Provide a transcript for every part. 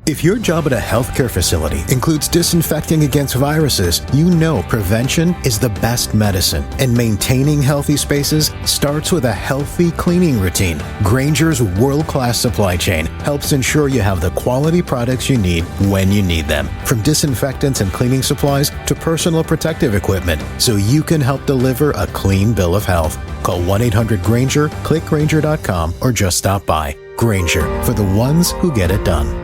If your job at a healthcare facility includes disinfecting against viruses, you know prevention is the best medicine, and maintaining healthy spaces starts with a healthy cleaning routine. Grainger's world-class supply chain helps ensure you have the quality products you need when you need them, from disinfectants and cleaning supplies to personal protective equipment, so you can help deliver a clean bill of health. Call 1-800-GRAINGER, click Grainger.com, or just stop by. Grainger, for the ones who get it done.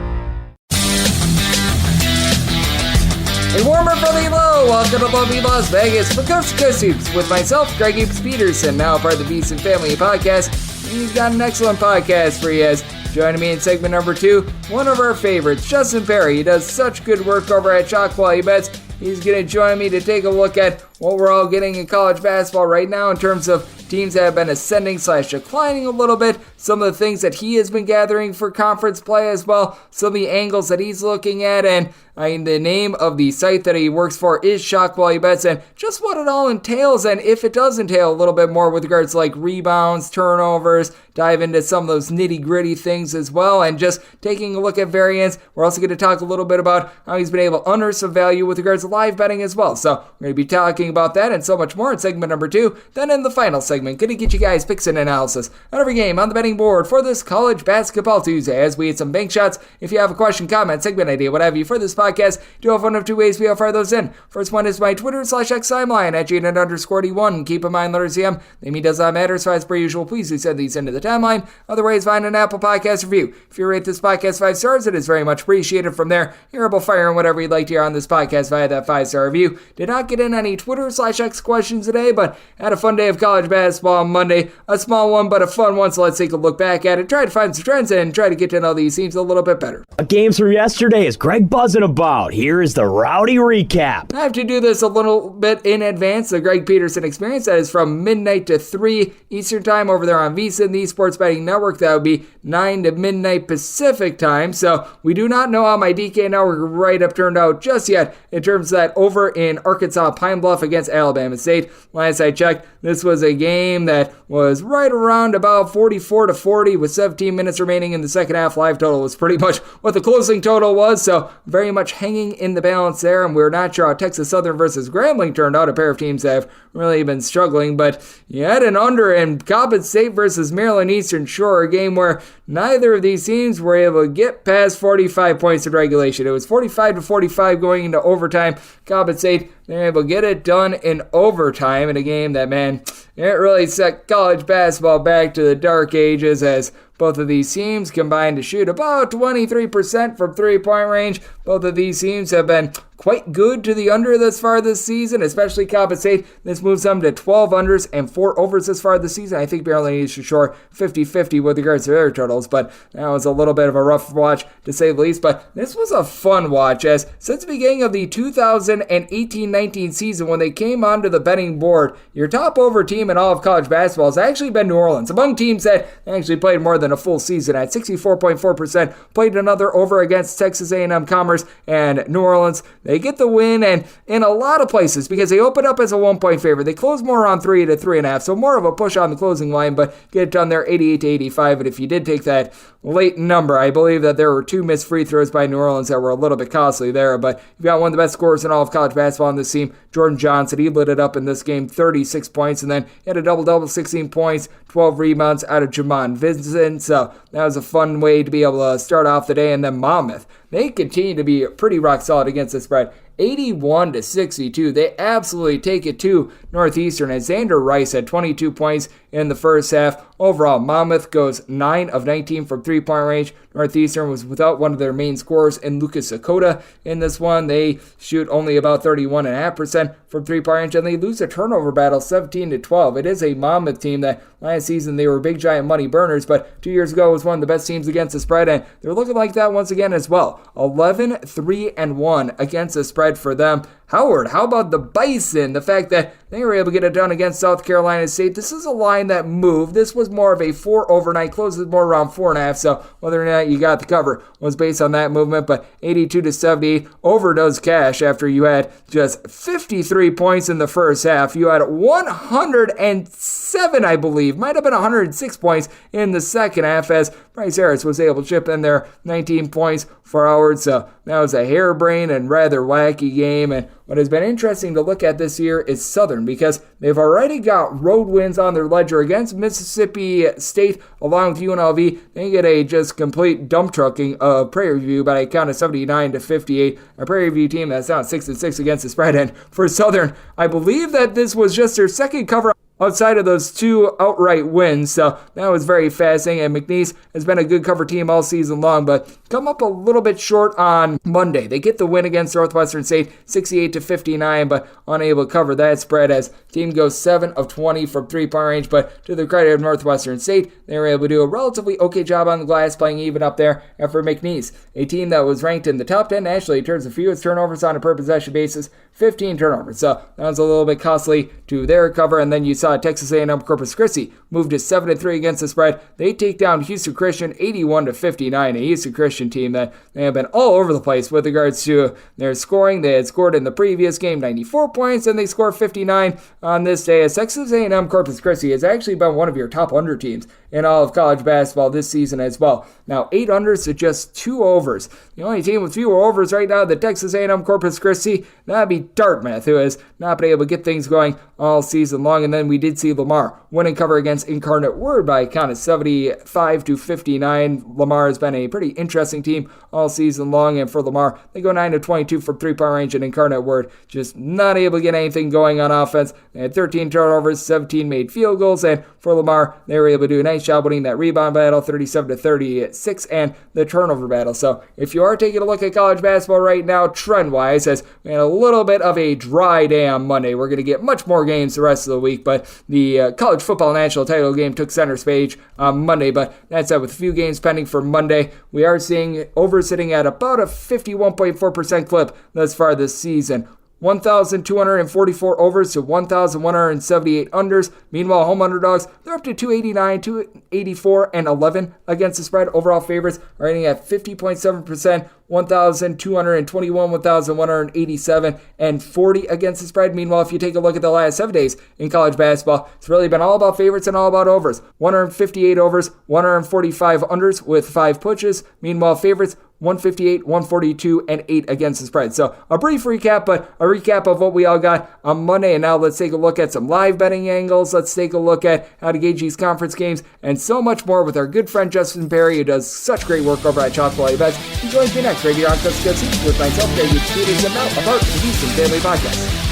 A warmer from the low. Welcome to lovely Las Vegas for Coast to Coast Hoops with myself, Greg Hoops Peterson, now part of the Beast and Family podcast. He's got an excellent podcast for you as joining me in segment number 2, one of our favorites, Justin Perri. He does such good work over at Chalk Quality Bets. He's going to join me to take a look at what we're all getting in college basketball right now in terms of teams that have been ascending/declining a little bit, some of the things that he has been gathering for conference play as well, some of the angles that he's looking at, and the name of the site that he works for is Chalk Quality Bets, and just what it all entails, and if it does entail a little bit more with regards to like rebounds, turnovers, dive into some of those nitty-gritty things as well, and just taking a look at variance. We're also going to talk a little bit about how he's been able to unearth some value with regards to live betting as well. So we're going to be talking about that and so much more in segment number 2. Then in the final segment, going to get you guys picks and analysis on every game on the betting board for this college basketball Tuesday as we hit some bank shots. If you have a question, comment, segment idea, what have you for this podcast, do have one of two ways we'll fire those in. First one is my Twitter/X timeline at Jaden_D1. Keep in mind, letters CM, the name does not matter, so as per usual, please do send these into the timeline. Otherwise, find an Apple Podcast review. If you rate this podcast 5 stars, it is very much appreciated. From there, you're able to fire in whatever you'd like to hear on this podcast via that 5-star review. Did not get in any Twitter/X questions today, but had a fun day of college basketball on Monday. A small one, but a fun one, so let's take a look back at it, try to find some trends, and try to get to know these teams a little bit better. Games from yesterday is Greg buzzing about. Here is the rowdy recap. I have to do this a little bit in advance. The Greg Peterson Experience, that is from midnight to 3 Eastern Time over there on VSiN, the Sports Betting Network. That would be 9 to midnight Pacific Time. So we do not know how my DK Network write-up turned out just yet in terms of that over in Arkansas Pine Bluff against Alabama State. Last I checked, this was a game that was right around about 44-40 with 17 minutes remaining in the second half. Live total was pretty much what the closing total was, so very much hanging in the balance there, and we're not sure how Texas Southern versus Grambling turned out, a pair of teams that have really been struggling, but you had an under in Coppin State versus Maryland Eastern Shore, a game where neither of these teams were able to get past 45 points in regulation. It was 45-45 going into overtime. Coppin State, they're able to get it done in overtime in a game that, man, it really set college basketball back to the dark ages as both of these teams combined to shoot about 23% from three-point range. Both of these teams have been quite good to the under thus far this season, especially Coppin State. This moves them to 12 unders and 4 overs thus far this season. I think Maryland Eastern Shore 50-50 with regards to their totals, but that was a little bit of a rough watch to say the least. But this was a fun watch as since the beginning of the 2018-19 season when they came onto the betting board, your top over team in all of college basketball has actually been New Orleans. Among teams that actually played more than a full season at 64.4%, played another over against Texas A&M Commerce and New Orleans. They get the win, and in a lot of places, because they open up as a 1-point favorite, they close more on 3 to 3.5, so more of a push on the closing line, but get it done there 88-85. And if you did take that late number, I believe that there were 2 missed free throws by New Orleans that were a little bit costly there, but you've got one of the best scorers in all of college basketball on this team, Jordan Johnson. He lit it up in this game, 36 points, and then he had a double-double, 16 points, 12 rebounds out of Jamon Vincent, so that was a fun way to be able to start off the day. And then Monmouth, they continue to be pretty rock solid against the spread. 81-62. They absolutely take it to Northeastern as Xander Rice had 22 points in the first half. Overall, Monmouth goes 9 of 19 from three-point range. Northeastern was without one of their main scorers in Lucas Sakota in this one. They shoot only about 31.5% from three-point range, and they lose a turnover battle 17-12. It is a Monmouth team that last season they were big giant money burners, but 2 years ago was one of the best teams against the spread, and they're looking like that once again as well. 11-3-1 against the spread for them. Howard, how about the Bison? The fact that they were able to get it done against South Carolina State. This is a line that moved. This was more of a 4 overnight, closes more around 4.5, so whether or not you got the cover was based on that movement, but 82-78 over does cash after you had just 53 points in the first half. You had 107, I believe, might have been 106 points in the second half as Bryce Harris was able to chip in there 19 points for Howard, so that was a harebrained and rather wacky game. And what has been interesting to look at this year is Southern, because they've already got road wins on their ledger against Mississippi State along with UNLV. They get a just complete dump trucking of Prairie View by a count of 79-58. A Prairie View team that's down 6-6 against the spread. And for Southern, I believe that this was just their second cover outside of those 2 outright wins, so that was very fascinating. And McNeese has been a good cover team all season long, but come up a little bit short on Monday. They get the win against Northwestern State, 68-59, but unable to cover that spread as team goes 7 of 20 from 3-point range. But to the credit of Northwestern State, they were able to do a relatively okay job on the glass, playing even up there. And for McNeese, a team that was ranked in the top 10 nationally in terms of fewest turnovers on a per possession basis, 15 turnovers. So that was a little bit costly to their cover. And then you saw Texas A&M Corpus Christi moved to 7-3 against the spread. They take down Houston Christian 81-59, a Houston Christian team that they have been all over the place with regards to their scoring. They had scored in the previous game 94 points, and they scored 59 on this day. As Texas A&M Corpus Christi has actually been one of your top under teams in all of college basketball this season as well. Now 8 unders to just 2 overs. The only team with fewer overs right now, the Texas A&M Corpus Christi, that'd be Dartmouth, who has not been able to get things going all season long. And then we did see Lamar winning cover against Incarnate Word by a count of 75-59. Lamar has been a pretty interesting team all season long, and for Lamar, they go 9-22 from 3-point range, and Incarnate Word just not able to get anything going on offense. They had 13 turnovers, 17 made field goals, and for Lamar, they were able to do a nice job winning that rebound battle, 37-36, and the turnover battle. So if you are taking a look at college basketball right now, trend-wise, as we had a little bit of a dry day on Monday, we're going to get much more games the rest of the week, but the college football national title game took center stage on Monday. But that said, with a few games pending for Monday, we are seeing over sitting at about a 51.4% clip thus far this season. 1,244 overs to 1,178 unders. Meanwhile, home underdogs, they're up to 289, 284, and 11 against the spread. Overall favorites are rating at 50.7%, 1,221, 1,187, and 40 against the spread. Meanwhile, if you take a look at the last 7 days in college basketball, it's really been all about favorites and all about overs. 158 overs, 145 unders with 5 pushes. Meanwhile, favorites, 158, 142, and 8 against the spread. So a brief recap, but a recap of what we all got on Monday. And now let's take a look at some live betting angles. Let's take a look at how to gauge these conference games and so much more with our good friend Justin Perri, who does such great work over at Chalk Quality Bets. He joins me next right here on Custom Good Seats with myself, Greg Peters, and now a part of the Houston Family Podcast.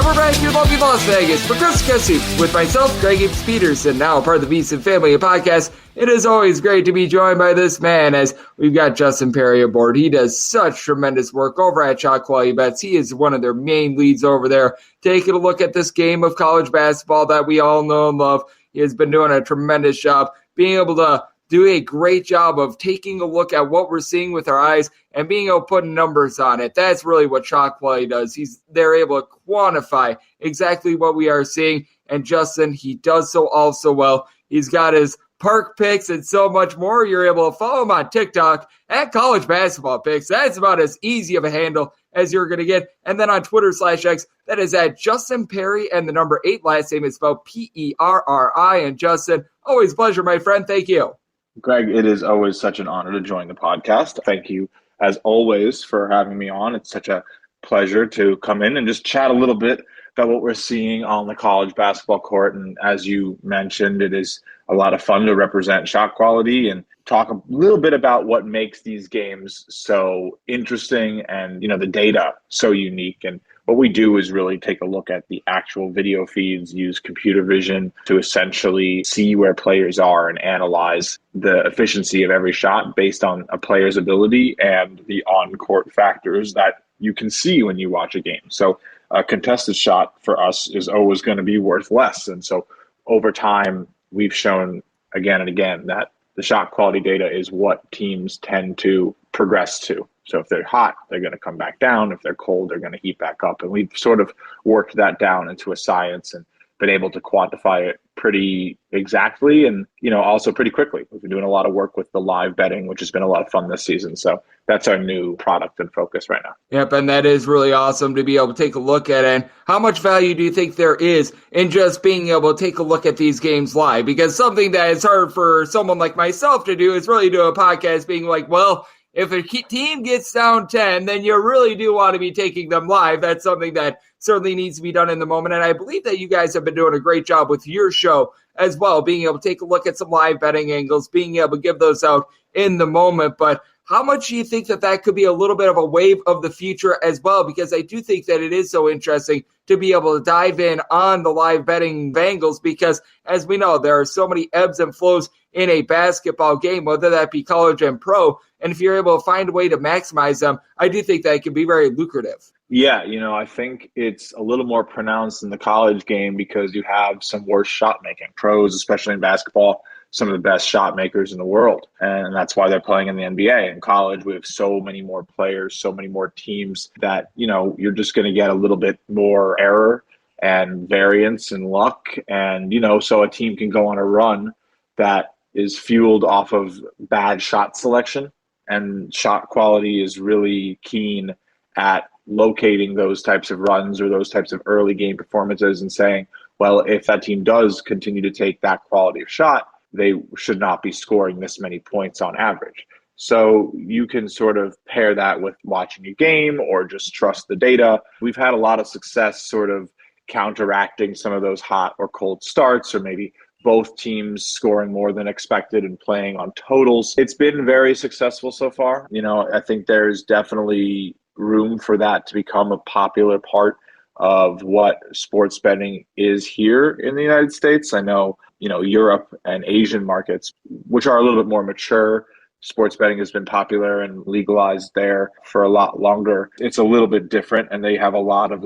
We're back here in lovely Las Vegas for Chris Kessie with myself, Greg Peterson, now a part of the Beeson Family Podcast. It is always great to be joined by this man as we've got Justin Perri aboard. He does such tremendous work over at Chalk Quality Bets. He is one of their main leads over there. Taking a look at this game of college basketball that we all know and love. He has been doing a tremendous job being able to do a great job of taking a look at what we're seeing with our eyes and being able to put numbers on it. That's really what Chalk Quality does. They're able to quantify exactly what we are seeing, and Justin, he does so also well. He's got his park picks and so much more. You're able to follow him on TikTok at College Basketball Picks. That's about as easy of a handle as you're going to get. And then on Twitter/X, that is at Justin Perri, and the number 8 last name is spelled Perri. And Justin, always a pleasure, my friend. Thank you. Greg, it is always such an honor to join the podcast. Thank you, as always, for having me on. It's such a pleasure to come in and just chat a little bit about what we're seeing on the college basketball court. And as you mentioned, it is a lot of fun to represent Chalk Quality and talk a little bit about what makes these games so interesting and, the data so unique. And what we do is really take a look at the actual video feeds, use computer vision to essentially see where players are and analyze the efficiency of every shot based on a player's ability and the on-court factors that you can see when you watch a game. So a contested shot for us is always going to be worth less. And so over time, we've shown again and again that the shot quality data is what teams tend to progress to. So if they're hot, they're going to come back down. If they're cold, they're going to heat back up. And we've sort of worked that down into a science and been able to quantify it pretty exactly and, also pretty quickly. We've been doing a lot of work with the live betting, which has been a lot of fun this season. So that's our new product and focus right now. Yep, and that is really awesome to be able to take a look at. And how much value do you think there is in just being able to take a look at these games live? Because something that is hard for someone like myself to do is really do a podcast being like, well, if a team gets down 10, then you really do want to be taking them live. That's something that certainly needs to be done in the moment. And I believe that you guys have been doing a great job with your show as well, being able to take a look at some live betting angles, being able to give those out in the moment. But how much do you think that could be a little bit of a wave of the future as well? Because I do think that it is so interesting to be able to dive in on the live betting angles because, as we know, there are so many ebbs and flows in a basketball game, whether that be college and pro. And if you're able to find a way to maximize them, I do think that it can be very lucrative. Yeah, I think it's a little more pronounced in the college game because you have some worse shot making. Pros, especially in basketball, some of the best shot makers in the world. And that's why they're playing in the NBA. In college, we have so many more players, so many more teams that, you're just going to get a little bit more error and variance and luck. And, so a team can go on a run that is fueled off of bad shot selection. And shot quality is really keen at locating those types of runs or those types of early game performances and saying, well, if that team does continue to take that quality of shot, they should not be scoring this many points on average. So you can sort of pair that with watching a game or just trust the data. We've had a lot of success sort of counteracting some of those hot or cold starts, or maybe both teams scoring more than expected and playing on totals. It's been very successful so far. I think there's definitely room for that to become a popular part of what sports betting is here in the United States. I know, Europe and Asian markets, which are a little bit more mature, sports betting has been popular and legalized there for a lot longer. It's a little bit different, and they have a lot of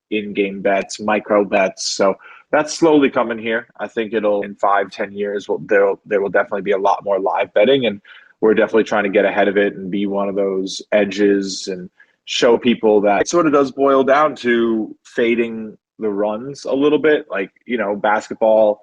in-game bets, micro bets. So that's slowly coming here. I think in 5-10 years, there will definitely be a lot more live betting, and we're definitely trying to get ahead of it and be one of those edges and show people that it sort of does boil down to fading the runs a little bit. Basketball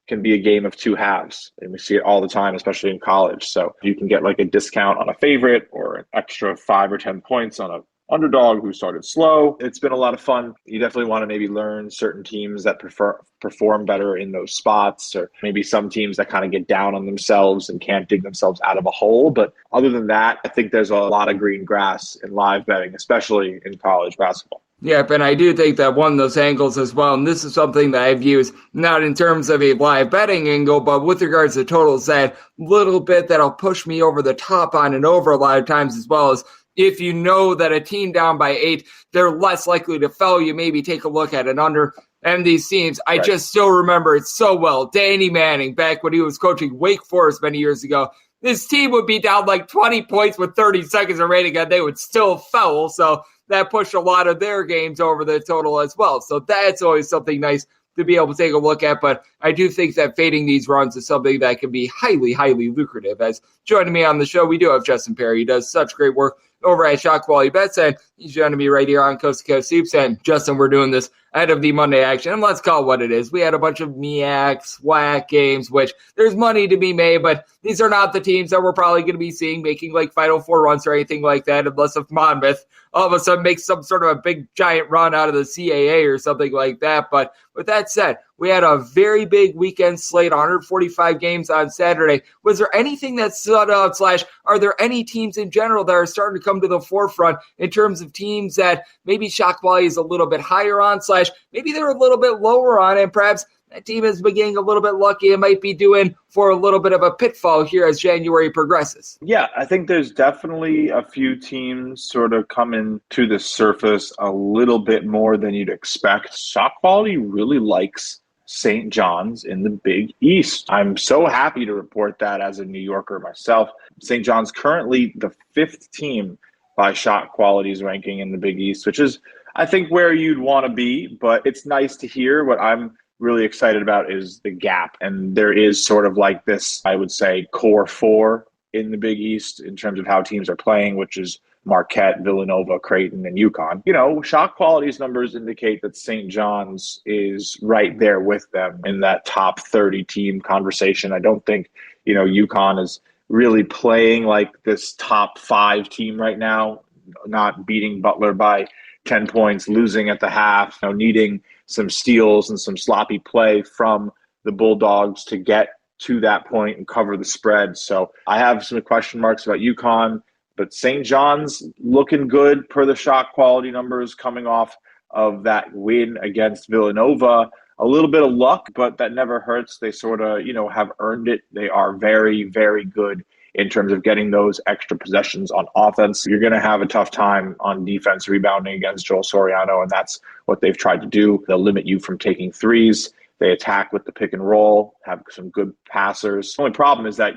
can be a game of two halves, and we see it all the time, especially in college. So you can get a discount on a favorite or an extra 5 or 10 points on a underdog who started slow. It's been a lot of fun. You definitely want to maybe learn certain teams that perform better in those spots, or maybe some teams that kind of get down on themselves and can't dig themselves out of a hole. But other than that, I think there's a lot of green grass in live betting, especially in college basketball. Yep, and I do think that one of those angles as well, and this is something that I've used not in terms of a live betting angle, but with regards to totals, that little bit that'll push me over the top on and over a lot of times, as well as if you know that a team down by 8, they're less likely to foul you, maybe take a look at an under. And these teams, I just still remember it so well. Danny Manning, back when he was coaching Wake Forest many years ago, this team would be down 20 points with 30 seconds remaining, and they would still foul. So that pushed a lot of their games over the total as well. So that's always something nice to be able to take a look at. But I do think that fading these runs is something that can be highly, highly lucrative. As joining me on the show, we do have Justin Perri. He does such great work over at Shot Quality Bets, and he's joining me right here on Coast to Coast Hoops. And Justin, we're doing this ahead of the Monday action, and let's call it what it is. We had a bunch of MEAC, SWAC games, which there's money to be made, but these are not the teams that we're probably going to be seeing making Final Four runs or anything like that, unless if Monmouth all of a sudden makes some sort of a big giant run out of the CAA or something like that. But with that said, we had a very big weekend slate, 145 games on Saturday. Was there anything that stood out, / are there any teams in general that are starting to come to the forefront in terms of teams that maybe shot quality is a little bit higher on, / maybe they're a little bit lower on, and perhaps that team is beginning a little bit lucky and might be doing for a little bit of a pitfall here as January progresses? Yeah, I think there's definitely a few teams sort of coming to the surface a little bit more than you'd expect. Shot quality really likes St. John's in the Big East. I'm so happy to report that as a New Yorker myself. St. John's currently the 5th team by shot quality's ranking in the Big East, which is, I think, where you'd want to be, but it's nice to hear. What I'm really excited about is the gap. And there is sort of this, I would say, core 4 in the Big East in terms of how teams are playing, which is Marquette, Villanova, Creighton, and UConn. Shot quality's numbers indicate that St. John's is right there with them in that top 30 team conversation. I don't think, UConn is really playing like this top 5 team right now, not beating Butler by 10 points, losing at the half, needing some steals and some sloppy play from the Bulldogs to get to that point and cover the spread. So I have some question marks about UConn, but St. John's looking good per the shot quality numbers coming off of that win against Villanova. A little bit of luck, but that never hurts. They sort of, have earned it. They are very, very good in terms of getting those extra possessions on offense. You're going to have a tough time on defense rebounding against Joel Soriano, and that's what they've tried to do. They'll limit you from taking threes. They attack with the pick and roll, have some good passers. The only problem is that,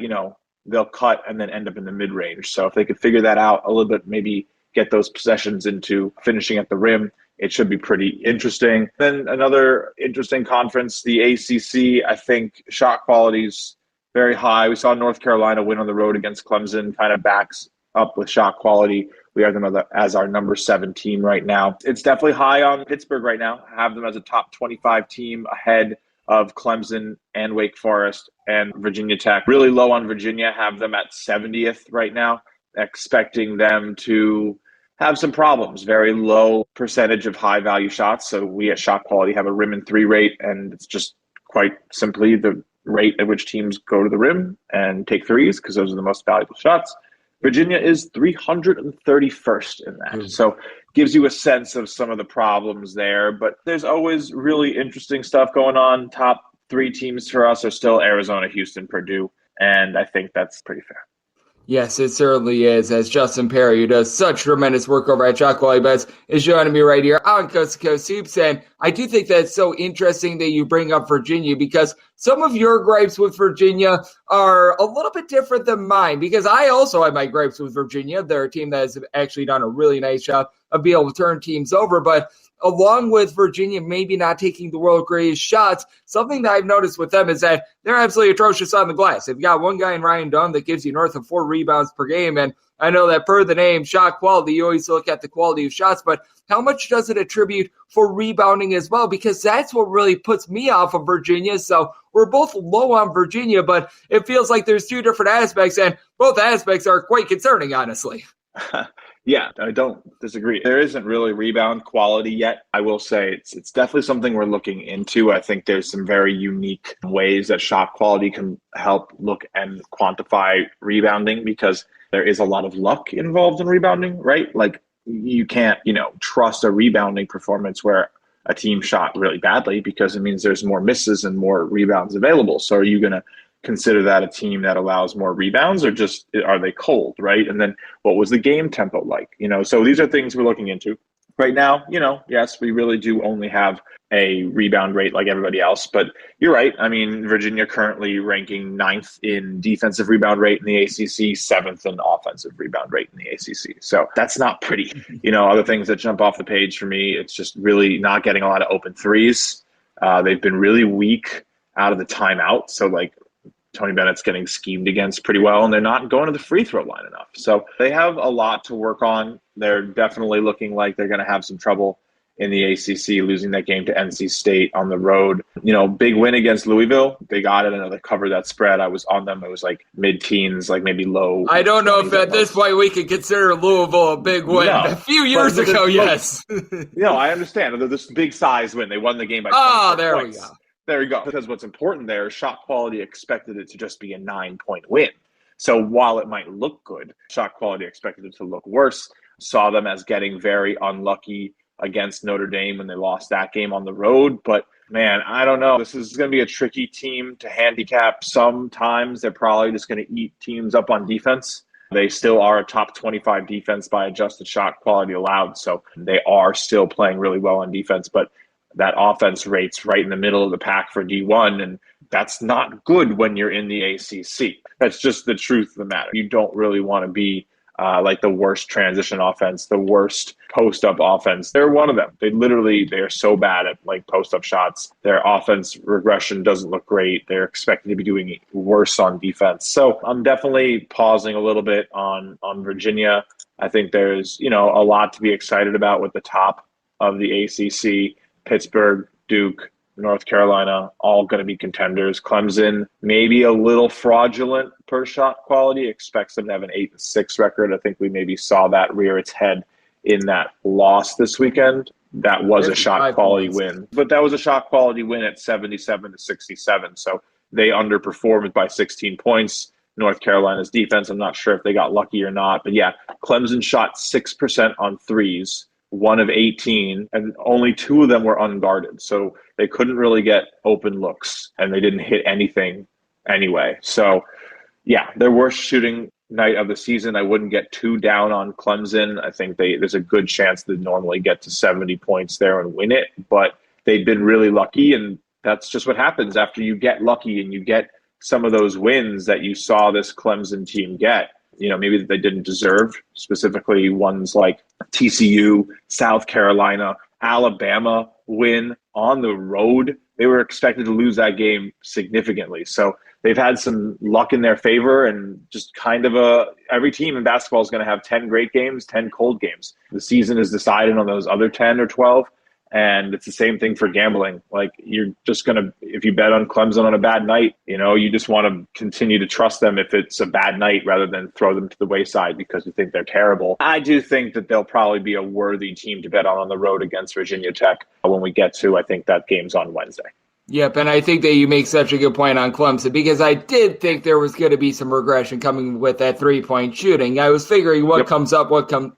they'll cut and then end up in the mid-range. So if they could figure that out a little bit, maybe get those possessions into finishing at the rim, it should be pretty interesting. Then another interesting conference, the ACC, I think shot quality's very high. We saw North Carolina win on the road against Clemson, kind of backs up with shot quality. We have them as our number 7 team right now. It's definitely high on Pittsburgh right now. I have them as a top 25 team ahead of Clemson and Wake Forest and Virginia Tech. Really low on Virginia, have them at 70th right now, expecting them to have some problems. Very low percentage of high-value shots. So we at Shot Quality have a rim and 3 rate, and it's just quite simply the rate at which teams go to the rim and take threes because those are the most valuable shots. Virginia is 331st in that. So gives you a sense of some of the problems there. But there's always really interesting stuff going on. Top 3 teams for us are still Arizona, Houston, Purdue. And I think that's pretty fair. Yes, it certainly is, as Justin Perri, who does such tremendous work over at Shot Quality Bets, is joining me right here on Coast to Coast Hoops. And I do think that's so interesting that you bring up Virginia, because some of your gripes with Virginia are a little bit different than mine, because I also have my gripes with Virginia. They're a team that has actually done a really nice job of being able to turn teams over, but along with Virginia maybe not taking the world's greatest shots, something that I've noticed with them is that they're absolutely atrocious on the glass. They've got one guy in Ryan Dunn that gives you north of 4 rebounds per game, and I know that per the name, shot quality, you always look at the quality of shots, but how much does it attribute for rebounding as well? Because that's what really puts me off of Virginia. So we're both low on Virginia, but it feels like there's 2 different aspects, and both aspects are quite concerning, honestly. Yeah, I don't disagree. There isn't really rebound quality yet. I will say it's definitely something we're looking into. I think there's some very unique ways that shot quality can help look and quantify rebounding, because there is a lot of luck involved in rebounding, right? Like you can't, trust a rebounding performance where a team shot really badly, because it means there's more misses and more rebounds available. So are you going to consider that a team that allows more rebounds, or just are they cold, right? And then what was the game tempo like? So these are things we're looking into. Right now, yes, we really do only have a rebound rate like everybody else, but you're right. I mean, Virginia currently ranking 9th in defensive rebound rate in the ACC, 7th in offensive rebound rate in the ACC. So that's not pretty. Other things that jump off the page for me, it's just really not getting a lot of open threes. They've been really weak out of the timeout. So Tony Bennett's getting schemed against pretty well, and they're not going to the free throw line enough. So they have a lot to work on. They're definitely looking like they're going to have some trouble in the ACC, losing that game to NC State on the road. Big win against Louisville. They got it. I know they covered that spread. I was on them. It was like mid-teens, like maybe low. I don't know if at this point we could consider Louisville a big win. No, a few years ago, yes. I understand. This big size win. They won the game by 20 there points. We go. There you go. Because what's important there is shot quality expected it to just be a 9-point win. So while it might look good, shot quality expected it to look worse. Saw them as getting very unlucky against Notre Dame when they lost that game on the road. But man, I don't know. This is going to be a tricky team to handicap. Sometimes they're probably just going to eat teams up on defense. They still are a top 25 defense by adjusted shot quality allowed. So they are still playing really well on defense. But that offense rates right in the middle of the pack for D1, and that's not good when you're in the ACC. That's just the truth of the matter. You don't really want to be like the worst transition offense, the worst post-up offense. They're one of them. They're so bad at post-up shots. Their offense regression doesn't look great. They're expected to be doing worse on defense. So I'm definitely pausing a little bit on Virginia. I think there's, a lot to be excited about with the top of the ACC. Pittsburgh, Duke, North Carolina, all going to be contenders. Clemson, maybe a little fraudulent per shot quality, expects them to have an 8-6 record. I think we maybe saw that rear its head in that loss this weekend. That was a shot quality win, but that was a shot quality win at 77-67. So they underperformed by 16 points. North Carolina's defense, I'm not sure if they got lucky or not, but yeah, Clemson shot 6% on threes, 1 of 18, and only 2 of them were unguarded. So they couldn't really get open looks, and they didn't hit anything anyway. So yeah, their worst shooting night of the season. I wouldn't get too down on Clemson. I think there's a good chance they normally get to 70 points there and win it, but they've been really lucky, and that's just what happens after you get lucky and you get some of those wins that you saw this Clemson team get. Maybe that they didn't deserve, specifically ones like TCU, South Carolina, Alabama win on the road. They were expected to lose that game significantly. So they've had some luck in their favor, and just kind of every team in basketball is going to have 10 great games, 10 cold games. The season is decided on those other 10 or 12. And it's the same thing for gambling. Like, you're just going to, if you bet on Clemson on a bad night, you just want to continue to trust them if it's a bad night rather than throw them to the wayside because you think they're terrible. I do think that they'll probably be a worthy team to bet on the road against Virginia Tech when we get to, I think that game's on Wednesday. Yep, and I think that you make such a good point on Clemson because I did think there was going to be some regression coming with that three-point shooting. I was figuring what comes up,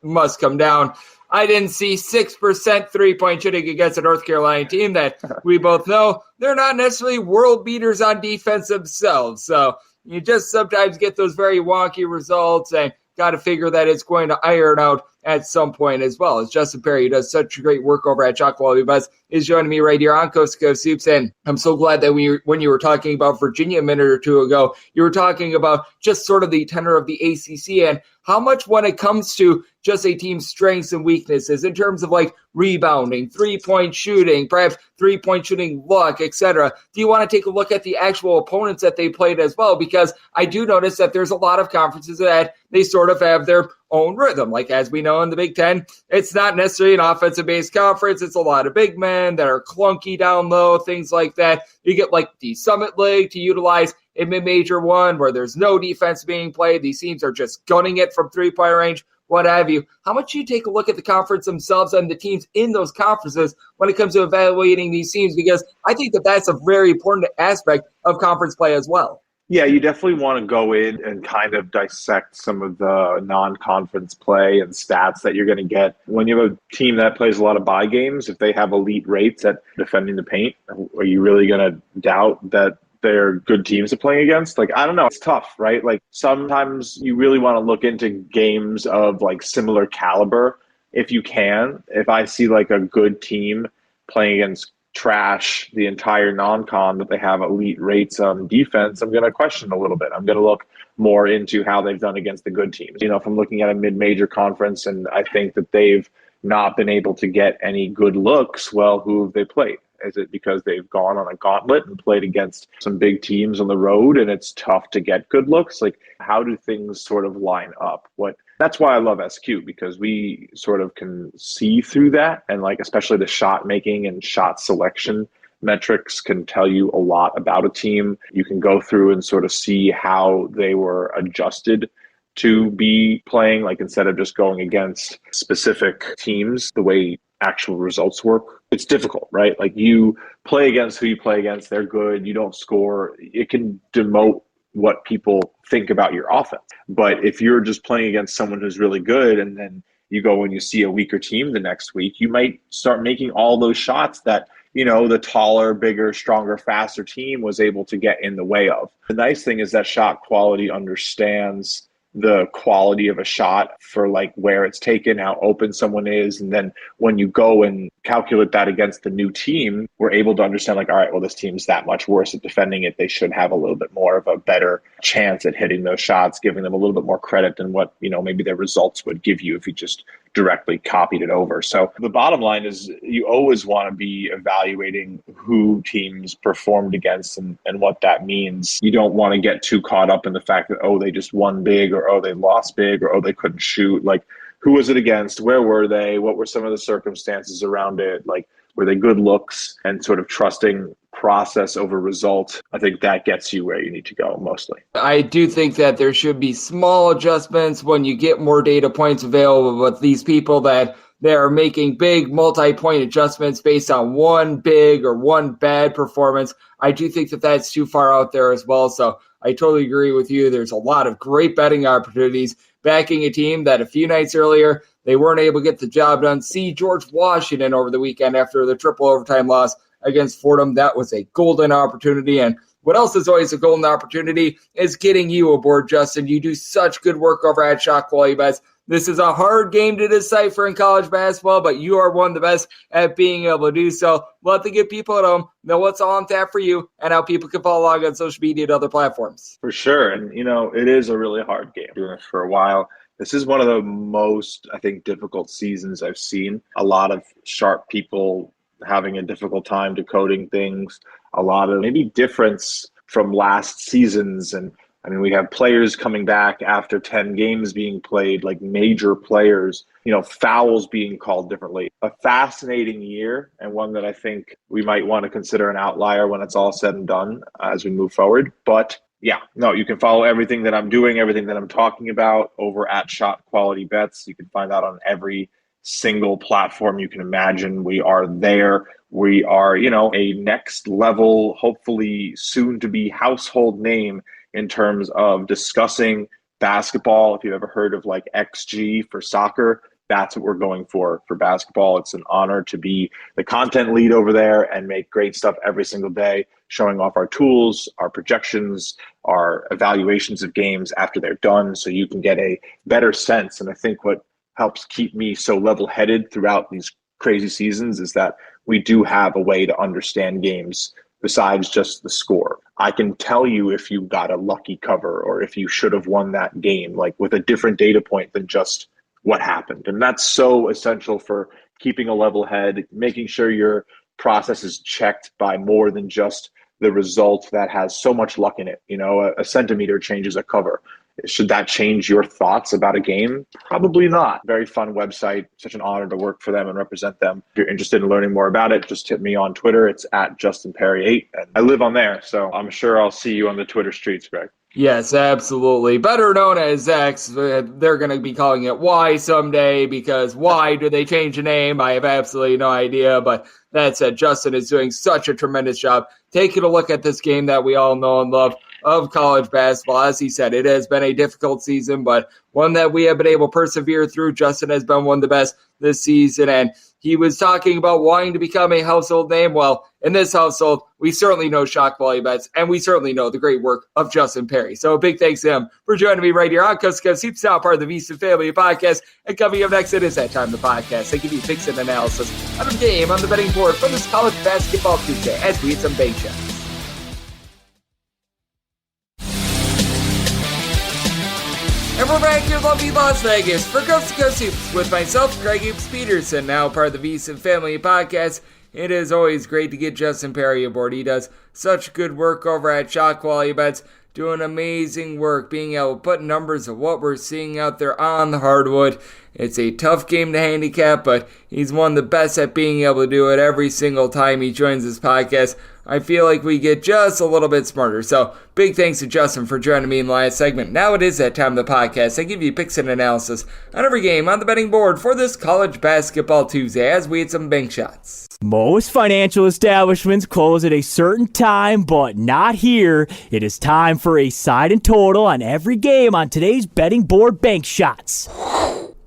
must come down. I didn't see 6% three-point shooting against a North Carolina team that we both know they're not necessarily world beaters on defense themselves. So you just sometimes get those very wonky results, and got to figure that it's going to iron out at some point as well. As Justin Perri, who does such great work over at Shot Quality Buzz, is joining me right here on Coast to Coast Hoops. And I'm so glad that when you were talking about Virginia a minute or two ago, you were talking about just sort of the tenor of the ACC and how much when it comes to just a team's strengths and weaknesses in terms of like rebounding, three-point shooting, perhaps three-point shooting luck, etc. Do you want to take a look at the actual opponents that they played as well? Because I do notice that there's a lot of conferences that they sort of have their own rhythm. Like, as we know in the Big Ten, it's not necessarily an offensive-based conference. It's a lot of big men that are clunky down low, things like that. You get like the Summit League to utilize a mid-major one where there's no defense being played. These teams are just gunning it from three-point range, what have you. How much do you take a look at the conference themselves and the teams in those conferences when it comes to evaluating these teams? Because I think that that's a very important aspect of conference play as well. Yeah, you definitely want to go in and kind of dissect some of the non-conference play and stats that you're going to get. When you have a team that plays a lot of bye games, if they have elite rates at defending the paint, are you really going to doubt that they're good teams to play against? Like, I don't know. It's tough, right? Like, sometimes you really want to look into games of like similar caliber if you can. If I see like a good team playing against trash the entire non-con, but they have elite rates on defense, I'm going to question a little bit. I'm going to look more into how they've done against the good teams. If I'm looking at a mid-major conference and I think that they've not been able to get any good looks, well, who have they played? Is it because they've gone on a gauntlet and played against some big teams on the road and it's tough to get good looks? Like, how do things sort of line up? That's why I love SQ, because we sort of can see through that. And like, especially the shot making and shot selection metrics can tell you a lot about a team. You can go through and sort of see how they were adjusted to be playing, like, instead of just going against specific teams, the way actual results work. It's difficult, right? Like, you play against who you play against, they're good, you don't score. It can demote what people think about your offense. But if you're just playing against someone who's really good and then you go and you see a weaker team the next week, you might start making all those shots that, the taller, bigger, stronger, faster team was able to get in the way of. The nice thing is that shot quality understands the quality of a shot for like where it's taken, how open someone is. And then when you go and calculate that against the new team, we're able to understand like, all right, well, this team's that much worse at defending it. They should have a little bit more of a better chance at hitting those shots, giving them a little bit more credit than what, maybe their results would give you if you just directly copied it over. So the bottom line is you always want to be evaluating who teams performed against and what that means. You don't want to get too caught up in the fact that, oh, they just won big, or oh, they lost big, or oh, they couldn't shoot. Like, who was it against? Where were they? What were some of the circumstances around it? Like, were they good looks? And sort of trusting process over result. I think that gets you where you need to go mostly. I do think that there should be small adjustments when you get more data points available with these people that they're making big multi-point adjustments based on one big or one bad performance. I do think that that's too far out there as well. So I totally agree with you. There's a lot of great betting opportunities backing a team that a few nights earlier, they weren't able to get the job done. See George Washington over the weekend after the triple overtime loss against Fordham. That was a golden opportunity. And what else is always a golden opportunity is getting you aboard, Justin. You do such good work over at Shot Quality Bets. This is a hard game to decipher in college basketball, but you are one of the best at being able to do so. Let the good people at home know what's on tap for you and how people can follow along on social media and other platforms. For sure. And, it is a really hard game. Doing it for a while. This is one of the most, I think, difficult seasons I've seen. A lot of sharp people having a difficult time decoding things, a lot of maybe difference from last seasons. And we have players coming back after 10 games being played, like major players, fouls being called differently. A fascinating year, and one that I think we might want to consider an outlier when it's all said and done as we move forward. But yeah, no, you can follow everything that I'm doing, everything that I'm talking about over at Shot Quality Bets. You can find that on every single platform you can imagine. We are there. We are, a next level, hopefully soon to be household name in terms of discussing basketball. If you've ever heard of like XG for soccer, that's what we're going for basketball. It's an honor to be the content lead over there and make great stuff every single day, showing off our tools, our projections, our evaluations of games after they're done, so you can get a better sense. And I think what helps keep me so level-headed throughout these crazy seasons is that we do have a way to understand games besides just the score. I can tell you if you got a lucky cover or if you should have won that game, like with a different data point than just what happened. And that's so essential for keeping a level head, making sure your process is checked by more than just the result that has so much luck in it. A centimeter changes a cover. Should that change your thoughts about a game? Probably not. Very fun website. Such an honor to work for them and represent them. If you're interested in learning more about it, just hit me on Twitter. It's at Justin Perri 8. And I live on there, so I'm sure I'll see you on the Twitter streets, Greg. Yes, absolutely. Better known as X. They're going to be calling it Y someday, because why do they change the name? I have absolutely no idea. But that said, Justin is doing such a tremendous job taking a look at this game that we all know and love of college basketball. As he said, it has been a difficult season, but one that we have been able to persevere through. Justin has been one of the best this season, and he was talking about wanting to become a household name. Well, in this household, we certainly know Shot Quality Bets, and we certainly know the great work of Justin Perri. So a big thanks to him for joining me right here on Coast to Coast Hoops, now part of the VSiN Family Podcast. And coming up next, it is that time of the podcast. I give you picks and analysis on the game on the betting board for this college basketball Tuesday as we hit some bank shots. And we're back here in lovely Las Vegas for Coast to Coast Hoops with myself, Greg Hoops Peterson, now part of the VSiN Family Podcast. It is always great to get Justin Perri aboard. He does such good work over at Shot Quality Bets, doing amazing work, being able to put numbers of what we're seeing out there on the hardwood. It's a tough game to handicap, but he's one of the best at being able to do it every single time he joins this podcast. I feel like we get just a little bit smarter. So big thanks to Justin for joining me in the last segment. Now it is that time of the podcast. I give you picks and analysis on every game on the betting board for this college basketball Tuesday as we hit some bank shots. Most financial establishments close at a certain time, but not here. It is time for a side and total on every game on today's betting board bank shots.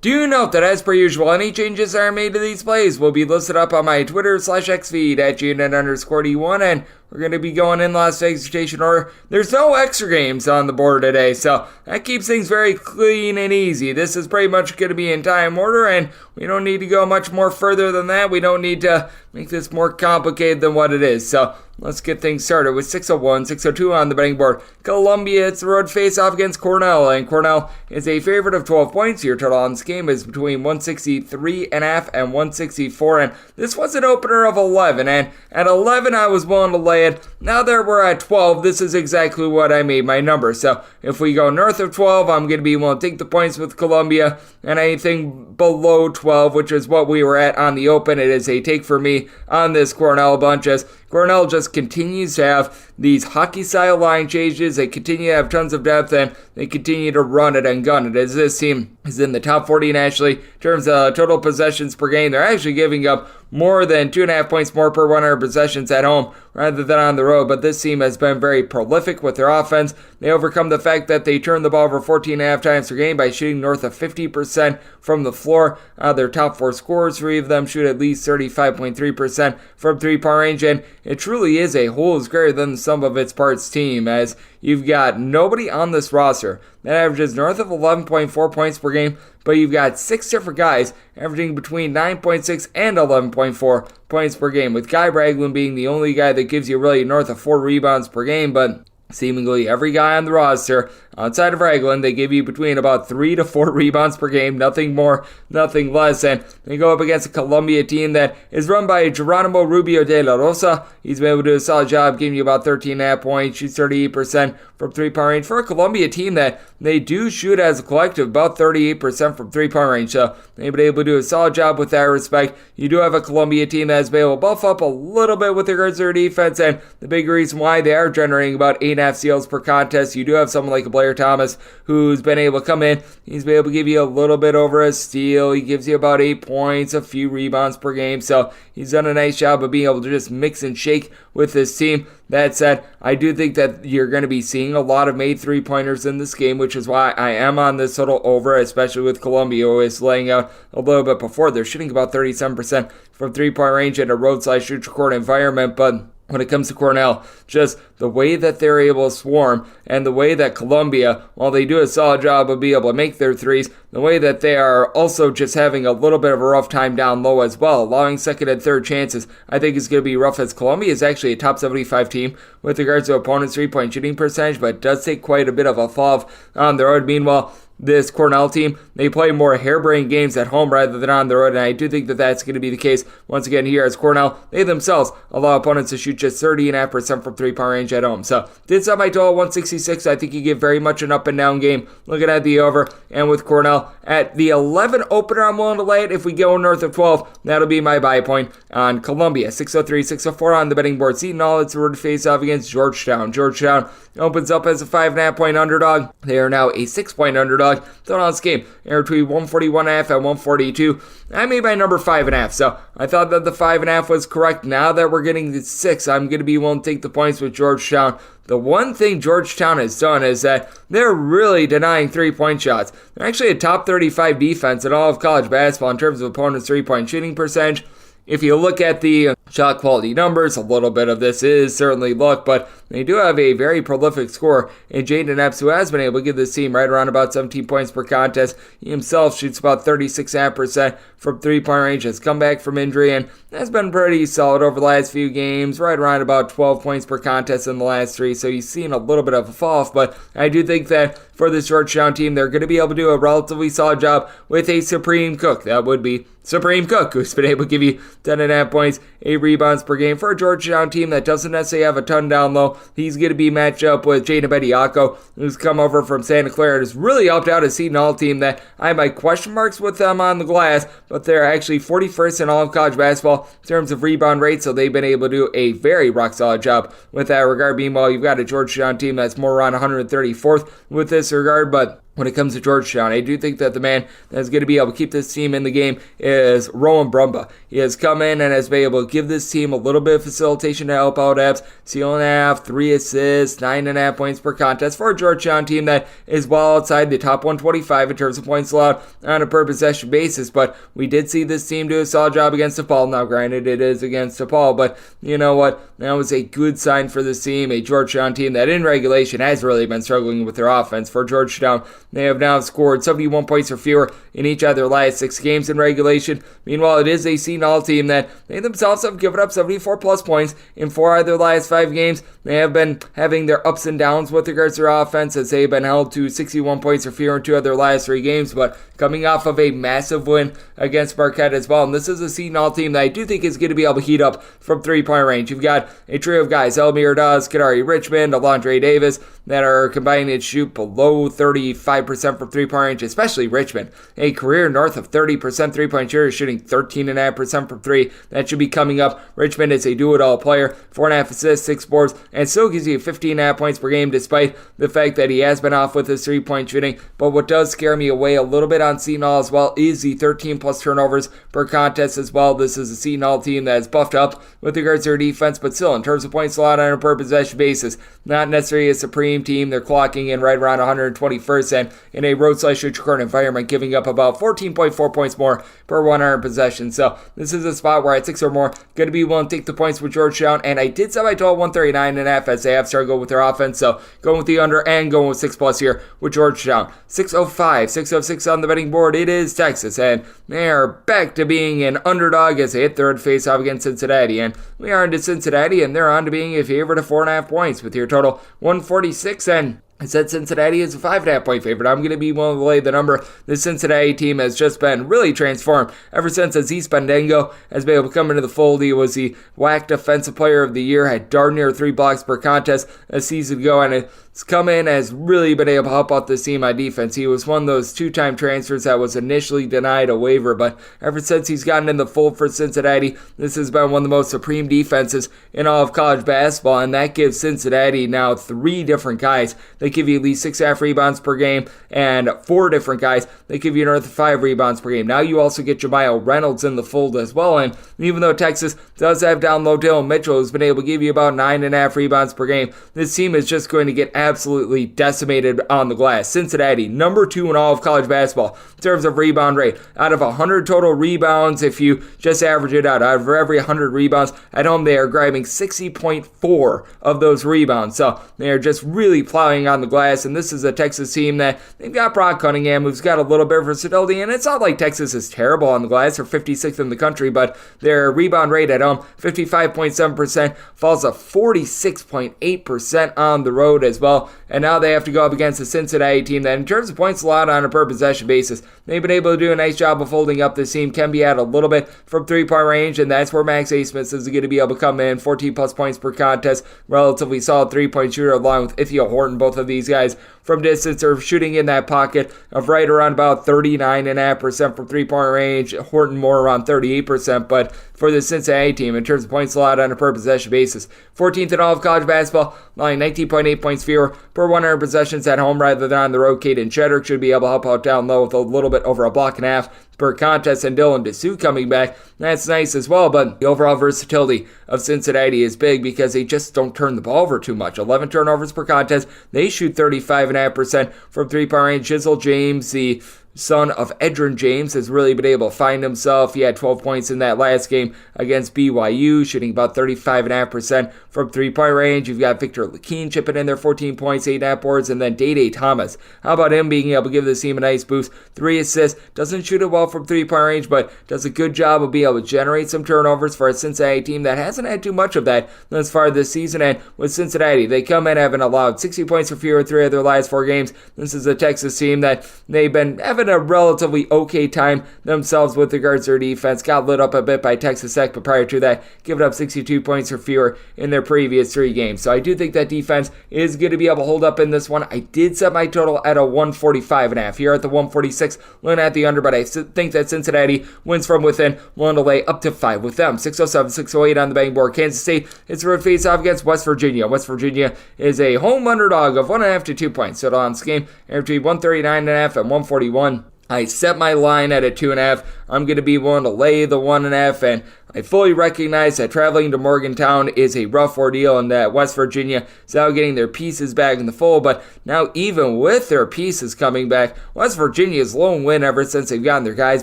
Do note that, as per usual, any changes that are made to these plays will be listed up on my Twitter/X feed at GNN_D1, and we're going to be going in Las Vegas rotation order. There's no extra games on the board today, so that keeps things very clean and easy. This is pretty much going to be in time order, and we don't need to go much more further than that. We don't need to make this more complicated than what it is. So let's get things started with 601, 602 on the betting board. Columbia, it's the road face-off against Cornell, and Cornell is a favorite of 12 points. Your total on this game is between 163.5 and 164, and this was an opener of 11, and at 11 I was willing to lay lay it. Now that we're at 12, this is exactly what I made my number. So if we go north of 12, I'm going to be willing to take the points with Columbia, and anything below 12, which is what we were at on the open, it is a take for me on this Cornell bunch, as Cornell just continues to have these hockey-style line changes. They continue to have tons of depth, and they continue to run it and gun it, as this team is in the top 40 nationally in terms of total possessions per game. They're actually giving up more than 2.5 points more per 100 possessions at home rather than on the road, but this team has been very prolific with their offense. They overcome the fact that they turn the ball over 14.5 times per game by shooting north of 50% from the floor. Their top 4 scorers, 3 of them shoot at least 35.3% from three-point range, and it truly is a whole is greater than the sum of its parts team, as you've got nobody on this roster that averages north of 11.4 points per game, but you've got 6 different guys averaging between 9.6 and 11.4 points per game, with Guy Ragland being the only guy that gives you really north of 4 rebounds per game, but seemingly every guy on the roster, outside of Ragland, they give you between about 3 to 4 rebounds per game, nothing more, nothing less, and they go up against a Columbia team that is run by Geronimo Rubio de la Rosa. He's been able to do a solid job, giving you about 13.5 points, shoots 38% from three-point range. For a Columbia team that they do shoot as a collective about 38% from three-point range, so they've been able to do a solid job with that respect. You do have a Columbia team that has been able to buff up a little bit with regards to their defense, and the big reason why they are generating about 8.5 steals per contest. You do have someone like Blair Thomas who's been able to come in. He's been able to give you a little bit over a steal. He gives you about 8 points, a few rebounds per game, so he's done a nice job of being able to just mix and shake with this team. That said, I do think that you're going to be seeing a lot of made three-pointers in this game, which is why I am on this total over, especially with Columbia always laying out a little bit before. They're shooting about 37% from three-point range in a road/shoot court environment, but when it comes to Cornell, just the way that they're able to swarm and the way that Columbia, while they do a solid job of being able to make their threes, the way that they are also just having a little bit of a rough time down low as well, allowing second and third chances, I think is going to be rough, as Columbia is actually a top 75 team with regards to opponents' three-point shooting percentage, but it does take quite a bit of a fall on the road. Meanwhile, this Cornell team, they play more harebrained games at home rather than on the road, and I do think that that's going to be the case once again here, as Cornell, they themselves allow opponents to shoot just 30.5% from three-point range at home. So, did set my total 166. I think you get very much an up-and-down game looking at the over, and with Cornell at the 11 opener, I'm willing to lay it. If we go north of 12, that'll be my buy point on Columbia. 603, 604 on the betting board. Seton all its road face-off against Georgetown. Georgetown opens up as a 5.5-point underdog. They are now a 6-point underdog. Thought on this game, between 141.5 and 142. I made my number 5.5, so I thought that the 5.5 was correct. Now that we're getting to 6, I'm going to be willing to take the points with Georgetown. The one thing Georgetown has done is that they're really denying three-point shots. They're actually a top 35 defense in all of college basketball in terms of opponents' three-point shooting percentage. If you look at the shot quality numbers, a little bit of this is certainly luck, but they do have a very prolific scorer in Jaden Epps, who has been able to give this team right around about 17 points per contest. He himself shoots about 36.5% from three-point range, has come back from injury, and has been pretty solid over the last few games, right around about 12 points per contest in the last 3, so he's seen a little bit of a fall off, but I do think that for this Georgetown team, they're going to be able to do a relatively solid job with a Supreme Cook. That would be Supreme Cook, who's been able to give you 10.5 points, 8 rebounds per game. For a Georgetown team that doesn't necessarily have a ton down low, he's going to be matched up with Jaden Bediako, who's come over from Santa Clara and has really helped out a Seton Hall team that I have my question marks with them on the glass, but they're actually 41st in all of college basketball in terms of rebound rate, so they've been able to do a very rock-solid job with that regard. Meanwhile, you've got a Georgetown team that's more around 134th with this regard, but when it comes to Georgetown, I do think that the man that's going to be able to keep this team in the game is Rowan Brumba. He has come in and has been able to give this team a little bit of facilitation to help out Epps. Steal and a half, 3 assists, 9.5 points per contest for a Georgetown team that is well outside the top 125 in terms of points allowed on a per possession basis. But we did see this team do a solid job against DePaul. Now, granted, it is against DePaul, but you know what? That was a good sign for this team, a Georgetown team that in regulation has really been struggling with their offense. For Georgetown, They have now scored 71 points or fewer in each of their last 6 games in regulation. Meanwhile, it is a Seton team that they themselves have given up 74 plus points in 4 of their last 5 games. They have been having their ups and downs with regards to their offense as they've been held to 61 points or fewer in 2 of their last 3 games, but coming off of a massive win against Marquette as well. And this is a Seton team that I do think is going to be able to heat up from 3-point range. You've got a trio of guys, Elmir Dawes, Kadari Richmond, Alondre Davis, that are combining to shoot below 35% from 3-point range, especially Richmond. A career north of 30% 3-point shooter, shooting 13.5% from 3. That should be coming up. Richmond is a do-it-all player. 4.5 assists, 6 boards, and still gives you 15.5 points per game despite the fact that he has been off with his 3-point shooting. But what does scare me away a little bit on Seton as well is the 13 plus turnovers per contest as well. This is a Seton team that is buffed up with regards to their defense, but still in terms of points allowed on a per possession basis, not necessarily a supreme team. They're clocking in right around 121st and in a road/court environment, giving up about 14.4 points more per 100 possession. So this is a spot where at 6 or more, going to be willing to take the points with Georgetown, and I did set my total 139.5 as they have started to go with their offense. So going with the under and going with 6 plus here with Georgetown. 605, 606 on the betting board. It is Texas, and they are back to being an underdog as they hit third face-off against Cincinnati. And we are into Cincinnati, and they're on to being a favorite of 4.5 points with your total 146. And I said Cincinnati is a 5.5 point favorite. I'm going to be willing to lay the number. The Cincinnati team has just been really transformed ever since Aziz Bandengo has been able to come into the fold. He was the WAC Defensive Player of the Year, had darn near 3 blocks per contest a season ago, and it's come in, has really been able to help out this team on defense. He was one of those 2-time transfers that was initially denied a waiver, but ever since he's gotten in the fold for Cincinnati, this has been one of the most supreme defenses in all of college basketball, and that gives Cincinnati now 3 different guys. They give you at least 6.5 rebounds per game, and 4 different guys. They give you another 5 rebounds per game. Now you also get Jamiel Reynolds in the fold as well, and even though Texas does have down low Dylan Mitchell, who's been able to give you about 9.5 rebounds per game, this team is just going to get absolutely decimated on the glass. Cincinnati, number 2 in all of college basketball in terms of rebound rate. Out of 100 total rebounds, if you just average it out of every 100 rebounds at home, they are grabbing 60.4 of those rebounds. So they are just really plowing on the glass, and this is a Texas team that they've got Brock Cunningham, who's got a little bit of versatility, and it's not like Texas is terrible on the glass. They're 56th in the country, but their rebound rate at home, 55.7%, falls to 46.8% on the road as well. And now they have to go up against the Cincinnati team that in terms of points allowed on a per possession basis, they've been able to do a nice job of holding up. This team can be at a little bit from 3-point range, and that's where Max Asmus is going to be able to come in. 14 plus points per contest, relatively solid 3-point shooter along with Ithiel Horton. Both of these guys from distance are shooting in that pocket of right around about 39.5% from 3-point range. Horton more around 38%, but for the Cincinnati team in terms of points allowed on a per possession basis, 14th in all of college basketball, allowing 19.8 points fewer per 100 possessions at home rather than on the road. Caden Cheddar should be able to help out down low with a little bit over a block and a half per contest, and Dylan Dessou coming back. That's nice as well, but the overall versatility of Cincinnati is big because they just don't turn the ball over too much. 11 turnovers per contest. They shoot 35.5% from 3-point range. Jizzle James, the son of Edrin James, has really been able to find himself. He had 12 points in that last game against BYU, shooting about 35.5% from 3-point range. You've got Victor Lakeen chipping in there, 14 points, 8.5 boards, and then Day Thomas. How about him being able to give this team a nice boost? 3 assists, doesn't shoot it well from 3-point range, but does a good job of being able to generate some turnovers for a Cincinnati team that hasn't had too much of that thus far this season. And with Cincinnati, they come in having allowed 60 points or fewer in 3 of their last 4 games. This is a Texas team that they've been having a relatively okay time themselves with regards to their defense. Got lit up a bit by Texas Tech, but prior to that, giving up 62 points or fewer in their previous 3 games. So I do think that defense is going to be able to hold up in this one. I did set my total at a 145.5. Here at the 146, looking at the under, but I think that Cincinnati wins from within. Willing to lay up to 5 with them. 607, 608 on the betting board. Kansas State, it's a road face-off against West Virginia. West Virginia is a home underdog of 1.5 to 2 points. Total on this game, between 139.5 and 141. I set my line at a 2.5. I'm going to be willing to lay the 1.5, and I fully recognize that traveling to Morgantown is a rough ordeal and that West Virginia is now getting their pieces back in the fold, but now even with their pieces coming back, West Virginia's lone win ever since they've gotten their guys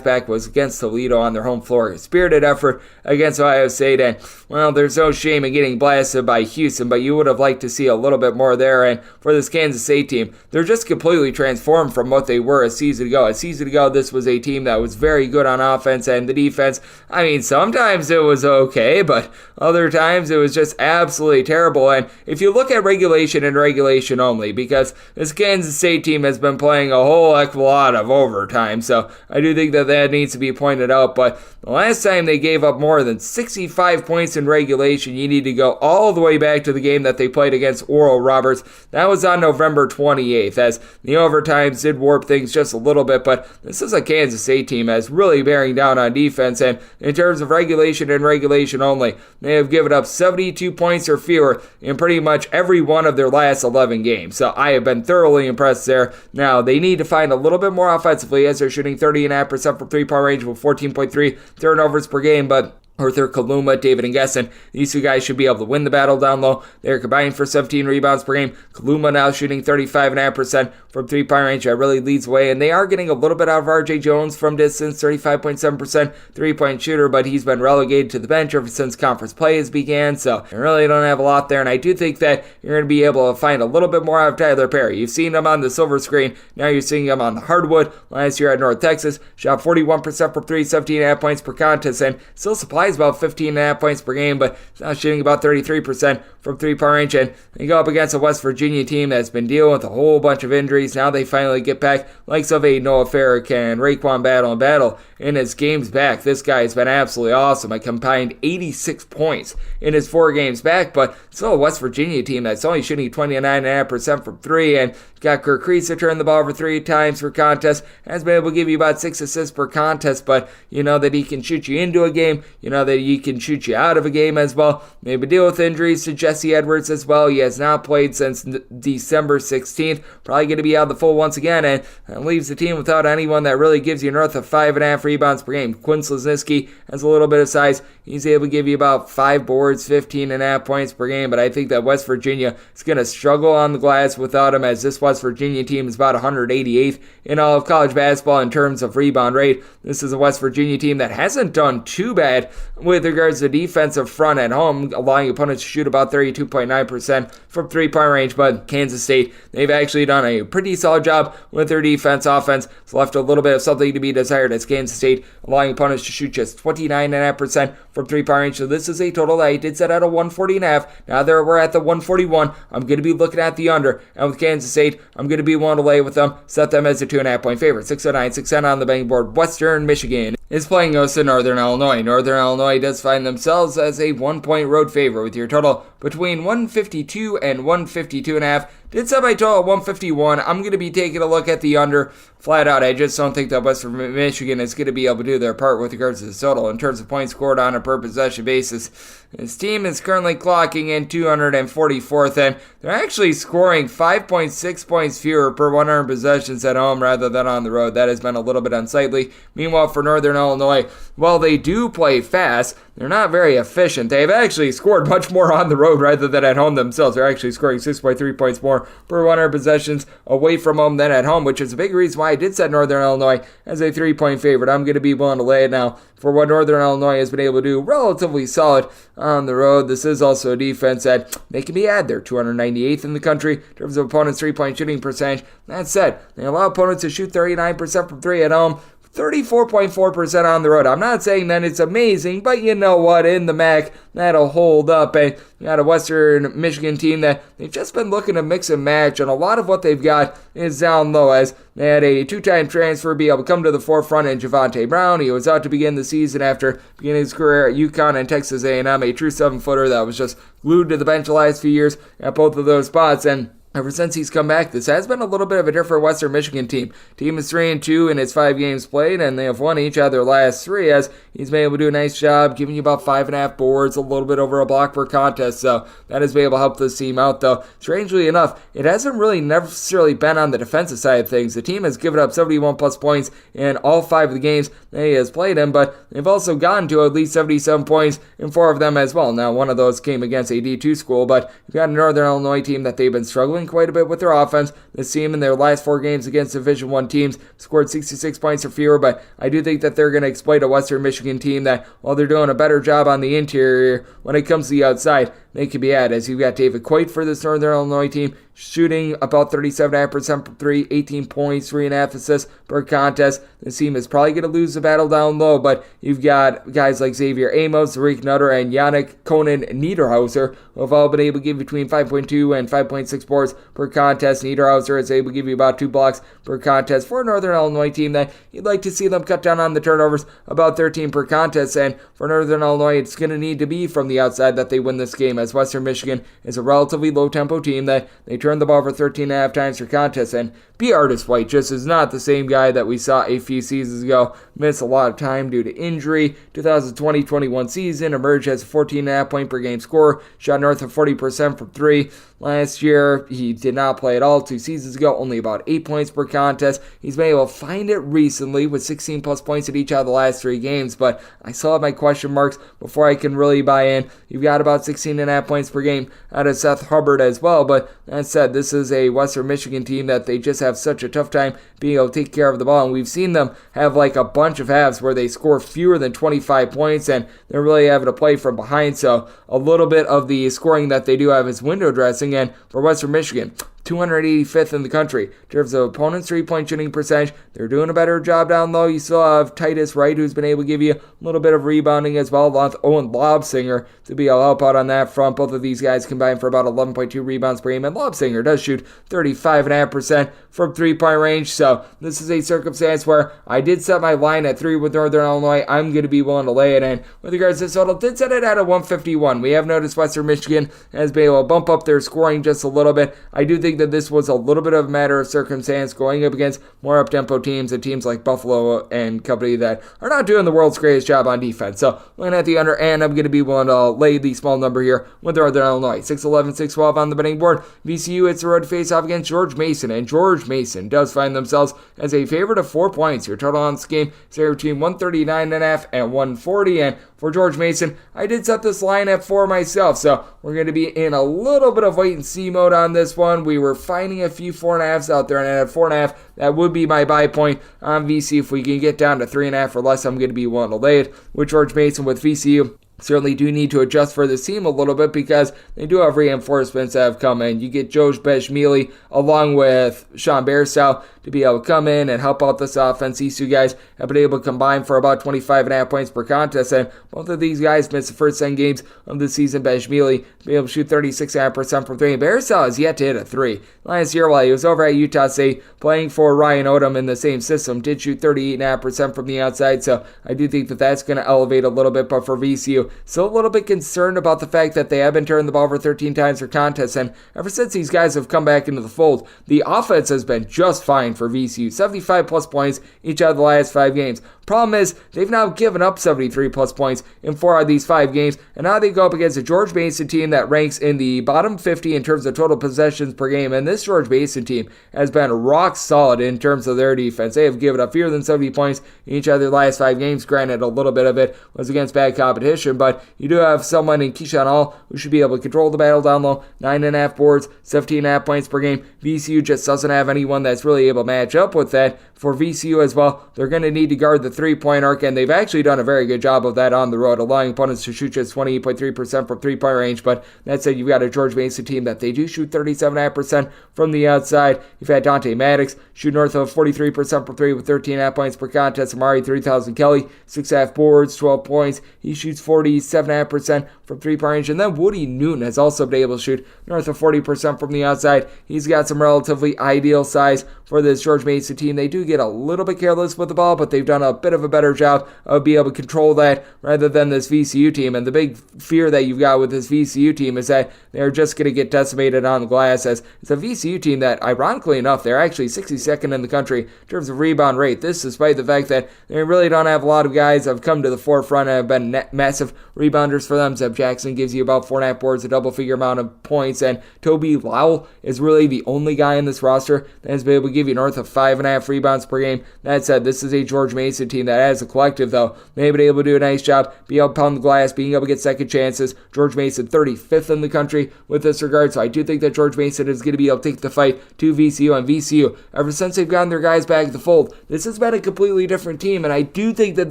back was against Toledo on their home floor. A spirited effort against Ohio State, and, well, there's no shame in getting blasted by Houston, but you would have liked to see a little bit more there, and for this Kansas State team, they're just completely transformed from what they were a season ago. A season ago, this was a team that was very good on offense, and the defense, I mean, sometimes it was okay, but other times it was just absolutely terrible, and if you look at regulation and regulation only, because this Kansas State team has been playing a whole heck of a lot of overtime, so I do think that needs to be pointed out, but the last time they gave up more than 65 points in regulation, you need to go all the way back to the game that they played against Oral Roberts. That was on November 28th, as the overtimes did warp things just a little bit, but this is a Kansas State team that's really bearing down on defense, and in terms of regulation and regulation only, they have given up 72 points or fewer in pretty much every one of their last 11 games, so I have been thoroughly impressed there. Now, they need to find a little bit more offensively as they're shooting 30.5% from three-point range with 14.3 turnovers per game, but Arthur Kaluma, David and Gesson, these two guys should be able to win the battle down low. They're combining for 17 rebounds per game. Kaluma now shooting 35.5% from three-point range. That really leads the way, and they are getting a little bit out of RJ Jones from distance, 35.7% three-point shooter, but he's been relegated to the bench ever since conference play has began, so they really don't have a lot there, and I do think that you're going to be able to find a little bit more out of Tyler Perri. You've seen him on the silver screen, now you're seeing him on the hardwood. Last year at North Texas, shot 41% from three, 17.5 points per contest, and still supplies about 15.5 points per game, but now shooting about 33% from three-point range, and they go up against a West Virginia team that's been dealing with a whole bunch of injuries. Now they finally get back, likes of a Noah Farrakhan and Raekwon Battle in his games back. This guy has been absolutely awesome. I combined 86 points in his 4 games back, but still a West Virginia team that's only shooting 29.5% from three, and got Kirk Kreese turn the ball over 3 times per contest, has been able to give you about 6 assists per contest, but you know that he can shoot you into a game, you know that he can shoot you out of a game as well. Maybe deal with injuries to Jesse Edwards as well. He has not played since December 16th, probably going to be out of the full once again, and that leaves the team without anyone that really gives you north of 5.5 rebounds per game. Quinn Slesniski has a little bit of size. He's able to give you about 5 boards, 15.5 points per game, but I think that West Virginia is going to struggle on the glass without him, as this West Virginia team is about 188th in all of college basketball in terms of rebound rate. This is a West Virginia team that hasn't done too bad with regards to defensive front at home, allowing opponents to shoot about 32.9% from three-point range, but Kansas State, they've actually done a pretty solid job with their defense. Offense has left a little bit of something to be desired as Kansas State, allowing opponents to shoot just 29.5% from three-point range. So this is a total that I did set at a 140.5. Now that we're at the 141, I'm going to be looking at the under, and with Kansas State, I'm going to be willing to lay with them, set them as a 2.5 point favorite. 609, 610 on the betting board. Western Michigan is playing host to Northern Illinois. Northern Illinois does find themselves as a 1-point road favorite with your total between 152 and 152.5. Did set my total at 151. I'm going to be taking a look at the under flat out. I just don't think that Western Michigan is going to be able to do their part with regards to the total in terms of points scored on a per possession basis. This team is currently clocking in 244th, and they're actually scoring 5.6 points fewer per 100 possessions at home rather than on the road. That has been a little bit unsightly. Meanwhile, for Northern Illinois, while they do play fast, they're not very efficient. They've actually scored much more on the road rather than at home themselves. They're actually scoring 6.3 points more per 100 possessions away from home than at home, which is a big reason why I did set Northern Illinois as a 3-point favorite. I'm going to be willing to lay it now for what Northern Illinois has been able to do relatively solid on the road. This is also a defense that they can be had. They're 298th in the country in terms of opponents' 3-point shooting percentage. That said, they allow opponents to shoot 39% from 3 at home, 34.4% on the road. I'm not saying that it's amazing, but you know what? In the MAC, that'll hold up. And you got a Western Michigan team that they've just been looking to mix and match, and a lot of what they've got is down low, as they had a 2-time transfer be able to come to the forefront in Javonte Brown. He was out to begin the season after beginning his career at UConn and Texas A&M, a true 7-footer that was just glued to the bench the last few years at both of those spots, and Ever since he's come back, this has been a little bit of a different Western Michigan team. Team is 3-2 in its 5 games played, and they have won each of their last 3, as he's been able to do a nice job giving you about 5.5 boards, a little bit over a block per contest, so that has been able to help this team out, though. Strangely enough, it hasn't really necessarily been on the defensive side of things. The team has given up 71-plus points in all 5 of the games that he has played in, but they've also gotten to at least 77 points in 4 of them as well. Now, one of those came against a D2 school, but you've got a Northern Illinois team that they've been struggling quite a bit with their offense. This team in their last 4 games against Division I teams scored 66 points or fewer, but I do think that they're going to exploit a Western Michigan team that, while they're doing a better job on the interior, when it comes to the outside, they could be at, as you've got David Coit for this Northern Illinois team, shooting about 37.5% from 3, 18 points, 3.5 assists per contest. This team is probably going to lose the battle down low, but you've got guys like Xavier Amos, Rick Nutter, and Yannick Conan Niederhauser, who have all been able to give between 5.2 and 5.6 boards per contest. Niederhauser is able to give you about 2 blocks per contest for a Northern Illinois team that you'd like to see them cut down on the turnovers, about 13 per contest, and for Northern Illinois, it's going to need to be from the outside that they win this game, as Western Michigan is a relatively low-tempo team that they turn the ball over 13.5 times per contest, and B. Artis White just is not the same guy that we saw a few seasons ago. Missed a lot of time due to injury. 2020-21 season, emerged as a 14.5 point per game scorer, shot north of 40% from 3. Last year, he did not play at all. 2 seasons ago, only about 8 points per contest. He's been able to find it recently with 16 plus points in each of the last 3 games, but I still have my question marks before I can really buy in. You've got about 16.5 points per game out of Seth Hubbard as well, but that said, this is a Western Michigan team that they just have such a tough time being able to take care of the ball, and we've seen them have like a bunch of halves where they score fewer than 25 points, and they're really having to play from behind, so a little bit of the scoring that they do have is window dressing, and for Western Michigan, 285th in the country in terms of opponents' 3-point shooting percentage. They're doing a better job down low. You still have Titus Wright, who's been able to give you a little bit of rebounding as well, along with Owen Lobsinger to be able to help out on that front. Both of these guys combined for about 11.2 rebounds per game, and Lobsinger does shoot 35.5% from 3-point range, so this is a circumstance where I did set my line at 3 with Northern Illinois. I'm going to be willing to lay it in. With regards to this total, did set it at a 151. We have noticed Western Michigan has been able to bump up their scoring just a little bit. I do think that this was a little bit of a matter of circumstance going up against more up-tempo teams and teams like Buffalo and company that are not doing the world's greatest job on defense. So looking at the under, and I'm going to be willing to lay the small number here with Northern Illinois. 6-11, 6-12 on the betting board. VCU, it's the road to face off against George Mason, and George Mason does find themselves as a favorite of 4 points. Your total on this game is between 139.5 and 140, and for George Mason, I did set this line at 4 myself, so we're going to be in a little bit of wait-and-see mode on this one. We were finding a few 4.5s out there, and at 4.5, that would be my buy point on VC. If we can get down to 3.5 or less, I'm going to be willing to lay it with George Mason with VCU. Certainly do need to adjust for this team a little bit because they do have reinforcements that have come in. You get Joe Beshmili along with Sean Bairstow to be able to come in and help out this offense. These 2 guys have been able to combine for about 25.5 points per contest, and both of these guys missed the first 10 games of the season. Beshmili to be able to shoot 36.5% from 3, and Bairstow has yet to hit a 3. Last year, while he was over at Utah State playing for Ryan Odom in the same system, did shoot 38.5% from the outside, so I do think that that's going to elevate a little bit, but for VCU, still a little bit concerned about the fact that they have been turning the ball over 13 times per contest, and ever since these guys have come back into the fold, the offense has been just fine for VCU. 75 plus points each out of the last 5 games. Problem is, they've now given up 73 plus points in 4 out of these 5 games, and now they go up against a George Mason team that ranks in the bottom 50 in terms of total possessions per game, and this George Mason team has been rock solid in terms of their defense. They have given up fewer than 70 points in each of their last 5 games. Granted, a little bit of it was against bad competition, but you do have someone in Keyshawn Hall who should be able to control the battle down low. 9.5 boards, 17.5 points per game. VCU just doesn't have anyone that's really able to match up with that. For VCU as well, they're going to need to guard the 3-point arc, and they've actually done a very good job of that on the road, allowing opponents to shoot just 28.3% from 3-point range. But that said, you've got a George Mason team that they do shoot 37.5% from the outside. You've had Dante Maddox shoot north of 43% from 3 with 13.5 points per contest. Amari 3000 Kelly, 6.5 boards, 12 points. He shoots 47.5% from three-point range. And then Woody Newton has also been able to shoot north of 40% from the outside. He's got some relatively ideal size for this George Mason team. They do get a little bit careless with the ball, but they've done a bit of a better job of being able to control that rather than this VCU team. And the big fear that you've got with this VCU team is that they're just going to get decimated on the glass, as it's a VCU team that, ironically enough, they're actually 62nd in the country in terms of rebound rate. This despite the fact that they really don't have a lot of guys that have come to the forefront and have been massive rebounders for them. Zeb Jackson gives you about 4.5 boards, a double-figure amount of points, and Toby Lowell is really the only guy in this roster that has been able to give you north of 5.5 rebounds per game. That said, this is a George Mason team that, as a collective, though, they've been able to do a nice job, being able to pound the glass, being able to get second chances. George Mason 35th in the country with this regard, so I do think that George Mason is going to be able to take the fight to VCU. And VCU, ever since they've gotten their guys back to the fold, this has been a completely different team, and I do think that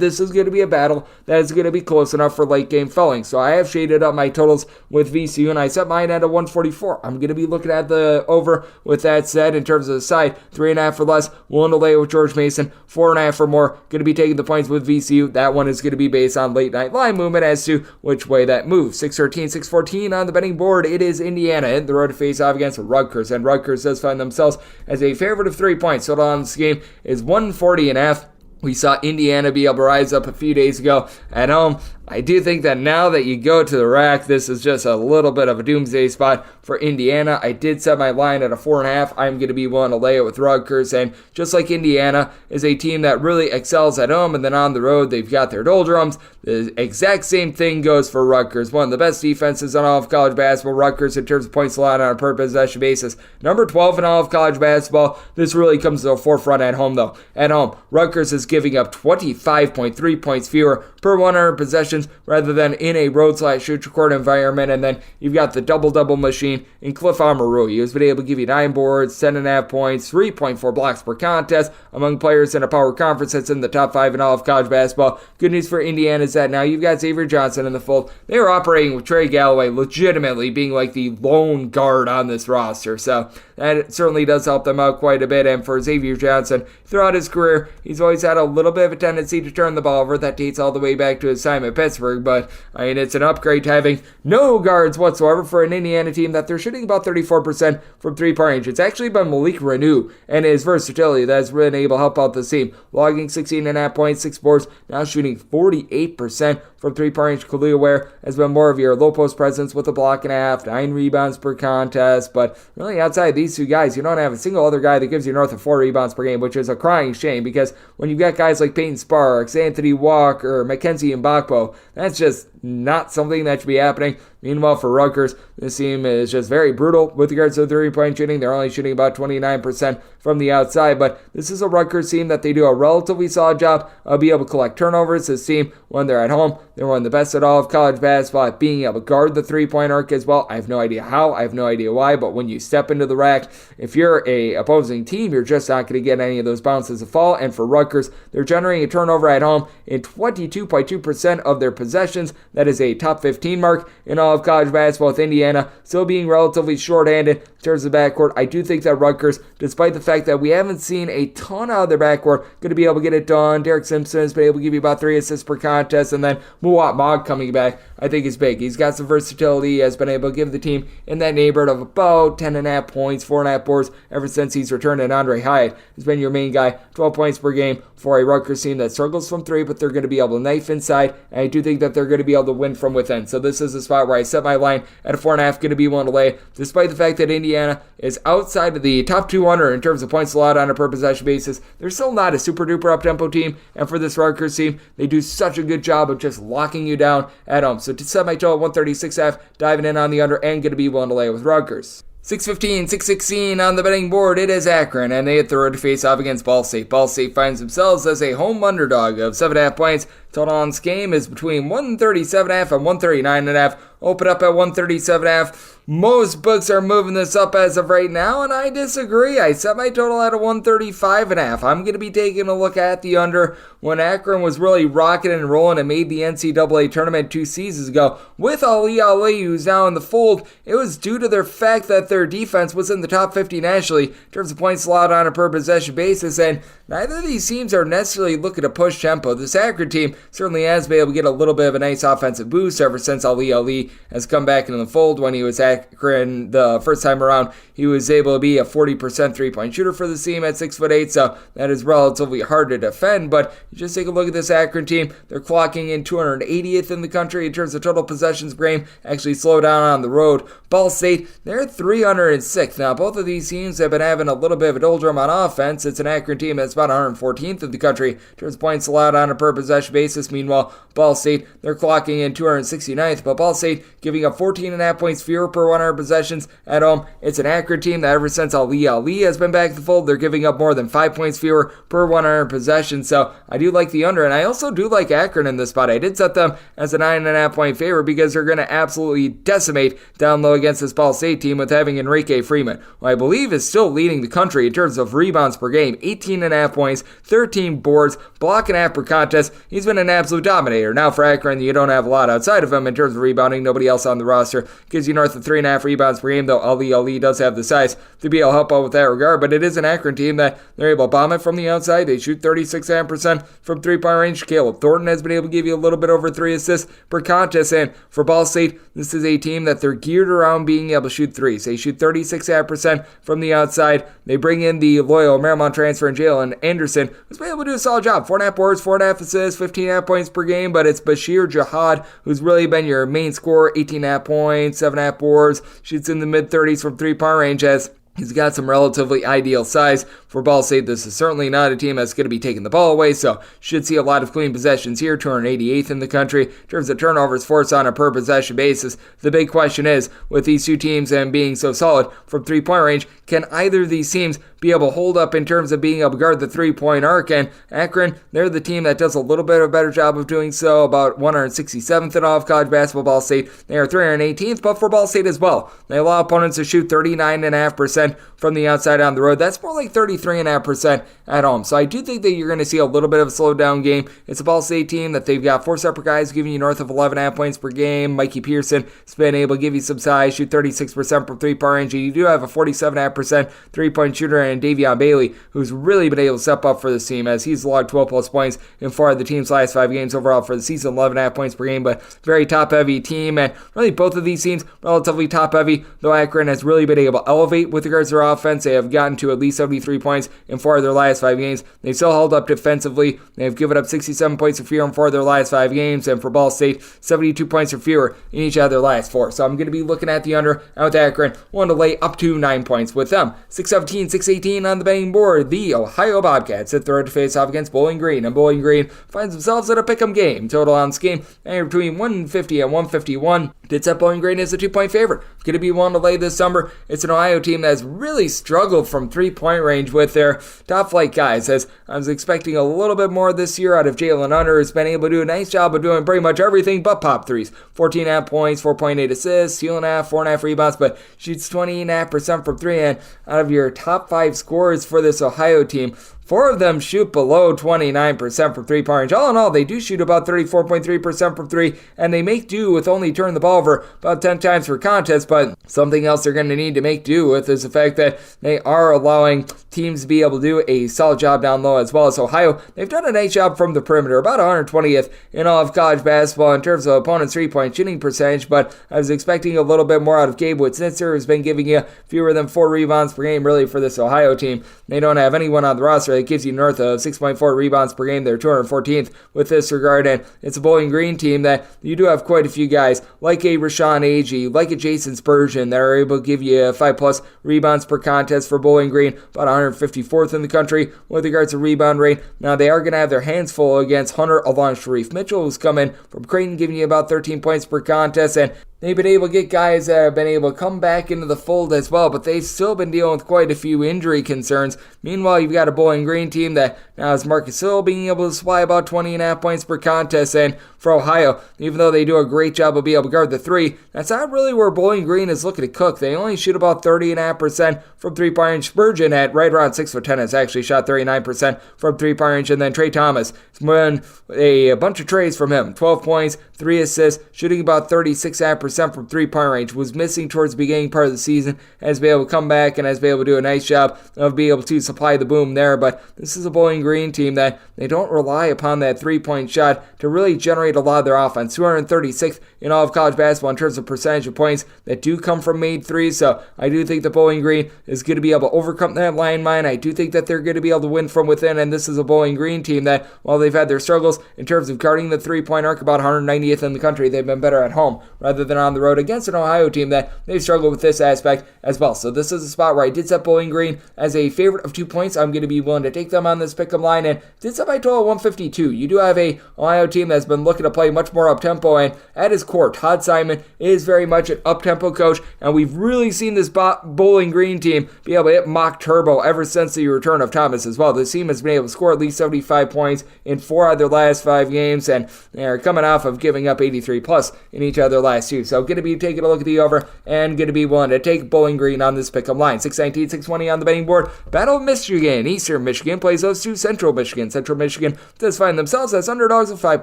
this is going to be a battle that is going to be close enough for late game felling. So I have shaded up my totals with VCU, and I set mine at a 144. I'm going to be looking at the over. With that said, in terms of the side, 3.5 or less, willing to lay it with George Mason, 4.5 or more, going to be taking the points with VCU. That one is going to be based on late night line movement as to which way that moves. 6-13, 6-14 on the betting board. It is Indiana in the road to face off against Rutgers, and Rutgers does find themselves as a favorite of 3 points. Total on this game is 140.5. We saw Indiana be able to rise up a few days ago at home. I do think that now that you go to the rack, this is just a little bit of a doomsday spot for Indiana. I did set my line at a 4.5. I'm going to be willing to lay it with Rutgers. And just like Indiana is a team that really excels at home, and then on the road, they've got their doldrums. The exact same thing goes for Rutgers. One of the best defenses on all of college basketball. Rutgers, in terms of points allowed on a per possession basis, number 12 in all of college basketball. This really comes to the forefront at home, though. At home, Rutgers is giving up 25.3 points fewer per 100 possessions rather than in a road/shoot court environment. And then you've got the double-double machine in Cliff Amaru. He has been able to give you 9 boards, 10.5 points, 3.4 blocks per contest among players in a power conference that's in the top 5 in all of college basketball. Good news for Indiana is that now you've got Xavier Johnson in the fold. They were operating with Trey Galloway legitimately being like the lone guard on this roster. So that certainly does help them out quite a bit. And for Xavier Johnson, throughout his career, he's always had a little bit of a tendency to turn the ball over. That dates all the way back to his time at Pittsburgh. But I mean, it's an upgrade to having no guards whatsoever for an Indiana team that they're shooting about 34% from three-point range. It's actually been Malik Reneau and his versatility that's been able to help out the team, logging 16.5 points, 6 boards, now shooting 48% from three-point range. Khalil Ware has been more of your low-post presence with a block and a half, 9 rebounds per contest. But really, outside these two guys, you don't have a single other guy that gives you north of 4 rebounds per game, which is a crying shame, because when you've got guys like Peyton Sparks, Anthony Walker, Mackenzie Mbakpo, that's just not something that should be happening. Meanwhile, for Rutgers, this team is just very brutal with regards to three-point shooting. They're only shooting about 29% from the outside, but this is a Rutgers team that they do a relatively solid job of being able to collect turnovers. This team, when they're at home, they're one of the best at all of college basketball at being able to guard the three-point arc as well. I have no idea how, I have no idea why, but when you step into the rack, if you're a opposing team, you're just not going to get any of those bounces to fall. And for Rutgers, they're generating a turnover at home in 22.2% of their possessions. That is a top 15 mark in all of college basketball, with Indiana still being relatively short-handed in terms of backcourt. I do think that Rutgers, despite the fact that we haven't seen a ton out of their backcourt, going to be able to get it done. Derek Simpson has been able to give you about 3 assists per contest, and then Muwat Mogg coming back, I think is big. He's got some versatility. He has been able to give the team in that neighborhood of about 10.5 points, 4.5 boards ever since he's returned. And Andre Hyatt has been your main guy, 12 points per game for a Rutgers team that struggles from 3, but they're going to be able to knife inside, and I do think that they're going to be able to win from within. So this is the spot where I set my line at a 4.5, going to be one to lay, despite the fact that Indiana is outside of the top 200 in terms of points allowed on a per possession basis. They're still not a super duper up-tempo team, and for this Rutgers team, they do such a good job of just locking you down at home. So to set my total at 136.5, diving in on the under, and going to be one to lay with Rutgers. 6-15, 6-16 on the betting board, it is Akron, and they hit the road to face off against Ball State. Ball State finds themselves as a home underdog of 7.5 points. Total on this game is between 137.5 and 139.5. Open up at 137.5. Most books are moving this up as of right now, and I disagree. I set my total at a 135.5. I'm going to be taking a look at the under. When Akron was really rocking and rolling and made the NCAA tournament 2 seasons ago, with Ali Ali, who's now in the fold, it was due to their fact that their defense was in the top 50 nationally in terms of points allowed on a per possession basis, and neither of these teams are necessarily looking to push tempo. This Akron team certainly has been able to get a little bit of a nice offensive boost ever since Ali Ali has come back into the fold. When he was Akron the first time around, he was able to be a 40% three-point shooter for the team at 6'8", so that is relatively hard to defend, but you just take a look at this Akron team. They're clocking in 280th in the country in terms of total possessions per game, actually slow down on the road. Ball State, they're 306th. Now, both of these teams have been having a little bit of a doldrum on offense. It's an Akron team that's about 114th in the country in terms of points allowed on a per possession basis. Meanwhile, Ball State, they're clocking in 269th, but Ball State giving up 14.5 points fewer per 100 possessions at home. It's an Akron team that ever since Ali has been back in the fold, they're giving up more than 5 points fewer per 100 possessions. So I do like the under, and I also do like Akron in this spot. I did set them as a 9.5 point favorite because they're going to absolutely decimate down low against this Ball State team with having Enrique Freeman, who I believe is still leading the country in terms of rebounds per game. 18.5 points, 13 boards, block and half per contest. He's been an absolute dominator. Now for Akron, you don't have a lot outside of him in terms of rebounding. Nobody else on the roster gives you north of 3.5 rebounds per game, though Ali does have the size to be able to help out with that regard. But it is an Akron team that they're able to bomb it from the outside. They shoot 36.5% from three-point range. Caleb Thornton has been able to give you a little bit over 3 assists per contest. And for Ball State, this is a team that they're geared around being able to shoot threes. They shoot 36.5% from the outside. They bring in the Loyola Marymount transfer and Jalen Anderson, who's been able to do a solid job. 4.5 boards, 4.5 assists, 15.5 points per game. But it's Bashir Jihad, who's really been your main scorer. 18.5 points, 7.5 boards, shoots in the mid-30s from three-point range as he's got some relatively ideal size. For Ball State, this is certainly not a team that's going to be taking the ball away, so should see a lot of clean possessions here. 288th in the country in terms of turnovers forced on a per possession basis. The big question is, with these two teams and being so solid from three-point range, can either of these teams be able to hold up in terms of being able to guard the three-point arc? And Akron, they're the team that does a little bit of a better job of doing so, about 167th in all of college basketball. Ball State, they are 318th, but for Ball State as well, they allow opponents to shoot 39.5% from the outside on the road. That's more like 33.5% at home. So I do think that you're going to see a little bit of a slowed down game. It's a Ball State team that they've got 4 separate guys giving you north of 11.5 points per game. Mikey Pearson has been able to give you some size, shoot 36% from three-point range. You do have a 47.5% three-point shooter and Davion Bailey, who's really been able to step up for this team as he's logged 12 plus points in 4 of the team's last 5 games overall for the season, 11.5 points per game, but very top-heavy team. And really both of these teams relatively top-heavy, though Akron has really been able to elevate with regards to their offense. They have gotten to at least 73 points in 4 of their last 5 games. They've still held up defensively. They've given up 67 points or fewer in 4 of their last 5 games, and for Ball State, 72 points or fewer in each of their last 4. So I'm going to be looking at the under out with Akron. Want to lay up to 9 points with them. 617, 618 on the betting board. The Ohio Bobcats hit the road to face off against Bowling Green, and Bowling Green finds themselves at a pick'em game. Total on this game anywhere between 150 and 151. Did set Bowling Green as a 2-point favorite. Going to be one to lay this number. It's an Ohio team that's really struggled from three-point range with their top-flight guys, as I was expecting a little bit more this year out of Jalen Hunter, who's been able to do a nice job of doing pretty much everything but pop threes. 14.5 points, 4.8 assists, 4.5 rebounds, but shoots 20.5% from 3, and out of your top 5 scorers for this Ohio team, 4 of them shoot below 29% from three-point range. All in all, they do shoot about 34.3% from 3, and they make do with only turning the ball over about 10 times per contest, but something else they're going to need to make do with is the fact that they are allowing teams to be able to do a solid job down low as well as Ohio. They've done a nice job from the perimeter, about 120th in all of college basketball in terms of opponents' three-point shooting percentage, but I was expecting a little bit more out of Gabe Wittznitzer, who's been giving you fewer than 4 rebounds per game really for this Ohio team. They don't have anyone on the roster that gives you north of 6.4 rebounds per game. They're 214th with this regard, and it's a Bowling Green team that you do have quite a few guys like a Rashawn Agee, like a Jason Spurgeon that are able to give you 5+ rebounds per contest for Bowling Green, about 154th in the country with regards to rebound rate. Now they are going to have their hands full against Hunter along Sharif Mitchell, who's coming from Creighton, giving you about 13 points per contest, and they've been able to get guys that have been able to come back into the fold as well, but they've still been dealing with quite a few injury concerns. Meanwhile, you've got a Bowling Green team that now has Marcus Hill being able to supply about 20.5 points per contest, and for Ohio, even though they do a great job of being able to guard the three, that's not really where Bowling Green is looking to cook. They only shoot about 30.5% from three-point range. Spurgeon at right around 6'10" has actually shot 39% from three-point range, and then Trey Thomas has won a bunch of trays from him. 12 points, 3 assists, shooting about 36% from three-point range. Was missing towards the beginning part of the season, has been able to come back and has been able to do a nice job of being able to supply the boom there, but this is a Bowling Green team that they don't rely upon that three-point shot to really generate a lot of their offense. 236th in all of college basketball in terms of percentage of points that do come from made threes, so I do think the Bowling Green is going to be able to overcome that landmine. I do think that they're going to be able to win from within, and this is a Bowling Green team that, while they've had their struggles in terms of guarding the three-point arc, about 190th in the country, they've been better at home rather than on the road against an Ohio team that they've struggled with this aspect as well. So this is a spot where I did set Bowling Green as a favorite of 2 points. I'm going to be willing to take them on this pick'em line, and did set by total 152. You do have a Ohio team that's been looking to play much more up-tempo, and at his core, Todd Simon is very much an up-tempo coach, and we've really seen this Bowling Green team be able to hit mock turbo ever since the return of Thomas as well. This team has been able to score at least 75 points in 4 out of their last 5 games, and they're coming off of giving up 83 plus in each of their last 2. So going to be taking a look at the over and going to be willing to take Bowling Green on this pick'em line. 619, 620 on the betting board. Battle of Michigan. Eastern Michigan plays those to Central Michigan. Central Michigan does find themselves as underdogs of 5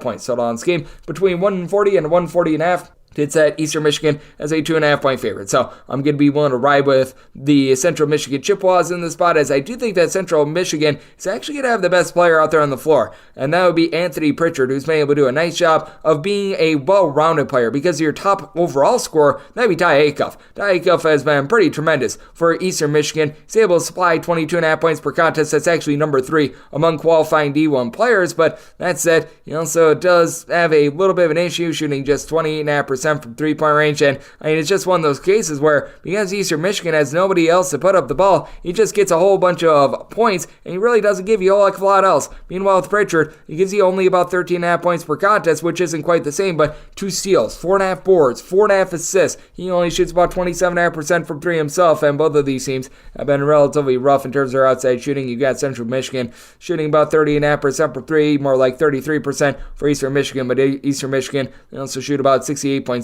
points. Total on this game between 140 and 140.5. Did set Eastern Michigan as a 2.5 point favorite. So I'm going to be willing to ride with the Central Michigan Chippewas in the spot, as I do think that Central Michigan is actually going to have the best player out there on the floor. And that would be Anthony Pritchard, who's been able to do a nice job of being a well-rounded player, because your top overall scorer, that'd be Ty Acuff. Ty Acuff has been pretty tremendous for Eastern Michigan. He's able to supply 22.5 points per contest. That's actually number 3 among qualifying D1 players. But that said, he also does have a little bit of an issue shooting just 28.5% from three-point range, and I mean, it's just one of those cases where, because Eastern Michigan has nobody else to put up the ball, he just gets a whole bunch of points, and he really doesn't give you a whole lot else. Meanwhile, with Pritchard, he gives you only about 13.5 points per contest, which isn't quite the same, but 2 steals, 4.5 boards, 4.5 assists. He only shoots about 27.5% from 3 himself, and both of these teams have been relatively rough in terms of their outside shooting. You got Central Michigan shooting about 30.5% from 3, more like 33% for Eastern Michigan, but Eastern Michigan, they also shoot about 68.7%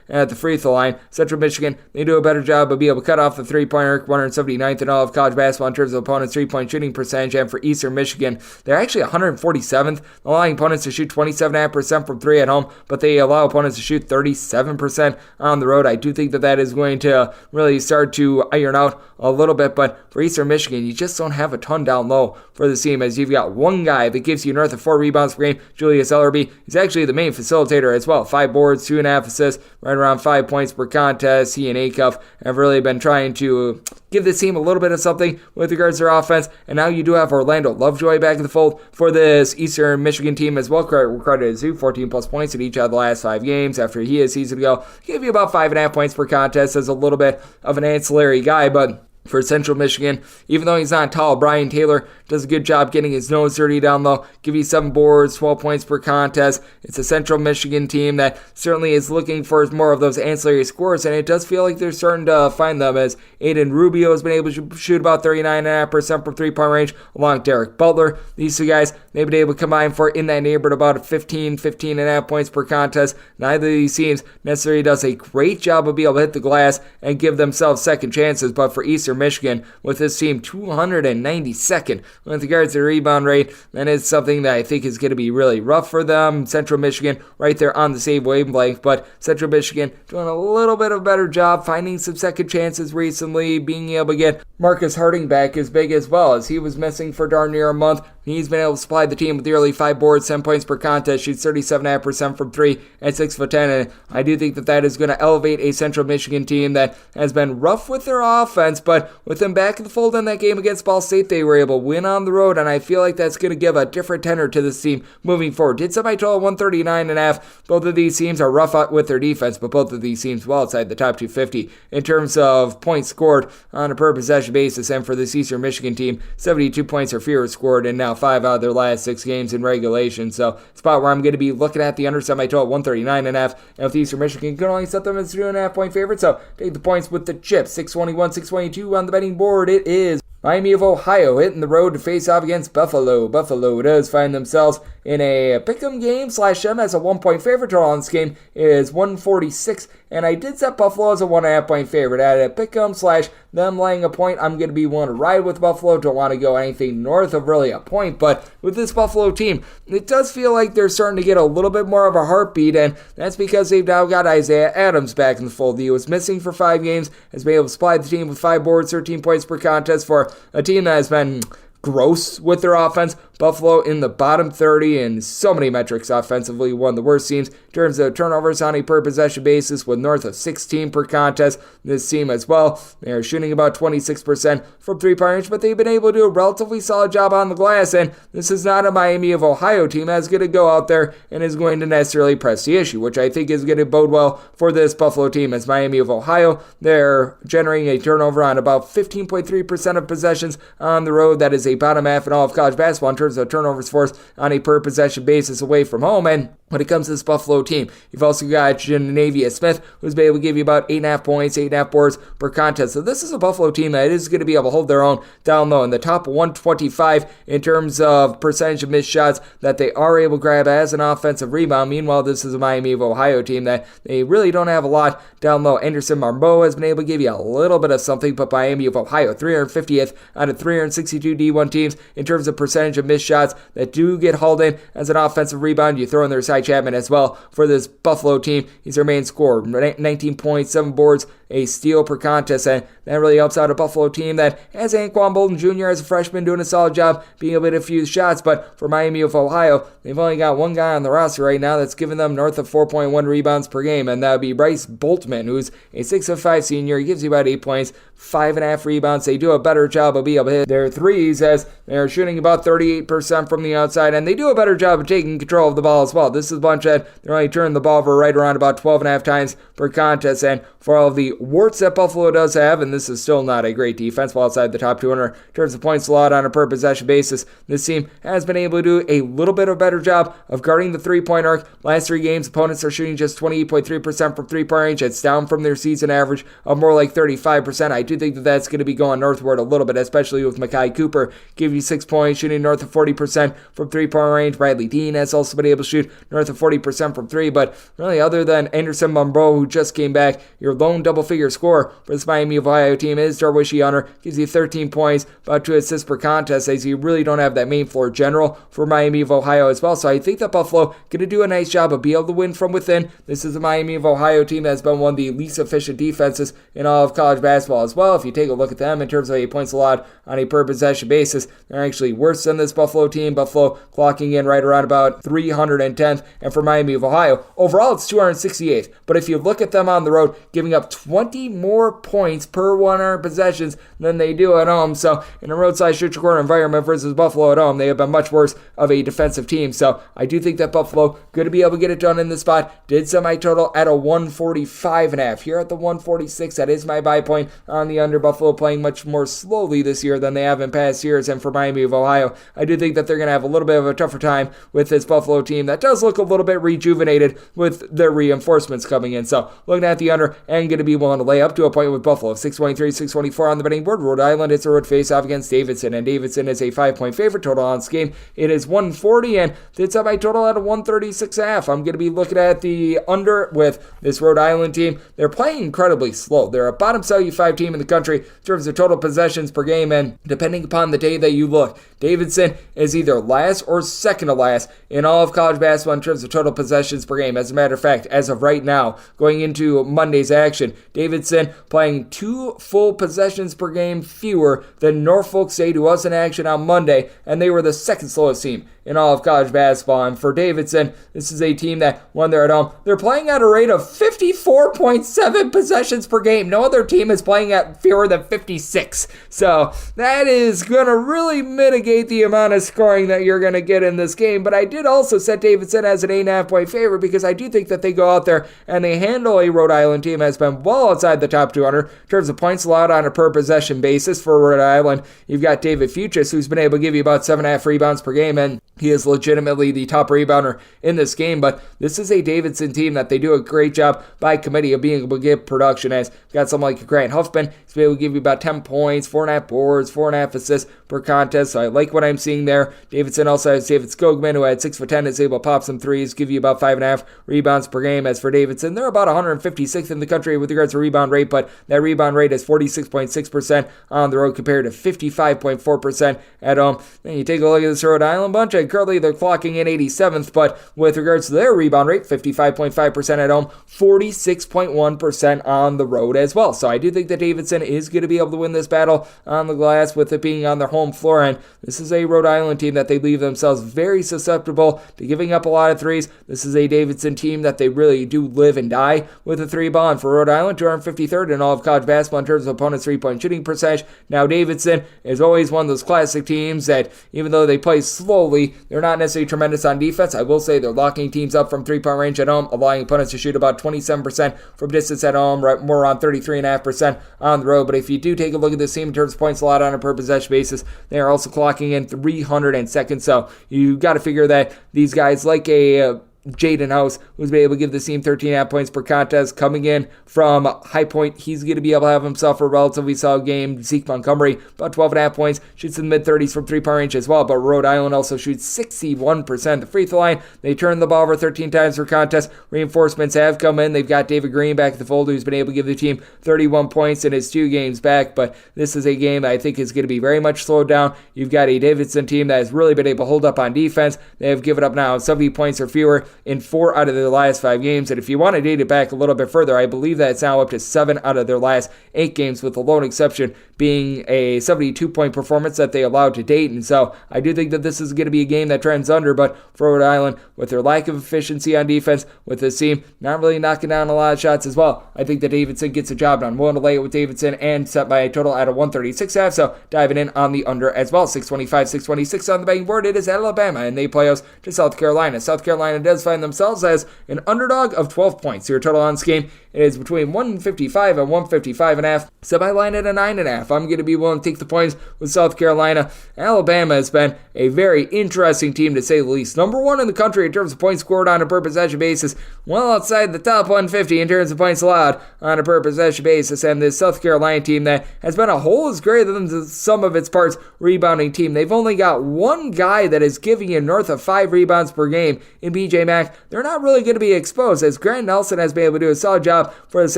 at the free throw line. Central Michigan, they do a better job of being able to cut off the three-point arc, 179th in all of college basketball in terms of opponents' three-point shooting percentage, and for Eastern Michigan, they're actually 147th, allowing opponents to shoot 27.5% from 3 at home, but they allow opponents to shoot 37% on the road. I do think that is going to really start to iron out a little bit, but for Eastern Michigan, you just don't have a ton down low for the team, as you've got one guy that gives you north of 4 rebounds per game, Julius Ellerby. He's actually the main facilitator as well. 5 boards, 2.5 assists, right around 5 points per contest. He and Acuff have really been trying to give this team a little bit of something with regards to their offense, and now you do have Orlando Lovejoy back in the fold for this Eastern Michigan team as well. Credited to 14 plus points in each of the last 5 games after he has season ago. He gave you about 5.5 points per contest as a little bit of an ancillary guy, but for Central Michigan, even though he's not tall, Brian Taylor does a good job getting his nose dirty down low, give you 7 boards, 12 points per contest. It's a Central Michigan team that certainly is looking for more of those ancillary scores, and it does feel like they're starting to find them, as Aiden Rubio has been able to shoot about 39.5% from three-point range, along with Derek Butler. These 2 guys, they've been able to combine for in that neighborhood about 15.5 points per contest. Neither of these teams necessarily does a great job of being able to hit the glass and give themselves second chances, but for Eastern Michigan, with this team 292nd with regards to the rebound rate, that is something that I think is going to be really rough for them. Central Michigan right there on the same wavelength, but Central Michigan doing a little bit of a better job finding some second chances recently, being able to get Marcus Harding back is big as well, as he was missing for darn near a month. He's been able to supply the team with nearly 5 boards, 10 points per contest, shoots 37.5% from 3 at 6'10", and I do think that is going to elevate a Central Michigan team that has been rough with their offense, but with them back in the fold in that game against Ball State, they were able to win on the road, and I feel like that's going to give a different tenor to this team moving forward. Did semi-total 139.5. Both of these teams are rough out with their defense, but both of these teams well outside the top 250 in terms of points scored on a per possession basis, and for this Eastern Michigan team, 72 points or fewer scored, and now now 5 out of their last 6 games in regulation. So spot where I'm going to be looking at the under semi-total at 139.5. And with Eastern Michigan, can only set them as 2.5 point favorite. So take the points with the chips. 621, 622 on the betting board. It is Miami of Ohio hitting the road to face off against Buffalo. Buffalo does find themselves in a pick'em game / them as a 1 point favorite. Total on this game is 146, and I did set Buffalo as a 1.5 point favorite. At a pick'em / them laying a point, I'm going to be willing to ride with Buffalo. Don't want to go anything north of really a point, but with this Buffalo team, it does feel like they're starting to get a little bit more of a heartbeat, and that's because they've now got Isaiah Adams back in the fold. He was missing for 5 games, has been able to supply the team with 5 boards, 13 points per contest for a team that has been gross with their offense. Buffalo in the bottom 30 in so many metrics offensively, one of the worst teams in terms of turnovers on a per possession basis, with north of 16 per contest. This team as well, they are shooting about 26% from 3-point range, but they've been able to do a relatively solid job on the glass, and this is not a Miami of Ohio team that's going to go out there and is going to necessarily press the issue, which I think is going to bode well for this Buffalo team. As Miami of Ohio, they're generating a turnover on about 15.3% of possessions on the road. That is a bottom half in all of college basketball in terms of turnovers forced on a per possession basis away from home. And when it comes to this Buffalo team, you've also got Janavius Smith, who's been able to give you about 8.5 points, 8.5 boards per contest. So this is a Buffalo team that is going to be able to hold their own down low in the top 125 in terms of percentage of missed shots that they are able to grab as an offensive rebound. Meanwhile, this is a Miami of Ohio team that they really don't have a lot down low. Anderson Marmot has been able to give you a little bit of something, but Miami of Ohio, 350th out of 362 D1 teams in terms of percentage of missed shots that do get hauled in as an offensive rebound. You throw in their Cy Chapman as well for this Buffalo team. He's their main scorer, 19 points, 7 boards, a steal per contest, and that really helps out a Buffalo team that has Anquan Bolden Jr. as a freshman doing a solid job being able to defuse shots. But for Miami of Ohio, they've only got one guy on the roster right now that's giving them north of 4.1 rebounds per game, and that would be Bryce Boltman, who's a 6'5" senior. He gives you about 8 points, 5.5 rebounds. They do a better job of being able to hit their threes, as they're shooting about 38% from the outside, and they do a better job of taking control of the ball as well. This is a bunch that they're only turning the ball over right around about 12.5 times per contest, and for all of the warts that Buffalo does have, and this is still not a great defense, while outside the top 200 in terms of points allowed on a per possession basis, this team has been able to do a little bit of a better job of guarding the 3-point arc. Last 3 games, opponents are shooting just 28.3% from 3-point range. It's down from their season average of more like 35%. I do think that that's going to be going northward a little bit, especially with Makai Cooper give you 6 points, shooting north of 40% from 3-point range. Bradley Dean has also been able to shoot north of 40% from 3, but really other than Anderson Monroe, who just came back, your lone double-figure scorer for this Miami of Ohio team is Darwish Hunter, gives you 13 points, about 2 assists per contest, as you really don't have that main floor general for Miami of Ohio as well. So I think that Buffalo going to do a nice job of being able to win from within. This is a Miami of Ohio team that's been one of the least efficient defenses in all of college basketball as well. If you take a look at them in terms of points allowed on a per possession basis, they're actually worse than this Buffalo team. Buffalo clocking in right around about 310th, and for Miami of Ohio, overall it's 268th. But if you look at them on the road, giving up 20 more points per 100 possessions than they do at home. So in a roadside neutral court environment versus Buffalo at home, they have been much worse of a defensive team. So I do think that Buffalo going to be able to get it done in this spot. Did semi-total at a 145.5. Here at the 146, that is my buy point on the under. Buffalo playing much more slowly this year than they have in past years. And for Miami of Ohio, I do think that they're going to have a little bit of a tougher time with this Buffalo team that does look a little bit rejuvenated with their reinforcements coming in. So looking at the under and going to be willing to lay up to a point with Buffalo. 623, 624 on the betting board. Rhode Island, it's a road face-off against Davidson, and Davidson is a 5-point favorite. Total on this game, it is 140, and it's up by total at a 136.5. I'm going to be looking at the under with this Rhode Island team. They're playing incredibly slow. They're a bottom 75 team in the country in terms of total possessions per game, and depending upon the day that you look, Davidson is either last or second to last in all of college basketball in terms of total possessions per game. As a matter of fact, as of right now, going into Monday's action, Davidson playing 2 full possessions per game fewer than Norfolk State, who was in action on Monday, and they were the second slowest team in all of college basketball. And for Davidson, this is a team that, when they're at home, they're playing at a rate of 54.7 possessions per game. No other team is playing at fewer than 56. So that is going to really mitigate mitigate the amount of scoring that you're going to get in this game. But I did also set Davidson as an 8.5-point favorite because I do think that they go out there and they handle a Rhode Island team that's been well outside the top 200 in terms of points allowed on a per possession basis for Rhode Island. You've got David Fuchs, who's been able to give you about 7.5 rebounds per game, and he is legitimately the top rebounder in this game. But this is a Davidson team that they do a great job by committee of being able to get production. As you've got someone like Grant Huffman, he's been able to give you about 10 points, 4.5 boards, 4.5 assists per contest. So I like what I'm seeing there. Davidson also has David Skogman, who had 6 for 10, is able to pop some threes, give you about 5.5 rebounds per game. As for Davidson, they're about 156th in the country with regards to rebound rate, but that rebound rate is 46.6% on the road compared to 55.4% at home. Then you take a look at this Rhode Island bunch, and currently they're clocking in 87th, but with regards to their rebound rate, 55.5% at home, 46.1% on the road as well. So I do think that Davidson is going to be able to win this battle on the glass with it being on their home floor, and this is a Rhode Island team that they leave themselves very susceptible to giving up a lot of threes. This is a Davidson team that they really do live and die with a three ball, and for Rhode Island, 253rd in all of college basketball in terms of opponents' three-point shooting percentage. Now Davidson is always one of those classic teams that even though they play slowly, they're not necessarily tremendous on defense. I will say they're locking teams up from three-point range at home, allowing opponents to shoot about 27% from distance at home, right, more around 33.5% on the road. But if you do take a look at this team in terms of points allowed on a per possession basis, they are also clocking in 302nd. So you got to figure that these guys like a Jaden House, who's been able to give the team 13.5 points per contest, coming in from High Point. He's going to be able to have himself a relatively solid game. Zeke Montgomery, about 12.5 points, shoots in the mid-30s from three-point range as well, but Rhode Island also shoots 61% the free throw line. They turn the ball over 13 times per contest. Reinforcements have come in. They've got David Green back at the fold, who's been able to give the team 31 points in his 2 games back, but this is a game that I think is going to be very much slowed down. You've got a Davidson team that has really been able to hold up on defense. They have given up now 70 points or fewer in 4 out of their last 5 games. And if you want to date it back a little bit further, I believe that it's now up to 7 out of their last 8 games, with the lone exception being a 72-point performance that they allowed to date. And so I do think that this is going to be a game that trends under, but for Rhode Island, with their lack of efficiency on defense, with this team not really knocking down a lot of shots as well, I think that Davidson gets a job done. I'm willing to lay it with Davidson and set my total at a 136.5, so diving in on the under as well. 625, 626 on the betting board. It is Alabama, and they play us to South Carolina. South Carolina does find themselves as an underdog of 12 points. Your total on this game is between 155 and 155.5. Set my line at a 9.5. I'm going to be willing to take the points with South Carolina. Alabama has been a very interesting team, to say the least. Number 1 in the country in terms of points scored on a per possession basis, well outside the top 150 in terms of points allowed on a per possession basis. And this South Carolina team that has been a whole is greater than the sum of its parts rebounding team. They've only got one guy that is giving you north of 5 rebounds per game in BJ Mack. They're not really going to be exposed, as Grant Nelson has been able to do a solid job for this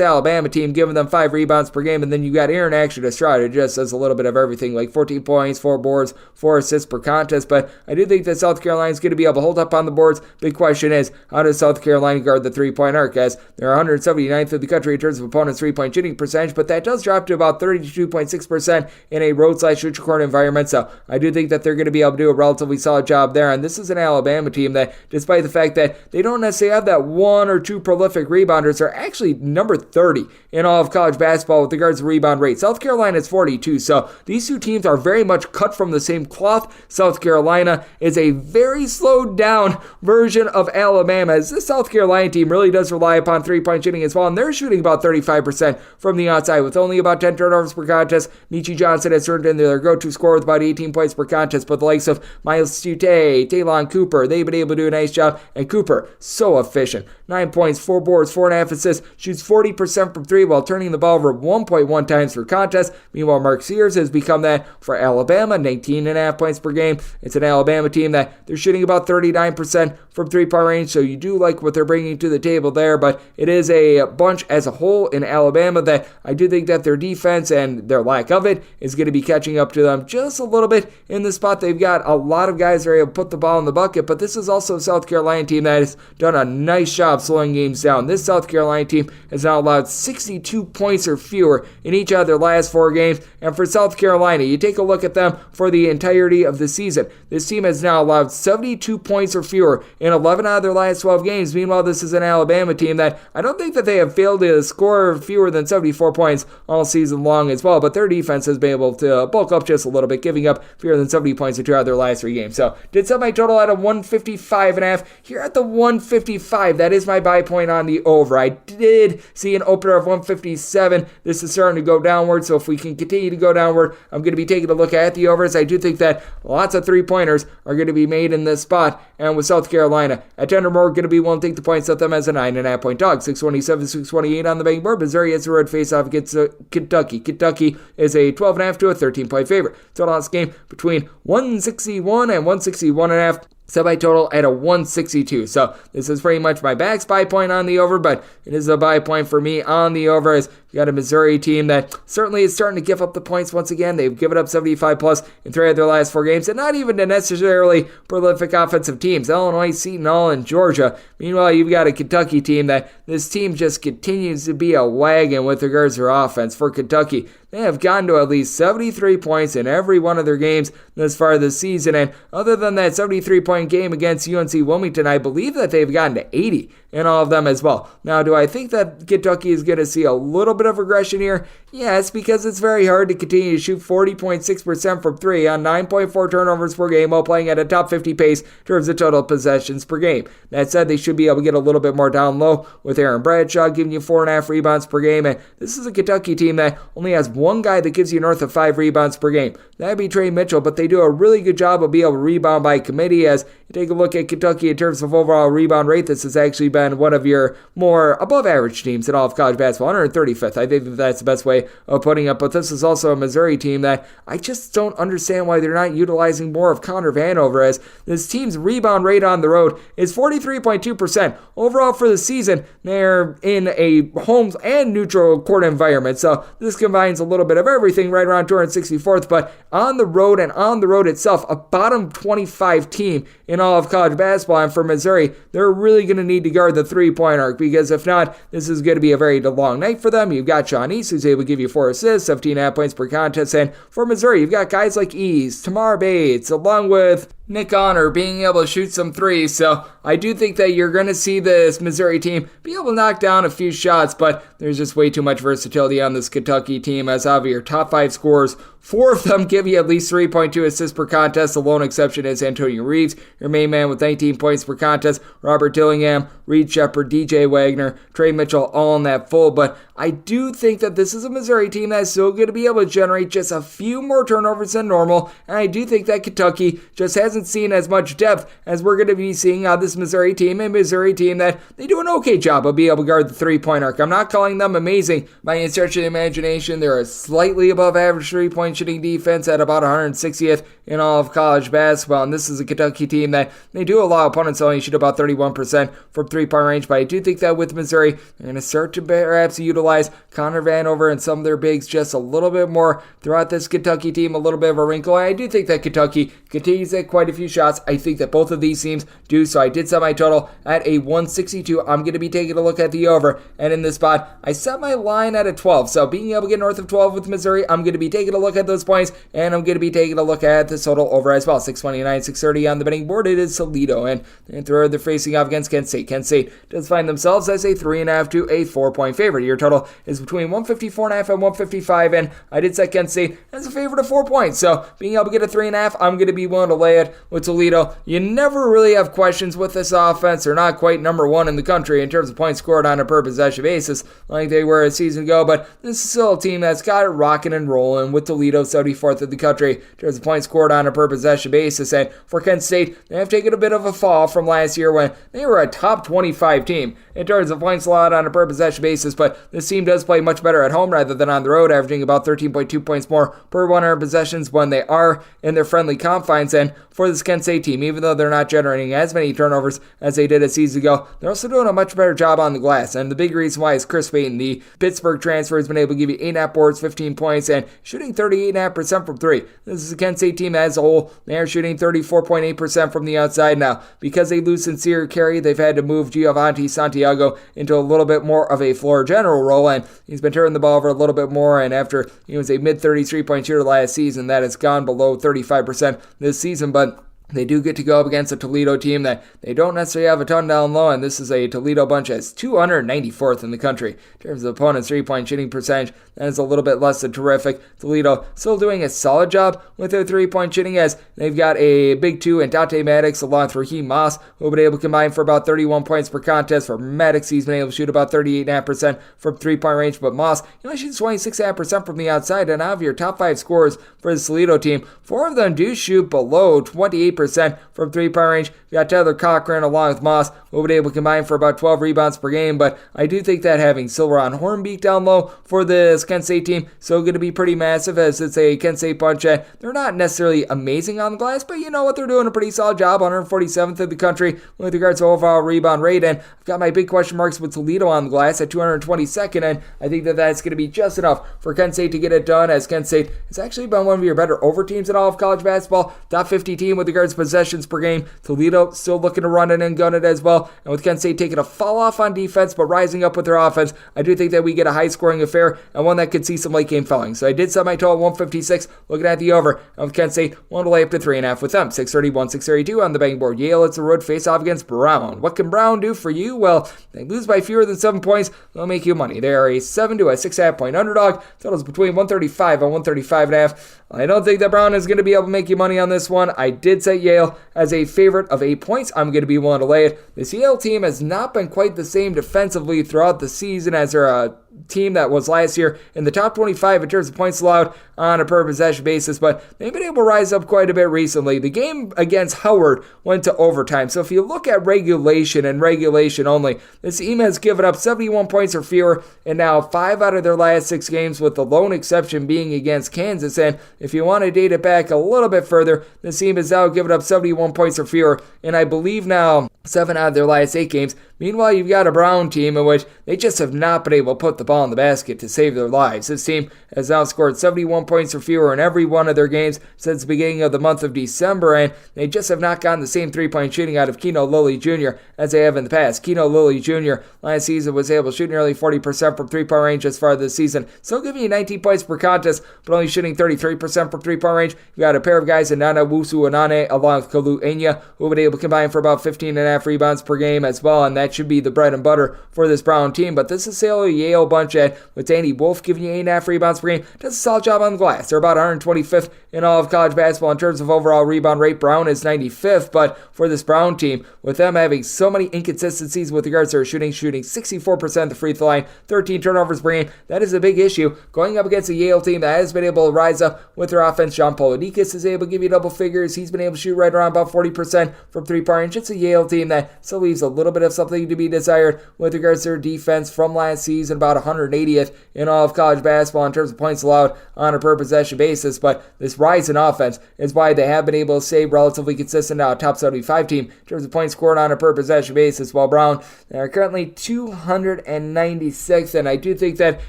Alabama team, giving them 5 rebounds per game. And then you got Aaron Action Estrada, who just does a little bit of everything, like 14 points, 4 boards, 4 assists per contest. But I do think that South Carolina is going to be able to hold up on the boards. Big question is, how does South Carolina guard the three-point arc, as they're 179th in the country in terms of opponents' three-point shooting percentage, but that does drop to about 32.6% in a roadside-neutral court environment. So I do think that they're going to be able to do a relatively solid job there. And this is an Alabama team that, despite the fact that they don't necessarily have that 1 or 2 prolific rebounders, are actually number 30 in all of college basketball with regards to rebound rate. South Carolina is 42, so these two teams are very much cut from the same cloth. South Carolina is a very slowed down version of Alabama, as this South Carolina team really does rely upon three-point shooting as well, and they're shooting about 35% from the outside with only about 10 turnovers per contest. Michi Johnson has turned into their go-to scorer with about 18 points per contest, but the likes of Miles Stute, Talon Cooper, they've been able to do a nice job, and Cooper, so efficient. 9 points, 4 boards, 4.5 assists, shoots 40% from 3 while turning the ball over 1.1 times per contest. Meanwhile, Mark Sears has become that for Alabama, 19.5 points per game. It's an Alabama team that they're shooting about 39% from three-point range, so you do like what they're bringing to the table there, but it is a bunch as a whole in Alabama that I do think that their defense and their lack of it is going to be catching up to them just a little bit in the spot. They've got a lot of guys that are able to put the ball in the bucket, but this is also a South Carolina team that has done a nice job slowing games down. This South Carolina team has now allowed 62 points or fewer in each of their last 4 games. And for South Carolina, you take a look at them for the entirety of the season. This team has now allowed 72 points or fewer in 11 out of their last 12 games. Meanwhile, this is an Alabama team that I don't think that they have failed to score fewer than 74 points all season long as well, but their defense has been able to bulk up just a little bit, giving up fewer than 70 points in 2 out of their last 3 games. So did set my total at a 155.5. Here at the 155, that is my buy point on the over. I did see an opener of 157. This is starting to go downward, so if we can continue to go downward, I'm going to be taking a look at the overs. I do think that lots of 3-pointers are going to be made in this spot, and with South Carolina at 10 or more, going to be willing to take the points, set them as a 9.5-point dog. 627, 628 on the betting board. Missouri has the road face-off against Kentucky. Kentucky is a 12.5 to a 13-point favorite. Total on this game between 161 and 161.5. Semi-total at a 162. So this is pretty much my back buy point on the over, but it is a buy point for me on the over as you got a Missouri team that certainly is starting to give up the points once again. They've given up 75 plus in 3 of their last 4 games, and not even to necessarily prolific offensive teams. Illinois, Seton, and Georgia. Meanwhile, you've got a Kentucky team that this team just continues to be a wagon with regards to their offense. For Kentucky, they have gotten to at least 73 points in every one of their games thus far this season, and other than that 73-point game against UNC Wilmington, I believe that they've gotten to 80 in all of them as well. Now, do I think that Kentucky is going to see a little bit of regression here? Yes, because it's very hard to continue to shoot 40.6% from 3 on 9.4 turnovers per game while playing at a top 50 pace in terms of total possessions per game. That said, they should be able to get a little bit more down low with Aaron Bradshaw giving you 4.5 rebounds per game, and this is a Kentucky team that only has one guy that gives you north of 5 rebounds per game. That'd be Trey Mitchell, but they do a really good job of being able to rebound by committee. As you take a look at Kentucky in terms of overall rebound rate, this has actually been one of your more above average teams in all of college basketball, 135th. I think that's the best way of putting it, but this is also a Missouri team that I just don't understand why they're not utilizing more of Connor Vanover, as this team's rebound rate on the road is 43.2%. Overall for the season, they're in a home and neutral court environment, so this combines a little bit of everything, right around 264th, but on the road and on the road itself, a bottom 25 team in all of college basketball. And for Missouri, they're really going to need to guard the 3-point arc, because if not, this is going to be a very long night for them. You've got Sean East, who's able to give you 4 assists, 17.5 points per contest, and for Missouri, you've got guys like East, Tamar Bates, along with Nick Honor being able to shoot some threes. So I do think that you're going to see this Missouri team be able to knock down a few shots, but there's just way too much versatility on this Kentucky team, as out of your top 5 scorers, 4 of them give you at least 3.2 assists per contest. The lone exception is Antonio Reeves, your main man with 19 points per contest. Robert Dillingham, Reed Shepard, DJ Wagner, Trey Mitchell, all in that full. But I do think that this is a Missouri team that's still going to be able to generate just a few more turnovers than normal. And I do think that Kentucky just hasn't seen as much depth as we're going to be seeing out of this Missouri team. A Missouri team that they do an okay job of being able to guard the 3-point arc. I'm not calling them amazing by any stretch of the imagination. They're a slightly above average 3-point shooting defense at about 160th in all of college basketball. And this is a Kentucky team that they do allow opponents to only shoot about 31% from 3-point range. But I do think that with Missouri, they're going to start to perhaps utilize Connor Vanover and some of their bigs just a little bit more throughout this Kentucky team. A little bit of a wrinkle. I do think that Kentucky continues to hit quite a few shots. I think that both of these teams do. So I did set my total at a 162. I'm going to be taking a look at the over. And in this spot, I set my line at a 12. So being able to get north of 12 with Missouri, I'm going to be taking a look at those points. And I'm going to be taking a look at the total over as well. 629, 630 on the betting board. It is Toledo. And they're facing off against Kent State. Kent State does find themselves as a 3.5 to a 4-point favorite. Your total is between 154.5 and 155. And I did set Kent State as a favorite of 4 points. So being able to get a 3.5, I'm going to be willing to lay it with Toledo. You never really have questions with this offense. They're not quite number 1 in the country in terms of points scored on a per possession basis like they were a season ago. But this is still a team that's got it rocking and rolling with Toledo 74th in the country in terms of points scored on a per possession basis. And for Kent State, they have taken a bit of a fall from last year when they were a top 25 team in terms of points allowed on a per possession basis. But this team does play much better at home rather than on the road, averaging about 13.2 points more per 100 possessions when they are in their friendly confines. And for this Kent State team, even though they're not generating as many turnovers as they did a season ago, they're also doing a much better job on the glass. And the big reason why is Chris Payton, the Pittsburgh transfer, has been able to give you 8.5 boards, 15 points, and shooting 38.5% from 3. This is a Kent State team team as a whole, they are shooting 34.8% from the outside now. Because they lose Sincere Carey, they've had to move Giovanni Santiago into a little bit more of a floor general role, and he's been turning the ball over a little bit more, and after he was a mid-30s three-point shooter last season, that has gone below 35% this season, but they do get to go up against a Toledo team that they don't necessarily have a ton down low, and this is a Toledo bunch that's 294th in the country in terms of opponents' three-point shooting percentage. That is a little bit less than terrific. Toledo still doing a solid job with their three-point shooting, as they've got a big two in Dante Maddox along with Raheem Moss, who have been able to combine for about 31 points per contest. For Maddox, he's been able to shoot about 38.5% from three-point range, but Moss, he only shoots 26.5% from the outside. And out of your top 5 scorers for the Toledo team, 4 of them do shoot below 28% from three-point range. You got Tyler Cochran along with Moss, who have been able to combine for about 12 rebounds per game, but I do think that having Silveron Hornbeak down low for this Kent State team still going to be pretty massive, as it's a Kent State bunch that they're not necessarily amazing on the glass, but you know what, they're doing a pretty solid job, 147th in the country with regards to overall rebound rate, and I've got my big question marks with Toledo on the glass at 222nd, and I think that that's going to be just enough for Kent State to get it done, as Kent State has actually been one of your better over teams in all of college basketball, top 50 team with regards to possessions per game. Toledo still looking to run it and gun it as well, and with Kent State taking a fall off on defense but rising up with their offense, I do think that we get a high scoring affair and one that could see some late game fouling. So I did set my total at 156, looking at the over, and with Kent State, one to lay up to 3.5 with them. 631, 632 on the betting board. Yale, it's a road face off against Brown. What can Brown do for you? Well, they lose by fewer than 7 points, they'll make you money. They are a 7 to a 6.5 point underdog. Totals between 135 and 135.5. I don't think that Brown is going to be able to make you money on this one. I did set Yale as a favorite of 8 points. I'm going to be willing to lay it. This Yale team has not been quite the same defensively throughout the season as their team that was last year in the top 25 in terms of points allowed on a per possession basis, but they've been able to rise up quite a bit recently. The game against Howard went to overtime, so if you look at regulation and regulation only, this team has given up 71 points or fewer in now 5 out of their last 6 games, with the lone exception being against Kansas. And if you want to date it back a little bit further, this team has now given up 71 points or fewer in, I believe now, 7 out of their last 8 games. Meanwhile, you've got a Brown team in which they just have not been able to put the ball in the basket to save their lives. This team has now scored 71 points or fewer in every one of their games since the beginning of the month of December, and they just have not gotten the same three-point shooting out of Keno Lilly Jr. as they have in the past. Keno Lilly Jr. last season was able to shoot nearly 40% from three-point range as far as this season, still giving you 19 points per contest, but only shooting 33% from three-point range. You've got a pair of guys in Nana Wusu Anane along with Kalu Enya, who have been able to combine for about 15.5 rebounds per game as well, and that should be the bread and butter for this Brown team. But this is still a Yale bunch that, with Danny Wolf giving you 8.5 rebounds per game, does a solid job on the glass. They're about 125th in all of college basketball in terms of overall rebound rate. Brown is 95th, but for this Brown team, with them having so many inconsistencies with regards to their shooting 64% at the free throw line, 13 turnovers per game, that is a big issue. Going up against a Yale team that has been able to rise up with their offense, John Polonikas is able to give you double figures. He's been able to shoot right around about 40% from three-point range. It's a Yale team that still leaves a little bit of something to be desired with regards to their defense from last season, about 180th in all of college basketball in terms of points allowed on a per possession basis. But this rise in offense is why they have been able to stay relatively consistent now, top 75 team in terms of points scored on a per possession basis, while Brown are currently 296th, and I do think that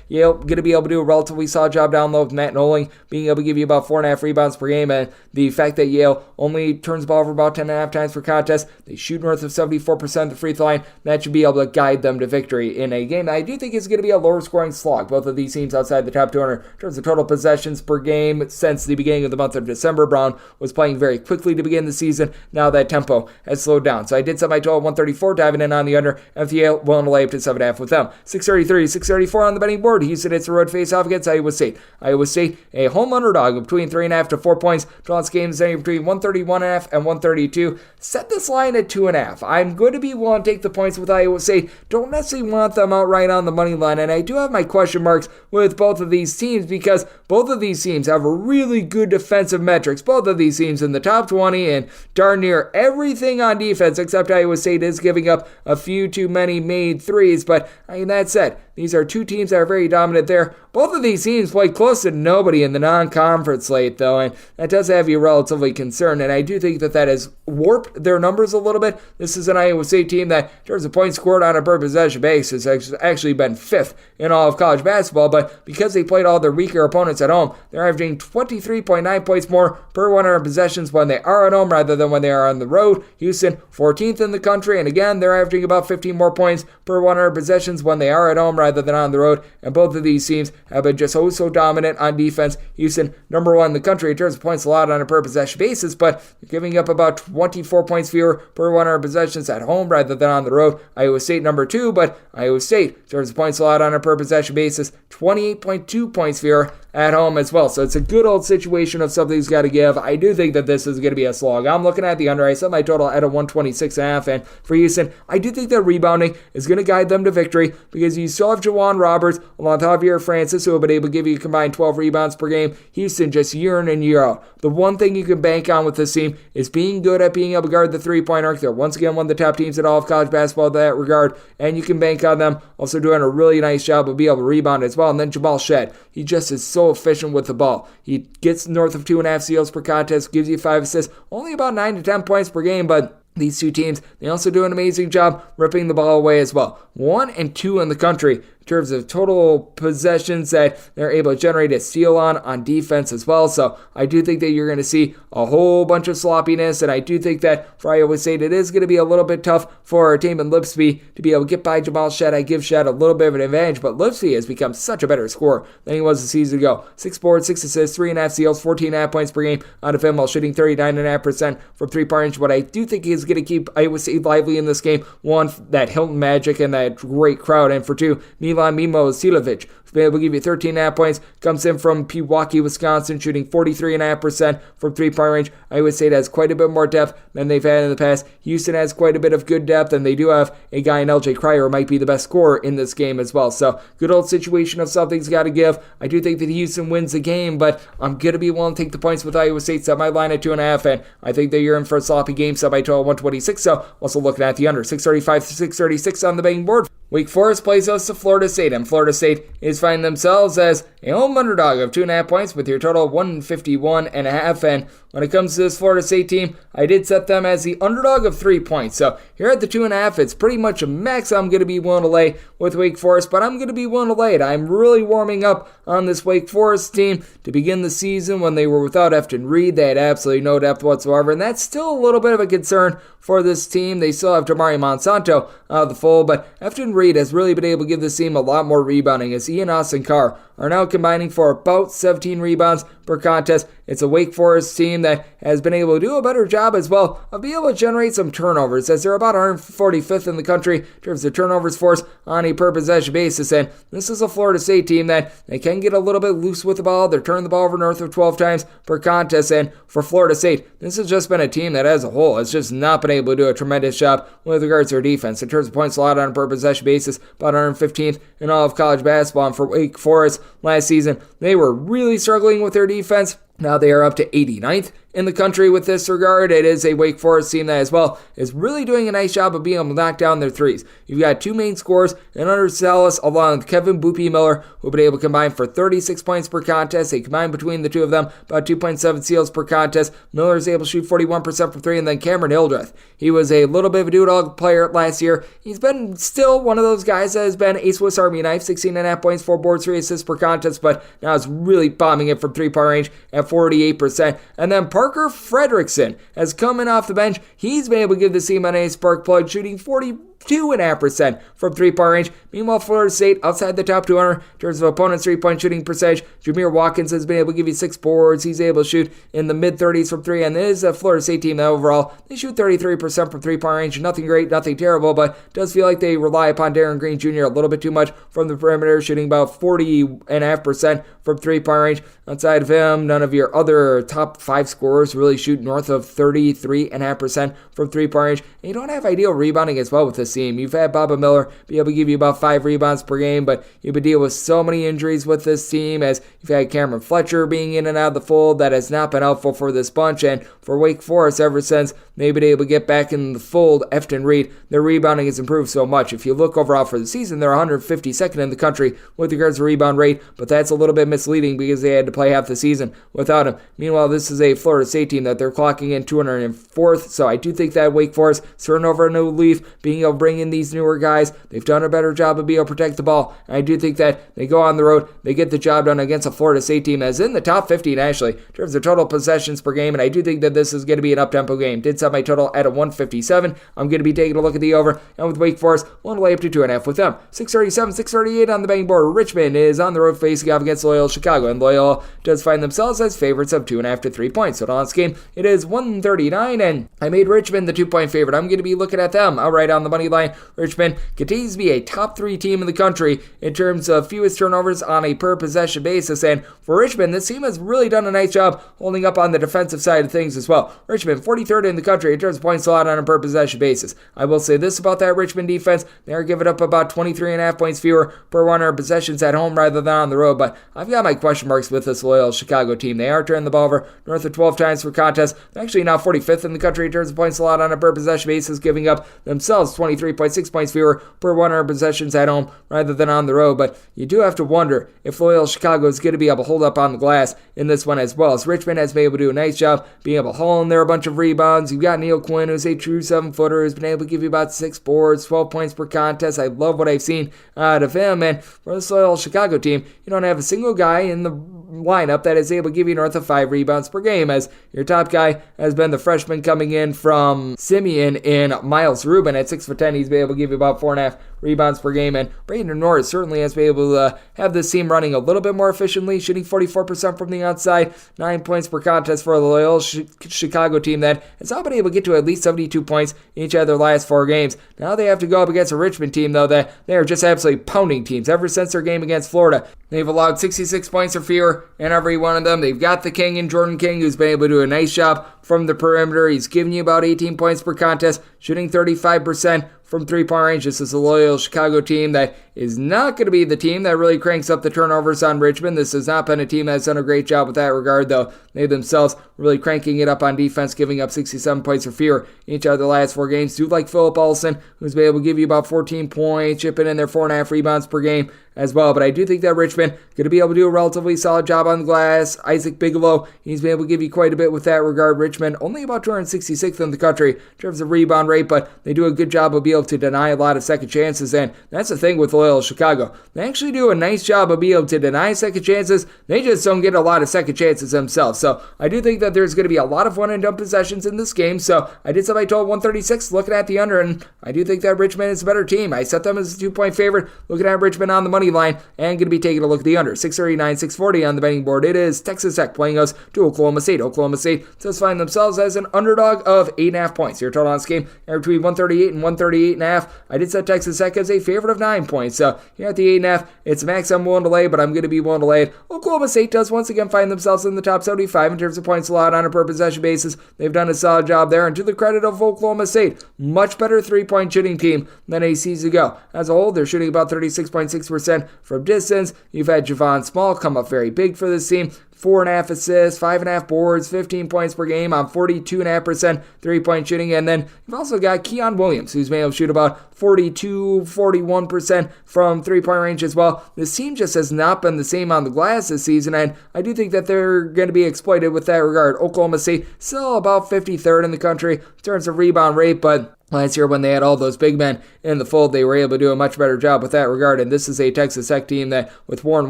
Yale going to be able to do a relatively solid job down low with Matt Noling being able to give you about 4.5 rebounds per game, and the fact that Yale only turns the ball over about 10.5 times per contest, they shoot north of 74% at the free throw line, that should be able to guide them to victory in a game that I do think is going to be a lower scoring slog. Both of these teams outside the top 200 in terms of total possessions per game since the beginning of the month of December. Brown was playing very quickly to begin the season. Now that tempo has slowed down. So I did set my total 134, diving in on the under, and Yale willing to lay up to 7.5 with them. 633, 634 on the betting board. Houston, it's a road face off against Iowa State. Iowa State, a home underdog between 3.5 to 4 points. Draws games between 131.5 and 132. Set this line at 2.5. I'm going to be willing to take the points with Iowa State. Don't necessarily want them outright on the money line, and I do have my question marks with both of these teams because both of these teams have really good defensive metrics. Both of these teams in the top 20 and darn near everything on defense, except Iowa State is giving up a few too many made threes. But that said, these are two teams that are very dominant there. Both of these teams play close to nobody in the non-conference slate, though, and that does have you relatively concerned, and I do think that has warped their numbers a little bit. This is an Iowa State team that, in terms of points scored on a per possession basis, has actually been 5th in all of college basketball, but because they played all their weaker opponents at home, they're averaging 23.9 points more per 100 possessions when they are at home rather than when they are on the road. Houston, 14th in the country, and again, they're averaging about 15 more points per 100 possessions when they are at home rather than on the road, and both of these teams have been just so dominant on defense. Houston, number 1 in the country in terms of points allowed on a per possession basis, but they're giving up about 24 points fewer per 100 possessions at home rather than on the road. Iowa State, number 2, but Iowa State, in terms of points allowed on a per possession basis, 28.2 points fewer at home as well. So it's a good old situation of something's got to give. I do think that this is going to be a slog. I'm looking at the under. I set my total at a 126.5, and for Houston, I do think that rebounding is going to guide them to victory because you still have Jawan Roberts along with Javier Francis, who have been able to give you a combined 12 rebounds per game. Houston, just year in and year out, the one thing you can bank on with this team is being good at being able to guard the three-point arc. They're once again one of the top teams in all of college basketball in that regard, and you can bank on them also doing a really nice job of being able to rebound as well. And then Jamal Shead, he just is so efficient with the ball. He gets north of 2.5 steals per contest, gives you 5 assists, only about 9 to 10 points per game, but these two teams, they also do an amazing job ripping the ball away as well. 1 and 2 in the country in terms of total possessions that they're able to generate a steal on defense as well. So I do think that you're going to see a whole bunch of sloppiness, and I do think that for Iowa State, it is going to be a little bit tough for Taman Lipsby to be able to get by Jamal Shead. I give Shead a little bit of an advantage, but Lipsby has become such a better scorer than he was a season ago. 6 boards, 6 assists, 3.5 steals, 14.5 points per game out of him while shooting 39.5% from three-point range. What I do think is going to keep Iowa State lively in this game, 1, that Hilton Magic and that great crowd, and for 2, Milan Mimo Silovic, who's been able to give you 13.5 points, comes in from Pewaukee, Wisconsin, shooting 43.5% from three-point range. Iowa State has quite a bit more depth than they've had in the past. Houston has quite a bit of good depth, and they do have a guy in LJ Cryer who might be the best scorer in this game as well. So, good old situation of something's got to give. I do think that Houston wins the game, but I'm going to be willing to take the points with Iowa State. Set my line at 2.5, and I think that you're in for a sloppy game. Set my total 126, so also looking at the under. 635 to 636 on the betting board. Wake Forest plays host to Florida State, and Florida State is finding themselves as a home underdog of 2.5 points with your total 151.5. And when it comes to this Florida State team, I did set them as the underdog of 3 points. So here at the 2.5, it's pretty much a max I'm going to be willing to lay with Wake Forest, but I'm going to be willing to lay it. I'm really warming up on this Wake Forest team to begin the season. When they were without Efton Reed, they had absolutely no depth whatsoever, and that's still a little bit of a concern for this team. They still have Damari Monsanto out of the fold, but Efton Reed has really been able to give this team a lot more rebounding, as he and Austin Carr are now combining for about 17 rebounds per contest. It's a Wake Forest team that has been able to do a better job as well of being able to generate some turnovers, as they're about 145th in the country in terms of turnovers forced on a per possession basis. And this is a Florida State team that they can get a little bit loose with the ball. They're turning the ball over north of 12 times per contest. And for Florida State, this has just been a team that as a whole has just not been able to do a tremendous job with regards to their defense. In terms of points allowed on a per possession basis, about 115th in all of college basketball. And for Wake Forest last season, they were really struggling with their defense. Now they are up to 89th in the country with this regard. It is a Wake Forest team that as well is really doing a nice job of being able to knock down their threes. You've got 2 main scorers in Hunter Salas along with Kevin Boopy Miller, who have been able to combine for 36 points per contest. They combine between the two of them about 2.7 steals per contest. Miller is able to shoot 41% from 3, and then Cameron Hildreth. He was a little bit of a do-it-all player last year. He's been still one of those guys that has been a Swiss Army knife, 16.5 points, 4 boards, 3 assists per contest, but now is really bombing it from three-point range at 48%. And then Parker Fredrickson has come in off the bench. He's been able to give the team a nice spark plug, shooting 42.5% from three-point range. Meanwhile, Florida State outside the top 200 in terms of opponents' three-point shooting percentage. Jameer Watkins has been able to give you 6 boards. He's able to shoot in the mid-30s from 3, and this is a Florida State team that overall, they shoot 33% from three-point range. Nothing great, nothing terrible, but does feel like they rely upon Darren Green Jr. a little bit too much from the perimeter, shooting about 40.5% from three-point range. Outside of him, none of your other top 5 scorers really shoot north of 33.5% from three-point range. And you don't have ideal rebounding as well with this team. You've had Baba Miller be able to give you about 5 rebounds per game, but you've been dealing with so many injuries with this team, as you've had Cameron Fletcher being in and out of the fold. That has not been helpful for this bunch, and for Wake Forest ever since they've been able to get back in the fold. Efton Reed, their rebounding has improved so much. If you look overall for the season, they're 152nd in the country with regards to rebound rate, but that's a little bit misleading because they had to play half the season without him. Meanwhile, this is a Florida State team that they're clocking in 204th, so I do think that Wake Forest, turning over a new leaf, being able to bring in these newer guys, they've done a better job of being able to protect the ball, and I do think that they go on the road, they get the job done against a Florida State team that's in the top 15 actually in terms of total possessions per game, and I do think that this is going to be an up-tempo game. Did set my total at a 157. I'm going to be taking a look at the over, and with Wake Forest, one lay up to 2.5 with them. 637, 638 on the betting board. Richmond is on the road facing off against Loyola Chicago, and Loyola does find themselves as favorites of 2.5 to 3 points. So on this game, it is 139, and I made Richmond the 2-point favorite. I'm going to be looking at them outright on the money line. Richmond continues to be a top 3 team in the country in terms of fewest turnovers on a per possession basis, and for Richmond, this team has really done a nice job holding up on the defensive side of things as well. Richmond, 43rd in the country in terms of points allowed on a per possession basis. I will say this about that Richmond defense, they are giving up about 23.5 points fewer per 100 possessions at home rather than on the road, but I've got my question marks with this Loyola Chicago team. They are turning the ball over north of 12 times per contest. They're actually now 45th in the country in terms of points allowed on a per possession basis, giving up themselves 23.6 points fewer per 100 possessions at home rather than on the road, but you do have to wonder if Loyola Chicago is going to be able to hold up on the glass in this one as well, as Richmond has been able to do a nice job being able to haul in there a bunch of rebounds. You've got Neil Quinn, who's a true 7-footer, who's been able to give you about 6 boards, 12 points per contest. I love what I've seen out of him, and for this Loyola Chicago team, you don't have a single guy in the lineup that is able to give you north of 5 rebounds per game, as your top guy has been the freshman coming in from Simeon in Miles Rubin. At 6'10", he's been able to give you about 4.5 rebounds per game, and Braden Norris certainly has been able to have this team running a little bit more efficiently, shooting 44% from the outside, 9 points per contest for the Loyola Chicago team that has now been able to get to at least 72 points in each of their last 4 games. Now they have to go up against a Richmond team, though, that they are just absolutely pounding teams. Ever since their game against Florida, they've allowed 66 points or fewer in every one of them. They've got the King in Jordan King, who's been able to do a nice job from the perimeter. He's giving you about 18 points per contest, shooting 35% from 3-point range. This is a Loyola Chicago team that is not going to be the team that really cranks up the turnovers on Richmond. This has not been a team that's done a great job with that regard, though. They themselves really cranking it up on defense, giving up 67 points or fewer each of the last 4 games. Do like Philip Olsen, who's been able to give you about 14 points, chipping in their 4.5 rebounds per game as well. But I do think that Richmond going to be able to do a relatively solid job on the glass. Isaac Bigelow, he's been able to give you quite a bit with that regard. Richmond only about 266th in the country in terms of rebound rate, but they do a good job of being able to deny a lot of second chances, and that's the thing with Loyola Chicago. They actually do a nice job of being able to deny second chances. They just don't get a lot of second chances themselves. So I do think that there's going to be a lot of one-and-done possessions in this game. So I did set my total 136 looking at the under, and I do think that Richmond is a better team. I set them as a 2-point favorite looking at Richmond on the money line, and going to be taking a look at the under. 639, 640 on the betting board. It is Texas Tech playing us to Oklahoma State. Oklahoma State does find themselves as an underdog of 8.5 points. Your total on this game are between 138 and 138.5. I did set Texas Tech as a favorite of 9 points. So here at the 8.5, it's max I'm willing to lay, but I'm going to be willing to lay it. Oklahoma State does once again find themselves in the top 75 in terms of points allowed on a per possession basis. They've done a solid job there, and to the credit of Oklahoma State, much better 3-point shooting team than a season ago. As a whole, they're shooting about 36.6% from distance. You've had Javon Small come up very big for this team. 4.5 assists, 5.5 boards, 15 points per game on 42.5% 3-point shooting. And then you've also got Keon Williams, who's been able to shoot about 41% from 3-point range as well. This team just has not been the same on the glass this season, and I do think that they're going to be exploited with that regard. Oklahoma State still about 53rd in the country in terms of rebound rate, but last year when they had all those big men in the fold, they were able to do a much better job with that regard, and this is a Texas Tech team that, with Warren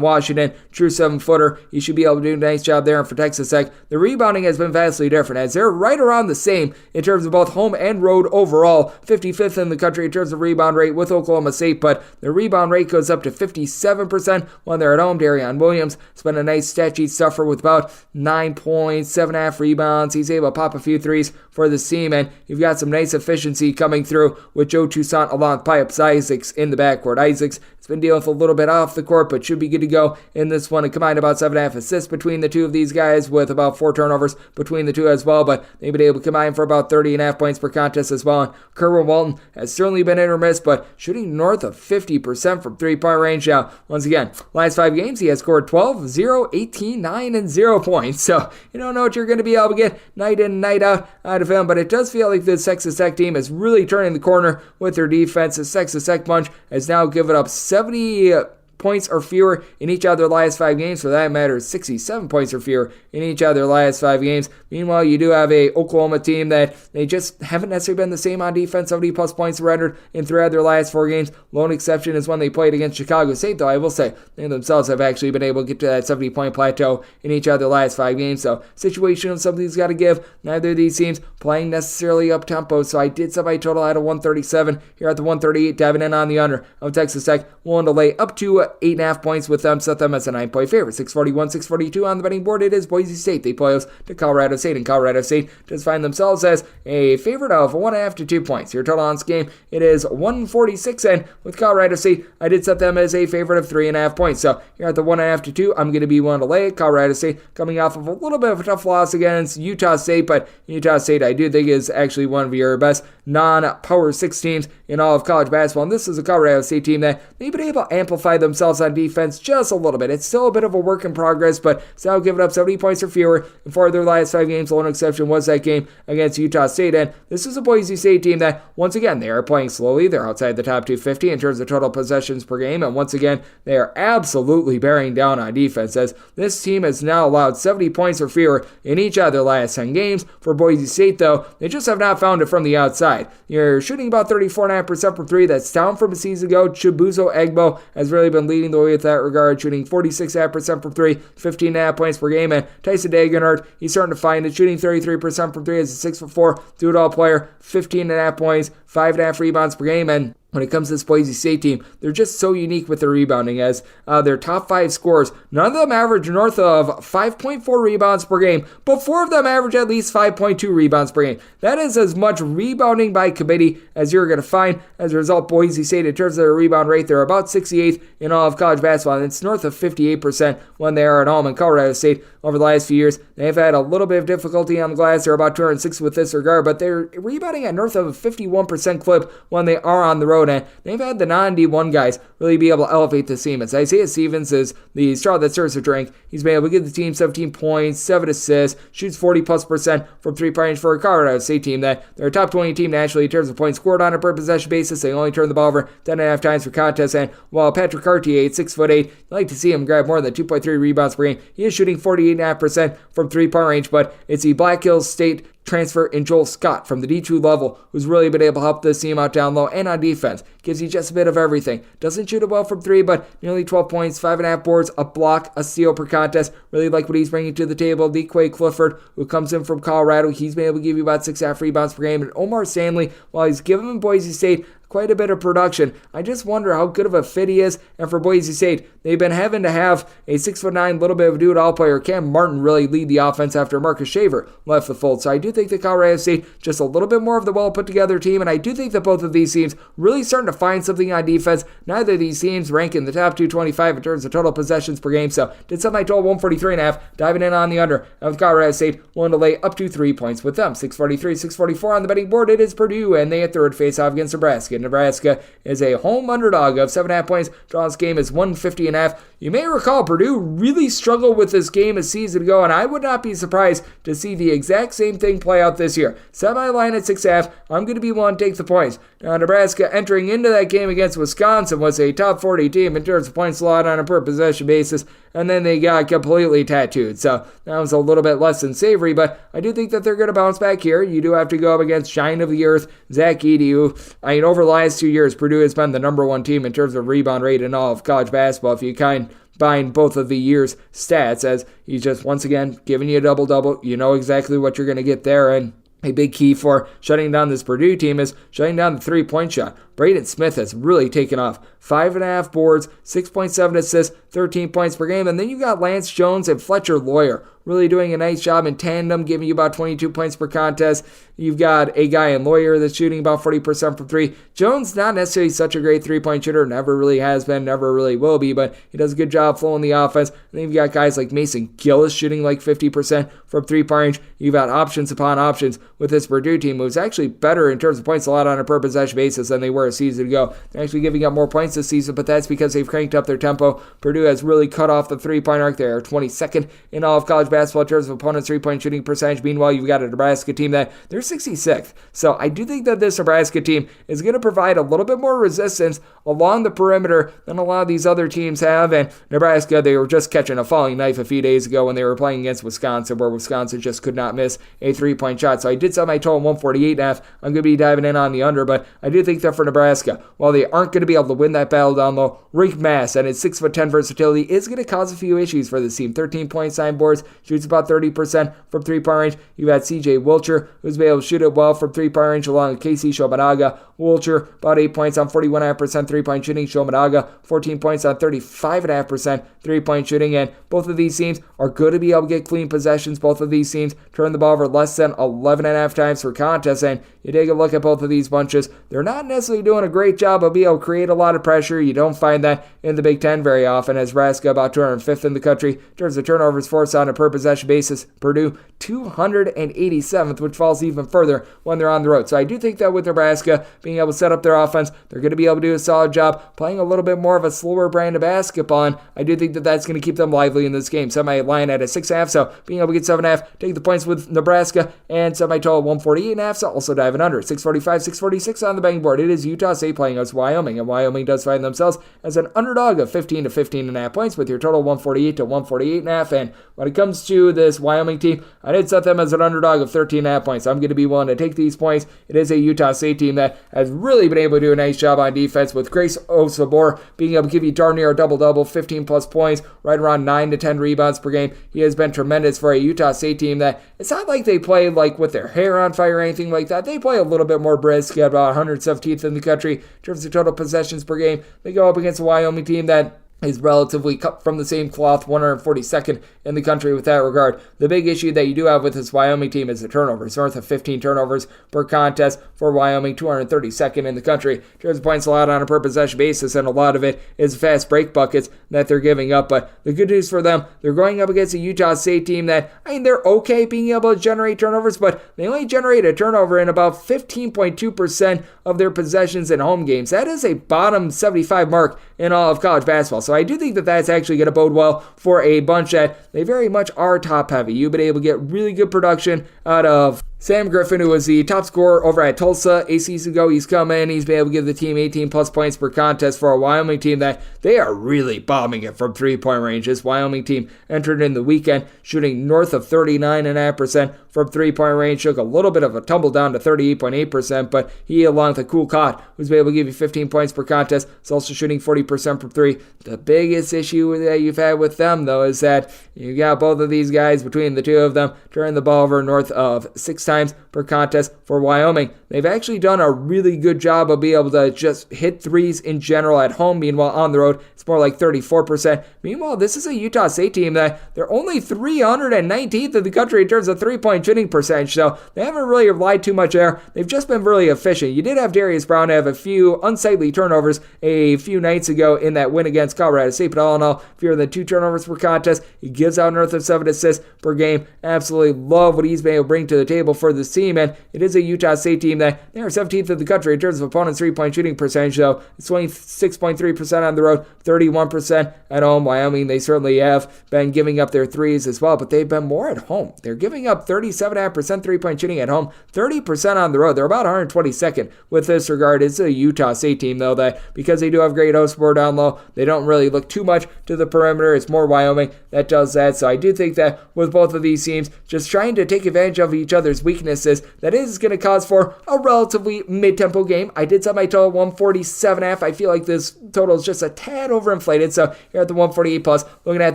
Washington, true 7-footer, you should be able to do a nice job there. And for Texas Tech, the rebounding has been vastly different, as they're right around the same in terms of both home and road overall, 55th in the country in terms of rebound rate with Oklahoma State, but the rebound rate goes up to 57% when they're at home. Darion Williams has been a nice stat sheet stuffer with about 9 points, 7.5 rebounds. He's able to pop a few threes for this team, and you've got some nice efficiency consistency coming through with Joe Toussaint along Pipes Isaacs in the backcourt. Isaacs has been dealing with a little bit off the court, but should be good to go in this one. And combined about 7.5 assists between the two of these guys, with about 4 turnovers between the two as well. But they've been able to combine for about 30.5 points per contest as well. And Kerwin Walton has certainly been hit or miss, but shooting north of 50% from 3-point range now. Once again, last 5 games, he has scored 12, 0, 18, 9, and 0 points. So you don't know what you're going to be able to get night in, night out of him. But it does feel like this Texas Tech team is really turning the corner with their defense. The Texas Tech bunch has now given up 70 points or fewer in each of their last 5 games. For that matter, 67 points or fewer in each of their last 5 games. Meanwhile, you do have a Oklahoma team that they just haven't necessarily been the same on defense. 70 plus points surrendered in 3 of their last 4 games. Lone exception is when they played against Chicago State, though I will say they themselves have actually been able to get to that 70-point plateau in each of their last 5 games. So situation of something's got to give. Neither of these teams playing necessarily up tempo. So I did set my total at a 137 here at the 138, diving in on the under of Texas Tech, willing to lay up to 8.5 points with them, set them as a 9-point favorite. 641, 642 on the betting board. It is Boise State. They play us to Colorado State, and Colorado State just find themselves as a favorite of 1.5 to 2 points. Your total on this game, it is 146, and with Colorado State, I did set them as a favorite of 3.5 points. So here at the 1.5 to 2, I'm going to be willing to lay it. Colorado State coming off of a little bit of a tough loss against Utah State, but Utah State I do think is actually one of your best non-Power 6 teams in all of college basketball, and this is a Colorado State team that they've been able to amplify themselves on defense just a little bit. It's still a bit of a work in progress, but still giving up 70 points or fewer in 4 of their last 5 games. The one exception was that game against Utah State, and this is a Boise State team that, once again, they are playing slowly. They're outside the top 250 in terms of total possessions per game, and once again, they are absolutely bearing down on defense, as this team has now allowed 70 points or fewer in each of their last 10 games. For Boise State, though, they just have not found it from the outside. You're shooting about 34.5% from 3. That's down from a season ago. Chibuzo Egbo has really been leading the way with that regard, shooting 46.5% from 3, 15.5 points per game. And Tyson Dagenhart, he's starting to find it, shooting 33% from 3 as a 6'4" do-it-all player, 15.5 points, 5.5 rebounds per game. And when it comes to this Boise State team, they're just so unique with their rebounding, as their top 5 scorers, none of them average north of 5.4 rebounds per game, but 4 of them average at least 5.2 rebounds per game. That is as much rebounding by committee as you're going to find. As a result, Boise State, in terms of their rebound rate, they're about 68th in all of college basketball, and it's north of 58% when they are at home. In Colorado State, over the last few years, they've had a little bit of difficulty on the glass. They're about 206 with this regard, but they're rebounding at north of a 51% clip when they are on the road. And they've had the non-D1 guys really be able to elevate the team. As Isaiah Stevens is the straw that stirs the drink. He's been able to give the team 17 points, 7 assists, shoots 40+% from 3-point range for a Colorado State team that they're a top 20 team nationally in terms of points scored on a per possession basis. They only turn the ball over 10.5 times per contest. And while Patrick Cartier, 6'8", you'd like to see him grab more than 2.3 rebounds per game. He is shooting 48.5% from 3-point range, but it's the Black Hills State transfer in Joel Scott from the D2 level who's really been able to help this team out down low and on defense. Gives you just a bit of everything. Doesn't shoot it well from 3, but nearly 12 points, 5.5 boards, a block, a steal per contest. Really like what he's bringing to the table. DeQuay Clifford, who comes in from Colorado, he's been able to give you about 6.5 rebounds per game. And Omar Stanley, while he's given Boise State quite a bit of production, I just wonder how good of a fit he is. And for Boise State, they've been having to have a 6'9", little bit of a do-it-all player, Cam Martin, really lead the offense after Marcus Shaver left the fold. So I do think that Colorado State just a little bit more of the well-put-together team, and I do think that both of these teams really starting to find something on defense. Neither of these teams rank in the top 225 in terms of total possessions per game. So did set my total 143.5, diving in on the under. And with Colorado State, willing to lay up to 3 points with them. 643, 644 on the betting board. It is Purdue, and they at third face-off against Nebraska. Nebraska is a home underdog of 7.5 points. Draw this game is 150.5. You may recall Purdue really struggled with this game a season ago, and I would not be surprised to see the exact same thing play out this year. Set my line at 6.5. I'm going to be willing to take the points. Now, Nebraska entering into that game against Wisconsin was a top 40 team in terms of points allowed on a per possession basis, and then they got completely tattooed. So that was a little bit less than savory, but I do think that they're going to bounce back here. You do have to go up against Shine of the Earth, Zach Edey, who, over the last 2 years, Purdue has been the number 1 team in terms of rebound rate in all of college basketball. If you combine both of the year's stats, as he's just once again giving you a double-double, you know exactly what you're going to get there. And a big key for shutting down this Purdue team is shutting down the 3-point shot. Braden Smith has really taken off. 5.5 boards, 6.7 assists, 13 points per game. And then you got Lance Jones and Fletcher Lawyer really doing a nice job in tandem, giving you about 22 points per contest. You've got a guy in Lawyer that's shooting about 40% from three. Jones, not necessarily such a great three-point shooter, never really has been, never really will be, but he does a good job flowing the offense. And then you've got guys like Mason Gillis shooting like 50% from three-point range. You've got options upon options with this Purdue team, who's actually better in terms of points allowed on a per possession basis than they were a season ago. They're actually giving up more points this season, but that's because they've cranked up their tempo. Purdue has really cut off the three-point arc. They are 22nd in all of college basketball in terms of opponents' three-point shooting percentage. Meanwhile, you've got a Nebraska team that they're 66th. So I do think that this Nebraska team is going to provide a little bit more resistance along the perimeter than a lot of these other teams have. And Nebraska, they were just catching a falling knife a few days ago when they were playing against Wisconsin, where Wisconsin just could not miss a three-point shot. So I did set my total 148.5. I'm going to be diving in on the under, but I do think that for Nebraska, while they aren't going to be able to win that battle down low, Rick Mass and his 6'10" versatility is going to cause a few issues for this team. 13 points, 9 boards, shoots about 30% from three-point range. You've got CJ Wilcher, who's been able to shoot it well from three-point range, along with Casey Shomadaga. Wilcher, about 8 points on 41.5% three-point shooting. Shomadaga, 14 points on 35.5% three-point shooting. And both of these teams are going to be able to get clean possessions. Both of these teams turn the ball over less than 11.5 times per contest. And you take a look at both of these bunches, they're not necessarily doing a great job of being able to create a lot of pressure. You don't find that in the Big Ten very often, as Nebraska about 205th in the country in terms of turnovers forced on a per possession basis. Purdue 287th, which falls even further when they're on the road. So I do think that with Nebraska being able to set up their offense, they're going to be able to do a solid job playing a little bit more of a slower brand of basketball. And I do think that that's going to keep them lively in this game. Set my line at a 6.5, so being able to get 7.5, take the points with Nebraska, and set my total 148.5, so also diving under. 645, 646 on the betting board. It is Utah State playing against Wyoming, and Wyoming does find themselves as an underdog of 15 to 15.5 points with your total 148 to 148.5. And when it comes to this Wyoming team, I did set them as an underdog of 13.5 points. I'm going to be willing to take these points. It is a Utah State team that has really been able to do a nice job on defense, with Grace Osabor being able to give you darn near a double-double, 15 plus points, right around 9 to 10 rebounds per game. He has been tremendous for a Utah State team that it's not like they play like with their hair on fire or anything like that. They play a little bit more brisk, at about 117th in the country in terms of total possessions per game. They go up against a Wyoming team that is relatively cut from the same cloth, 142nd in the country with that regard. The big issue that you do have with this Wyoming team is the turnovers. North of 15 turnovers per contest for Wyoming, 232nd in the country. In terms of points allowed on a per possession basis, and a lot of it is fast break buckets that they're giving up. But the good news for them, they're going up against a Utah State team that, I mean, they're okay being able to generate turnovers, but they only generate a turnover in about 15.2% of their possessions in home games. That is a bottom 75 mark in all of college basketball. So I do think that that's actually going to bode well for a bunch that they very much are top heavy. You've been able to get really good production out of Sam Griffin, who was the top scorer over at Tulsa a season ago. He's come in. He's been able to give the team 18 plus points per contest for a Wyoming team that they are really bombing it from three-point range. This Wyoming team entered in the weekend shooting north of 39.5% from three-point range. Took a little bit of a tumble down to 38.8%, but he, along with a Cool Cott, who's been able to give you 15 points per contest, is also shooting 40% from three. The biggest issue that you've had with them, though, is that you got both of these guys, between the two of them, turning the ball over north of 6 times per contest for Wyoming. They've actually done a really good job of being able to just hit threes in general at home. Meanwhile, on the road, it's more like 34%. Meanwhile, this is a Utah State team that they're only 319th in the country in terms of three-point shooting percentage, so they haven't really relied too much there. They've just been really efficient. You did have Darius Brown have a few unsightly turnovers a few nights ago in that win against Colorado State, but all in all, fewer than 2 turnovers per contest. He gives out north of 7 assists per game. Absolutely love what he's been able to bring to the table for this team, and it is a Utah State team that they are 17th in the country in terms of opponents' three-point shooting percentage, though. It's 26.3% on the road, 31% at home. Wyoming, they certainly have been giving up their threes as well, but they've been more at home. They're giving up 37.5% three-point shooting at home, 30% on the road. They're about 122nd with this regard. It's a Utah State team, though, that because they do have great host board down low, they don't really look too much to the perimeter. It's more Wyoming that does that. So I do think that with both of these teams, just trying to take advantage of each other's weaknesses that is going to cause for a relatively mid-tempo game. I did set my total 147.5. I feel like this total is just a tad overinflated, so here at the 148 plus, looking at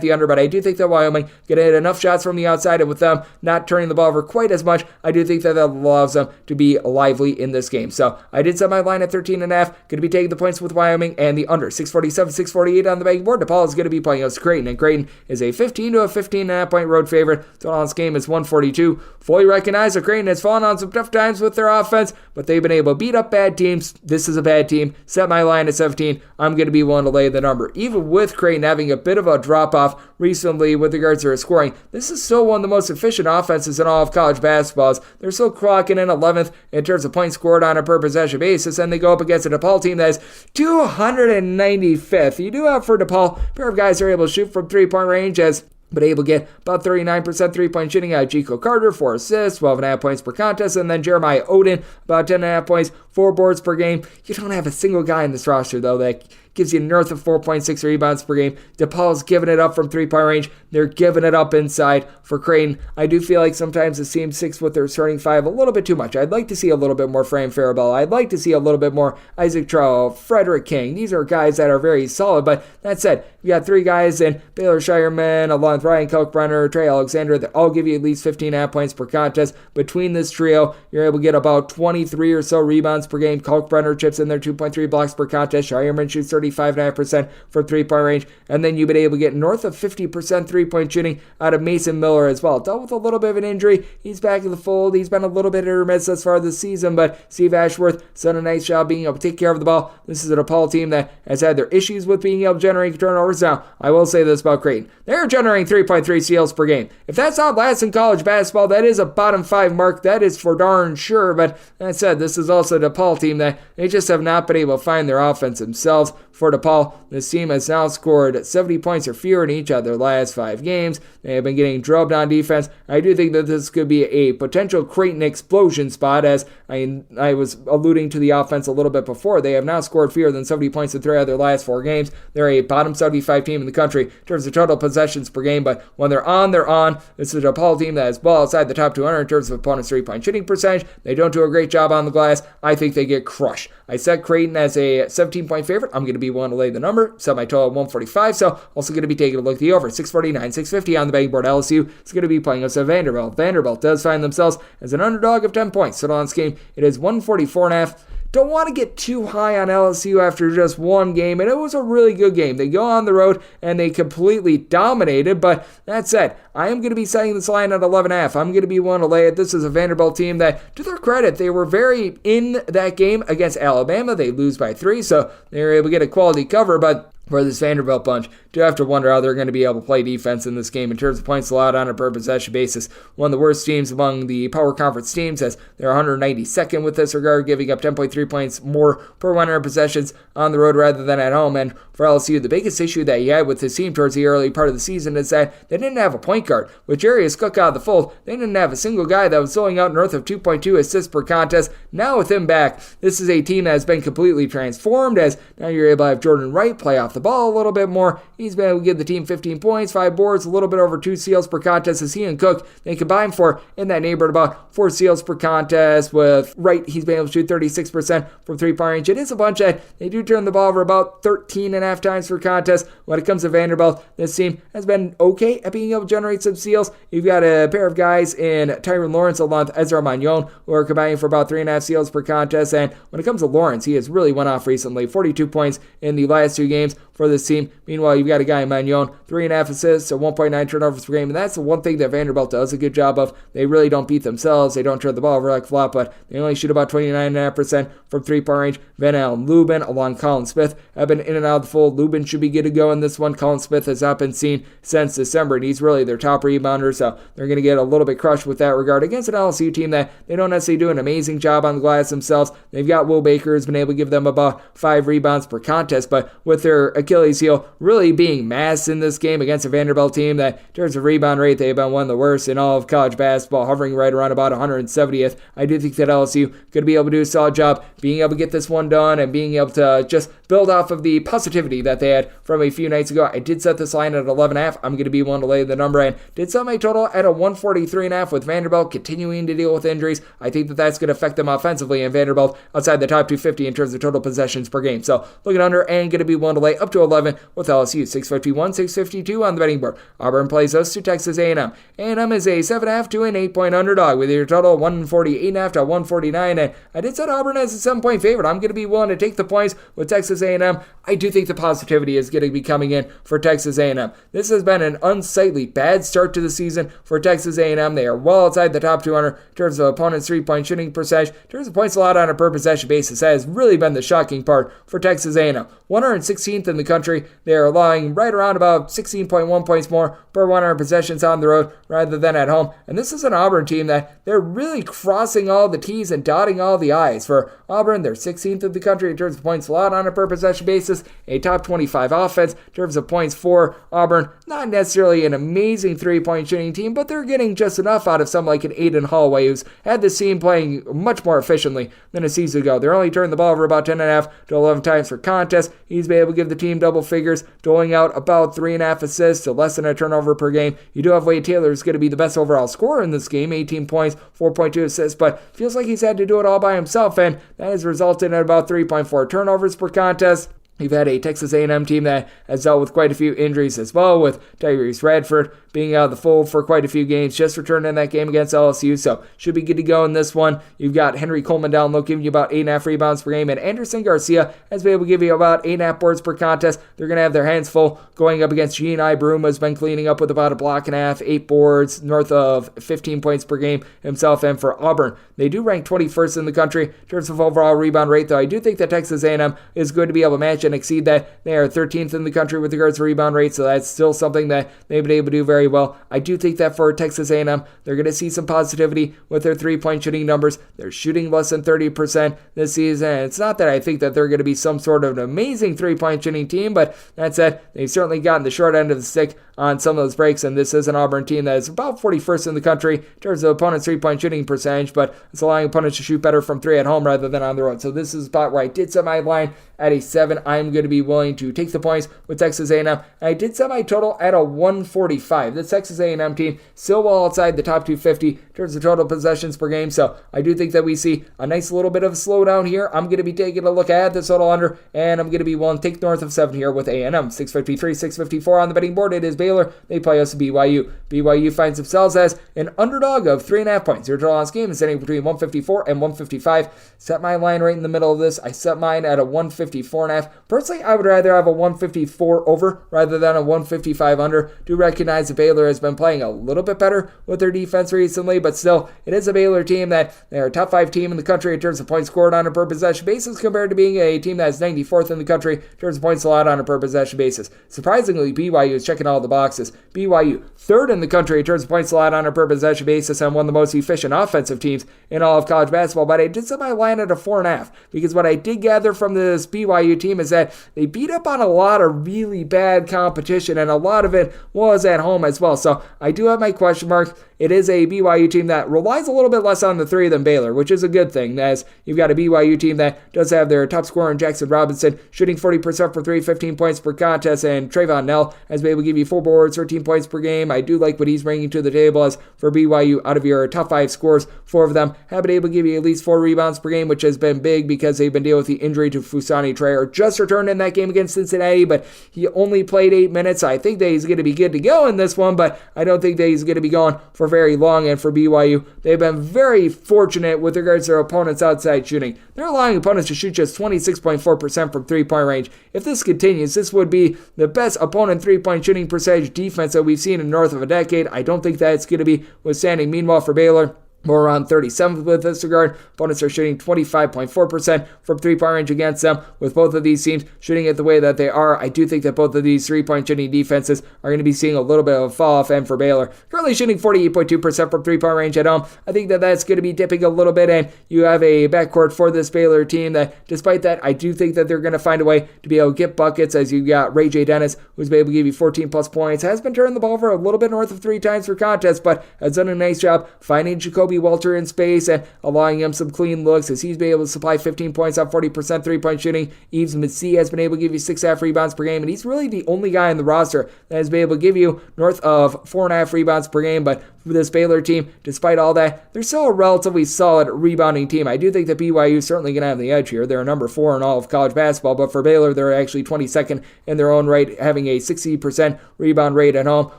the under, but I do think that Wyoming going to hit enough shots from the outside, and with them not turning the ball over quite as much, I do think that allows them to be lively in this game. So I did set my line at 13.5. Going to be taking the points with Wyoming and the under 647, 648 on the betting board. DePaul is going to be playing against Creighton, and Creighton is a 15 to a 15.5 point road favorite. Total on this game is 142. Fully recognize that Creighton has fallen on some tough times with their offense, but they've been able to beat up bad teams. This is a bad team. Set my line at 17. I'm going to be willing to lay the number. Even with Creighton having a bit of a drop-off recently with regards to their scoring, this is still one of the most efficient offenses in all of college basketball. They're still clocking in 11th in terms of points scored on a per possession basis, and they go up against a DePaul team that is 295th. You do have for DePaul, a pair of guys who are able to shoot from three-point range, as but able to get about 39% three-point shooting out of Jico Carter, 4 assists, 12.5 points per contest, and then Jeremiah Oden, about 10.5 points, 4 boards per game. You don't have a single guy in this roster, though, that gives you north of 4.6 rebounds per game. DePaul's giving it up from three-point range. They're giving it up inside for Creighton. I do feel like sometimes it seems 6 with their starting 5 a little bit too much. I'd like to see a little bit more Fran Farabella. I'd like to see a little bit more Isaac Trowell, Frederick King. These are guys that are very solid, but that said, you got 3 guys in Baylor Shireman, along with Ryan Kalkbrenner, Trey Alexander, that all give you at least 15.5 points per contest. Between this trio, you're able to get about 23 or so rebounds per game. Kalkbrenner chips in there 2.3 blocks per contest. Shireman shoots 35.5% from three-point range, and then you've been able to get north of 50% three-point shooting out of Mason Miller as well. Dealt with a little bit of an injury. He's back in the fold. He's been a little bit hit or miss thus far this season, but Steve Ashworth done a nice job being able to take care of the ball. This is a DePaul team that has had their issues with being able to generate turnovers. Now, I will say this about Creighton. They're generating 3.3 steals per game. If that's not last in college basketball, that is a bottom 5 mark. That is for darn sure, but that said, this is also a DePaul team that they just have not been able to find their offense themselves. For DePaul, this team has now scored 70 points or fewer in each of their last 5 games. They have been getting drubbed on defense. I do think that this could be a potential Creighton explosion spot, as I was alluding to the offense a little bit before. They have now scored fewer than 70 points in 3 of their last 4 games. They're a bottom 75 team in the country in terms of total possessions per game, but when they're on, they're on. This is a DePaul team that is well outside the top 200 in terms of opponents' 3-point shooting percentage. They don't do a great job on the glass. I think they get crushed. I set Creighton as a 17-point favorite. I'm going to be willing to lay the number. Set my total at 145, so also going to be taking a look at the over. 649, 650 on the betting board. LSU is going to be playing against Vanderbilt. Vanderbilt does find themselves as an underdog of 10 points. So on this game, it is 144.5. Don't want to get too high on LSU after just one game, and it was a really good game. They go on the road, and they completely dominated, but that said, I am going to be setting this line at 11.5. I'm going to be willing to lay it. This is a Vanderbilt team that, to their credit, they were very in that game against Alabama. They lose by 3, so they were able to get a quality cover, but for this Vanderbilt bunch, do have to wonder how they're going to be able to play defense in this game in terms of points allowed on a per possession basis. One of the worst teams among the power conference teams, as they're 192nd with this regard, giving up 10.3 points more per 100 possessions on the road rather than at home. And for LSU, the biggest issue that you had with this team towards the early part of the season is that they didn't have a point guard. With Jarius Cook out of the fold, they didn't have a single guy that was filling out north of 2.2 assists per contest. Now with him back, this is a team that has been completely transformed, as now you're able to have Jordan Wright play off the ball a little bit more. He's been able to give the team 15 points, 5 boards, a little bit over 2 steals per contest, as he and Cook, they combine for in that neighborhood about 4 steals per contest. With Wright, he's been able to shoot 36% from 3-point range. It is a bunch that they do turn the ball over about 13.5 times per contest. When it comes to Vanderbilt, this team has been okay at being able to generate some steals. You've got a pair of guys in Tyron Lawrence along with Ezra Magnon who are combining for about 3.5 steals per contest. And when it comes to Lawrence, he has really went off recently. 42 points in the last 2 games for this team. Meanwhile, you've got a guy in Magnon, 3.5 assists, so 1.9 turnovers per game, and that's the one thing that Vanderbilt does a good job of. They really don't beat themselves. They don't turn the ball over like flop, but they only shoot about 29.5% from 3-point range. Van Allen Lubin, along Colin Smith, have been in and out of the fold. Lubin should be good to go in this one. Colin Smith has not been seen since December, and he's really their top rebounder, so they're going to get a little bit crushed with that regard against an LSU team that they don't necessarily do an amazing job on the glass themselves. They've got Will Baker, who's been able to give them about 5 rebounds per contest, but with their Achilles heel really being masked in this game against a Vanderbilt team that, in terms of rebound rate, they've been one of the worst in all of college basketball, hovering right around about 170th. I do think that LSU could be able to do a solid job being able to get this one done and being able to just build off of the positivity that they had from a few nights ago. I did set this line at 11.5. I'm going to be one to lay the number and did set my total at a 143.5 with Vanderbilt continuing to deal with injuries. I think that that's going to affect them offensively, and Vanderbilt outside the top 250 in terms of total possessions per game. So looking under and going to be one to lay up to 11 with LSU. 651, 652 on the betting board. Auburn plays us to Texas A&M. A&M is a 7.5 to an 8-point underdog with your total 148.5 to 149. And I did set Auburn as a 7-point favorite. I'm going to be willing to take the points with Texas A&M. I do think the positivity is going to be coming in for Texas A&M. This has been an unsightly bad start to the season for Texas A&M. They are well outside the top 200 in terms of opponents' 3-point shooting percentage. In terms of points allowed on a per possession basis, that has really been the shocking part for Texas A&M. 116th in the country. They are allowing right around about 16.1 points more per 100 possessions on the road rather than at home. And this is an Auburn team that they're really crossing all the T's and dotting all the I's. For Auburn, they're 16th in the country in terms of points allowed on a per possession basis, a top 25 offense in terms of points for Auburn. Not necessarily an amazing 3-point shooting team, but they're getting just enough out of someone like an Aiden Holloway, who's had this team playing much more efficiently than a season ago. They're only turning the ball over about 10.5 to 11 times per contest. He's been able to give the team double figures, doling out about 3.5 assists to less than a turnover per game. You do have Wade Taylor, who's going to be the best overall scorer in this game, 18 points, 4.2 assists, but feels like he's had to do it all by himself, and that has resulted in about 3.4 turnovers per contest. You've had a Texas A&M team that has dealt with quite a few injuries as well, with Tyrese Radford being out of the fold for quite a few games, just returned in that game against LSU, so should be good to go in this one. You've got Henry Coleman down low, giving you about 8.5 rebounds per game, and Anderson Garcia has been able to give you about 8.5 boards per contest. They're going to have their hands full going up against Gene Ibroom, who's been cleaning up with about a block and a half, 8 boards, north of 15 points per game himself. And for Auburn, they do rank 21st in the country in terms of overall rebound rate, though I do think that Texas A&M is going to be able to match and exceed that. They are 13th in the country with regards to rebound rate, so that's still something that they've been able to do very well. I do think that for Texas A&M, they're going to see some positivity with their 3-point shooting numbers. They're shooting less than 30% this season, and it's not that I think that they're going to be some sort of an amazing 3-point shooting team, but that said, they've certainly gotten the short end of the stick on some of those breaks, and this is an Auburn team that is about 41st in the country in terms of opponents' 3-point shooting percentage, but it's allowing opponents to shoot better from 3 at home rather than on the road. So this is a spot where I did set my line at a 7. I'm going to be willing to take the points with Texas A&M. And I did set my total at a 145. The Texas A&M team still well outside the top 250 in terms of total possessions per game, so I do think that we see a nice little bit of a slowdown here. I'm going to be taking a look at this total under, and I'm going to be willing to take north of 7 here with A&M. 653, 654 on the betting board. It is Baylor. They play us BYU. BYU finds themselves as an underdog of 3.5 points. Your total on this game is sitting between 154 and 155. Set my line right in the middle of this. I set mine at a 154.5. Personally, I would rather have a 154 over rather than a 155 under. Do recognize that Baylor has been playing a little bit better with their defense recently, but still, it is a Baylor team that they're a top 5 team in the country in terms of points scored on a per possession basis compared to being a team that is 94th in the country in terms of points allowed on a per possession basis. Surprisingly, BYU is checking all the boxes. BYU, 3rd in the country in terms of points allowed on a per possession basis, and one of the most efficient offensive teams in all of college basketball, but I did set my line at a 4.5 because what I did gather from this BYU team is that they beat up on a lot of really bad competition, and a lot of it was at home as well. So I do have my question marks. It is a BYU team that relies a little bit less on the 3 than Baylor, which is a good thing, as you've got a BYU team that does have their top scorer in Jackson Robinson shooting 40% for 3, 15 points per contest, and Trayvon Nell has been able to give you 4 boards, 13 points per game. I do like what he's bringing to the table, as for BYU, out of your top 5 scores, 4 of them have been able to give you at least 4 rebounds per game, which has been big because they've been dealing with the injury to Fusani Traore. Just returned in that game against Cincinnati, but he only played 8 minutes. I think that he's going to be good to go in this one, but I don't think that he's going to be going for very long. And for BYU, they've been very fortunate with regards to their opponents' outside shooting. They're allowing opponents to shoot just 26.4% from 3-point range. If this continues, this would be the best opponent 3-point shooting percentage defense that we've seen in north of a decade. I don't think that it's going to be withstanding. Meanwhile, for Baylor, more around 37th with this regard. Opponents are shooting 25.4% from three-point range against them. With both of these teams shooting it the way that they are, I do think that both of these three-point shooting defenses are going to be seeing a little bit of a fall-off. And for Baylor, currently shooting 48.2% from three-point range at home. I think that that's going to be dipping a little bit, and you have a backcourt for this Baylor team that, despite that, I do think that they're going to find a way to be able to get buckets, as you got Ray J. Dennis, who's been able to give you 14-plus points, has been turning the ball over a little bit north of 3 times per contest, but has done a nice job finding Jacoby Walter in space and allowing him some clean looks, as he's been able to supply 15 points on 40% three-point shooting. Yves Missi has been able to give you 6.5 rebounds per game, and he's really the only guy in the roster that has been able to give you north of 4.5 rebounds per game. But for this Baylor team, despite all that, they're still a relatively solid rebounding team. I do think that BYU is certainly going to have the edge here. They're number 4 in all of college basketball, but for Baylor, they're actually 22nd in their own right, having a 60% rebound rate at home,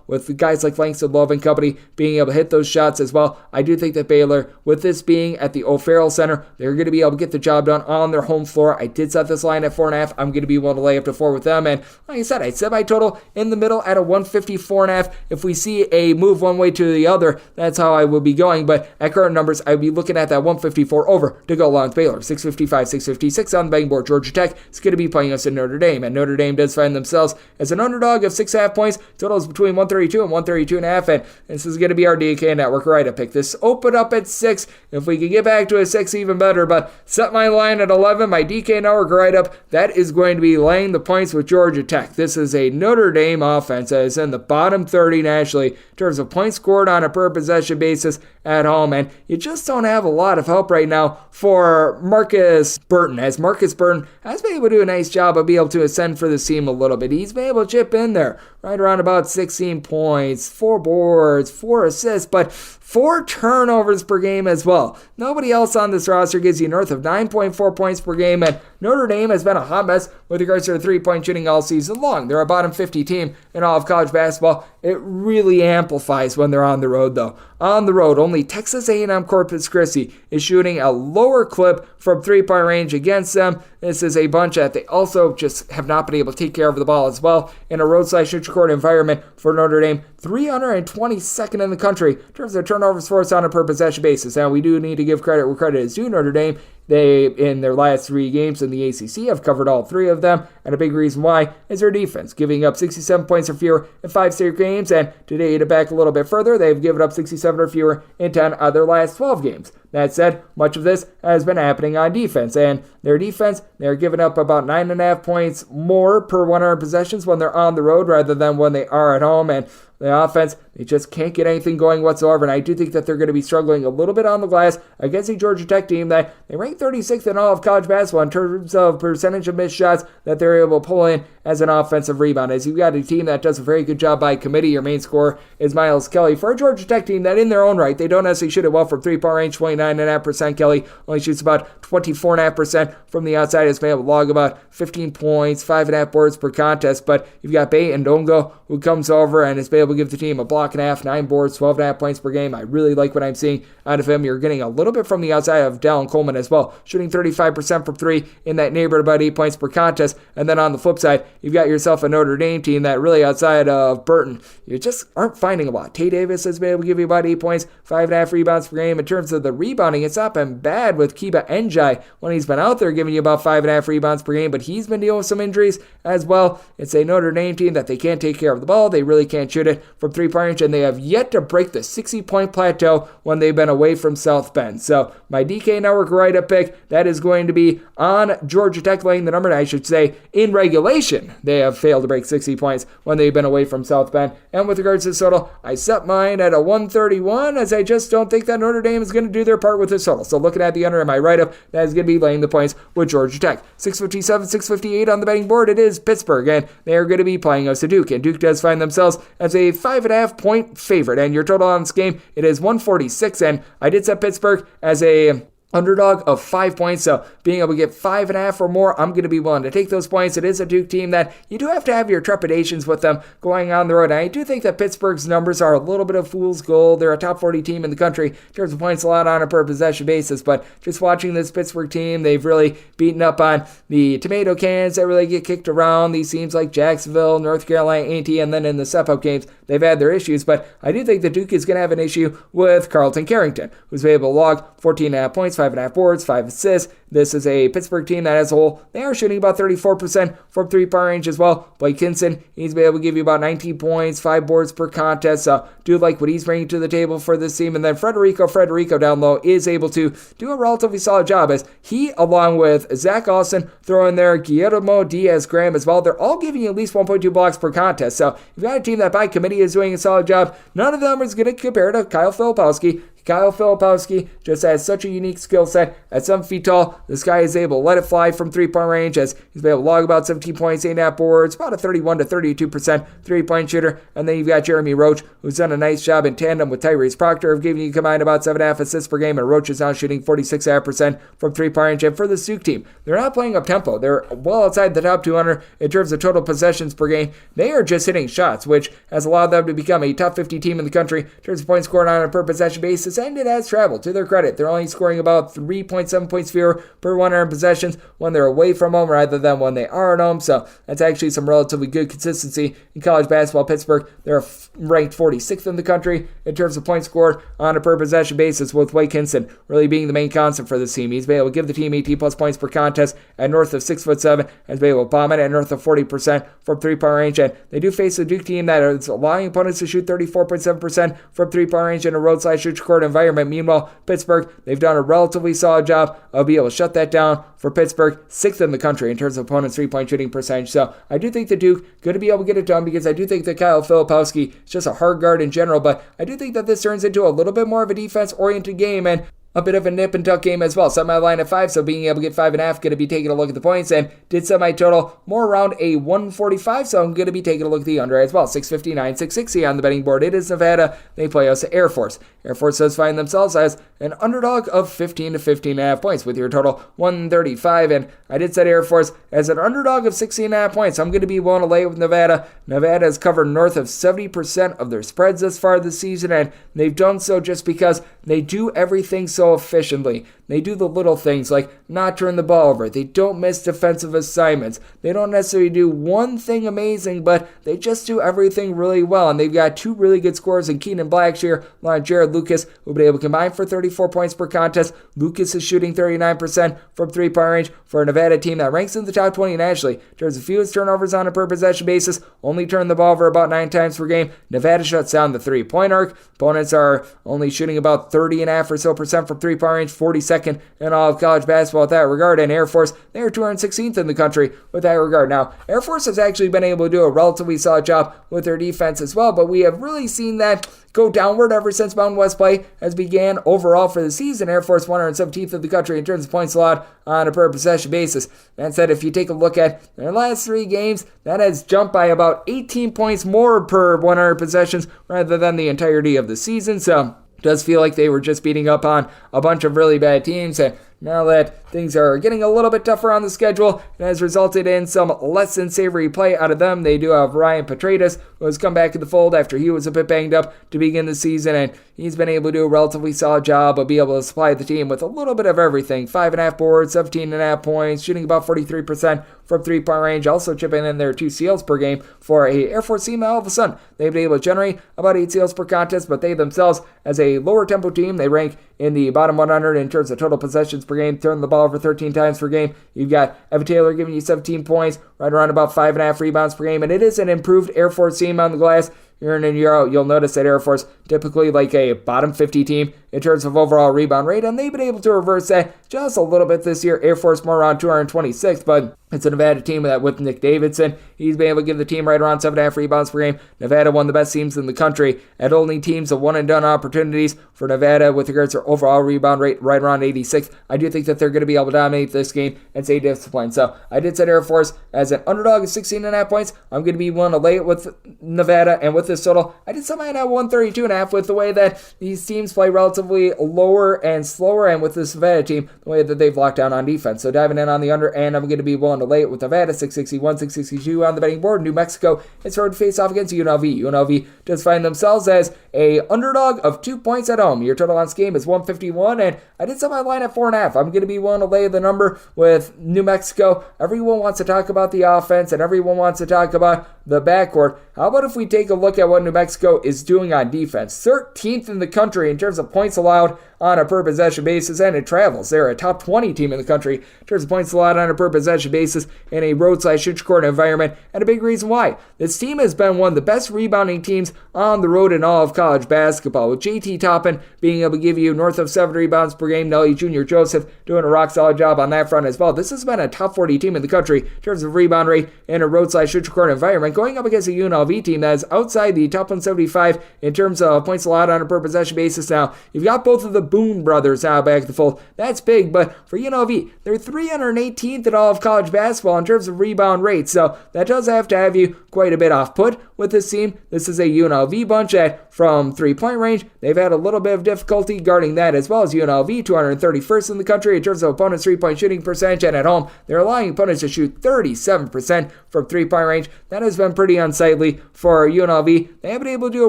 with guys like Langston Love and company being able to hit those shots as well. I do think that Baylor, with this being at the O'Farrell Center, they're going to be able to get the job done on their home floor. I did set this line at 4.5. I'm going to be able to lay up to 4 with them, and like I said, I set my total in the middle at a 154.5. If we see a move one way to the other, that's how I will be going, but at current numbers, I would be looking at that 154 over to go along with Baylor. 655, 656 on the betting board. Georgia Tech is going to be playing us in Notre Dame, and Notre Dame does find themselves as an underdog of 6.5 points. Totals between 132 and 132.5, and this is going to be our DK Network right to pick this open up at 6. If we can get back to a 6, even better, but set my line at 11. My DK Network right up, that is going to be laying the points with Georgia Tech. This is a Notre Dame offense that is in the bottom 30 nationally in terms of points scored on a per possession basis at home, and you just don't have a lot of help right now for Marcus Burton, as Marcus Burton has been able to do a nice job of being able to ascend for this team a little bit. He's been able to chip in there right around about 16 points, 4 boards, 4 assists, but 4 turnovers per game as well. Nobody else on this roster gives you north of 9.4 points per game, and Notre Dame has been a hot mess with regards to their three-point shooting all season long. They're a bottom 50 team in all of college basketball. It really amplifies when they're on the road, though. On the road, only Texas A&M Corpus Christi is shooting a lower clip from three-point range against them. This is a bunch that they also just have not been able to take care of the ball as well. In a road/neutral court environment for Notre Dame, 322nd in the country in terms of turnovers forced on a per possession basis. Now, we do need to give credit where credit is due. Notre Dame, they, in their last 3 games in the ACC, have covered all 3 of them, and a big reason why is their defense, giving up 67 points or fewer in 5 straight games, and to date it back a little bit further, they've given up 67 or fewer in 10 of their last 12 games. That said, much of this has been happening on defense, and their defense, they're giving up about 9.5 points more per 100 possessions when they're on the road rather than when they are at home, and the offense, they just can't get anything going whatsoever, and I do think that they're going to be struggling a little bit on the glass against a Georgia Tech team that they rank 36th in all of college basketball in terms of percentage of missed shots that they're able to pull in as an offensive rebound. As you've got a team that does a very good job by committee, your main scorer is Miles Kelly. For a Georgia Tech team that in their own right, they don't necessarily shoot it well from three-point range, 29.5%. Kelly only shoots about 24.5% from the outside. Has been able to log about 15 points, 5.5 boards per contest, but you've got Bay and Ndongo who comes over and has been able to give the team a block and a half, 9 boards, 12.5 points per game. I really like what I'm seeing out of him. You're getting a little bit from the outside of Dallin Coleman as well, shooting 35% from 3 in that neighborhood, about 8 points per contest. And then on the flip side, you've got yourself a Notre Dame team that really outside of Burton, you just aren't finding a lot. Tay Davis has been able to give you about 8 points, 5.5 rebounds per game. In terms of the rebounding, it's not been bad with Kiba Njai when he's been out there giving you about 5.5 rebounds per game, but he's been dealing with some injuries as well. It's a Notre Dame team that they can't take care of the ball. They really can't shoot it from three-point range, and they have yet to break the 60-point plateau when they've been away from South Bend. So my DK Network write-up pick, that is going to be on Georgia Tech laying the number, I should say, in regulation. They have failed to break 60 points when they've been away from South Bend. And with regards to this total, I set mine at a 131, as I just don't think that Notre Dame is going to do their part with this total. So looking at the under in my write-up, that is going to be laying the points with Georgia Tech. 657, 658 on the betting board, it is Pittsburgh, and they are going to be playing us to Duke. And Duke does find themselves as a 5.5 point favorite. And your total on this game, it is 146, and I did set Pittsburgh as a underdog of 5 points, so being able to get 5.5 or more, I'm going to be willing to take those points. It is a Duke team that you do have to have your trepidations with them going on the road. And I do think that Pittsburgh's numbers are a little bit of fool's gold. They're a top 40 team in the country in terms of points allowed on a per possession basis, but just watching this Pittsburgh team, they've really beaten up on the tomato cans that really get kicked around. These teams like Jacksonville, North Carolina, A&T, and then in the step-up games, they've had their issues, but I do think that Duke is going to have an issue with Carlton Carrington, who's been able to log 14.5 points, 5.5 boards, 5 assists. This is a Pittsburgh team that as a whole, they are shooting about 34% from three-point range as well. Blake Kinson, he's been able to give you about 19 points, 5 boards per contest. So do like what he's bringing to the table for this team. And then Frederico down low is able to do a relatively solid job as he, along with Zach Austin, throw in there Guillermo Diaz-Graham as well. They're all giving you at least 1.2 blocks per contest. So you've got a team that by committee is doing a solid job. None of them is going to compare to Kyle Filipowski. Kyle Filipowski just has such a unique skill set. At 7 feet tall, this guy is able to let it fly from three-point range as he's been able to log about 17 points, 8.5 boards, about a 31 to 32% three-point shooter. And then you've got Jeremy Roach, who's done a nice job in tandem with Tyrese Proctor of giving you combined about 7.5 assists per game, and Roach is now shooting 46.5% from three-point range. And for the Duke team, they're not playing up-tempo. They're well outside the top 200 in terms of total possessions per game. They are just hitting shots, which has allowed them to become a top 50 team in the country in terms of points scored on a per possession basis, and it has traveled. To their credit, they're only scoring about 3.7 points fewer per 100 possessions when they're away from home rather than when they are at home. So that's actually some relatively good consistency in college basketball. Pittsburgh, they're ranked 46th in the country in terms of points scored on a per possession basis, with Blake Kinson really being the main constant for this team. He's been able to give the team 18 plus points per contest at north of 6'7", and been able to bomb it at north of 40% from three-point range. And they do face a Duke team that is allowing opponents to shoot 34.7% from three-point range in a roadside-shoot court environment. Meanwhile, Pittsburgh, they've done a relatively solid job of being able to shut that down. For Pittsburgh, 6th in the country in terms of opponents' three-point shooting percentage. So I do think the Duke going to be able to get it done, because I do think that Kyle Filipowski is just a hard guard in general, but I do think that this turns into a little bit more of a defense-oriented game and a bit of a nip and tuck game as well. Set my line at 5, so being able to get 5.5, going to be taking a look at the points, and did set my total more around a 145, so I'm going to be taking a look at the under as well. 659, 660 on the betting board. It is Nevada. They play us Air Force. Air Force does find themselves as an underdog of 15 to 15.5 points with your total 135, and I did set Air Force as an underdog of 16.5 points. I'm going to be willing to lay it with Nevada. Nevada has covered north of 70% of their spreads thus far this season, and they've done so just because they do everything so efficiently. They do the little things like not turn the ball over. They don't miss defensive assignments. They don't necessarily do one thing amazing, but they just do everything really well. And they've got 2 really good scorers in Keenan Blackshear, along with Jared Lucas, who'll be able to combine for 34 points per contest. Lucas is shooting 39% from three-point range for a Nevada team that ranks in the top 20 nationally. In terms of fewest turnovers on a per possession basis, only turn the ball over about 9 times per game. Nevada shuts down the three-point arc. Opponents are only shooting about 30.5% or so from three-point range, 42nd in all of college basketball with that regard. And Air Force, they are 216th in the country with that regard. Now, Air Force has actually been able to do a relatively solid job with their defense as well, but we have really seen that go downward ever since Mountain West play has began. Overall for the season, Air Force 117th in the country in terms of points allowed on a per possession basis. That said, if you take a look at their last 3 games, that has jumped by about 18 points more per 100 possessions rather than the entirety of the season. So it does feel like they were just beating up on a bunch of really bad teams, and now that things are getting a little bit tougher on the schedule, it has resulted in some less than savory play out of them. They do have Ryan Petratus, who has come back to the fold after he was a bit banged up to begin the season, and he's been able to do a relatively solid job of being able to supply the team with a little bit of everything. 5.5 boards, 17.5 points, shooting about 43% from three-point range, also chipping in their 2 steals per game for a Air Force team. All of a sudden, they've been able to generate about 8 steals per contest, but they themselves, as a lower tempo team, they rank in the bottom 100 in terms of total possessions per game, turn the ball over 13 times per game. You've got Evan Taylor giving you 17 points, right around about 5.5 rebounds per game, and it is an improved Air Force team on the glass. Year in and year out, you'll notice that Air Force typically like a bottom 50 team in terms of overall rebound rate, and they've been able to reverse that just a little bit this year. Air Force more around 226, but it's a Nevada team that with Nick Davidson, he's been able to give the team right around 7.5 rebounds per game. Nevada, one of the best teams in the country at holding teams of one-and-done opportunities. For Nevada, with regards to their overall rebound rate, right around 86. I do think that they're going to be able to dominate this game and stay disciplined. So I did set Air Force as an underdog of 16.5 points. I'm going to be willing to lay it with Nevada and with the this total. I did somehow at 132.5 with the way that these teams play relatively lower and slower, and with the Nevada team, the way that they've locked down on defense. So diving in on the under, and I'm going to be willing to lay it with Nevada, 661, 662 on the betting board. New Mexico is hard to face off against UNLV. UNLV does find themselves as a underdog of 2 points at home. Your total on this game is 151, and I did set my line at 4.5. I'm going to be willing to lay the number with New Mexico. Everyone wants to talk about the offense, and everyone wants to talk about the backcourt. How about if we take a look at what New Mexico is doing on defense? 13th in the country in terms of points allowed on a per possession basis, and it travels. They're a top 20 team in the country in terms of points allowed on a per possession basis in a road/inch-court environment, and a big reason why. This team has been one of the best rebounding teams on the road in all of college basketball, with JT Toppin being able to give you north of 7 rebounds per game. Nelly Jr. Joseph doing a rock-solid job on that front as well. This has been a top 40 team in the country in terms of rebound rate in a road/inch-court environment, going up against a UNLV team that is outside the top 175 in terms of points allowed on a per possession basis. Now, you've got both of the Boone brothers now back to the fold. That's big, but for UNLV, they're 318th in all of college basketball in terms of rebound rate, so that does have to have you quite a bit off put with this team. This is a UNLV bunch that, from three-point range, they've had a little bit of difficulty guarding that, as well as UNLV, 231st in the country in terms of opponents' three-point shooting percentage, and at home, they're allowing opponents to shoot 37% from three-point range. That has been pretty unsightly for UNLV. They have been able to do a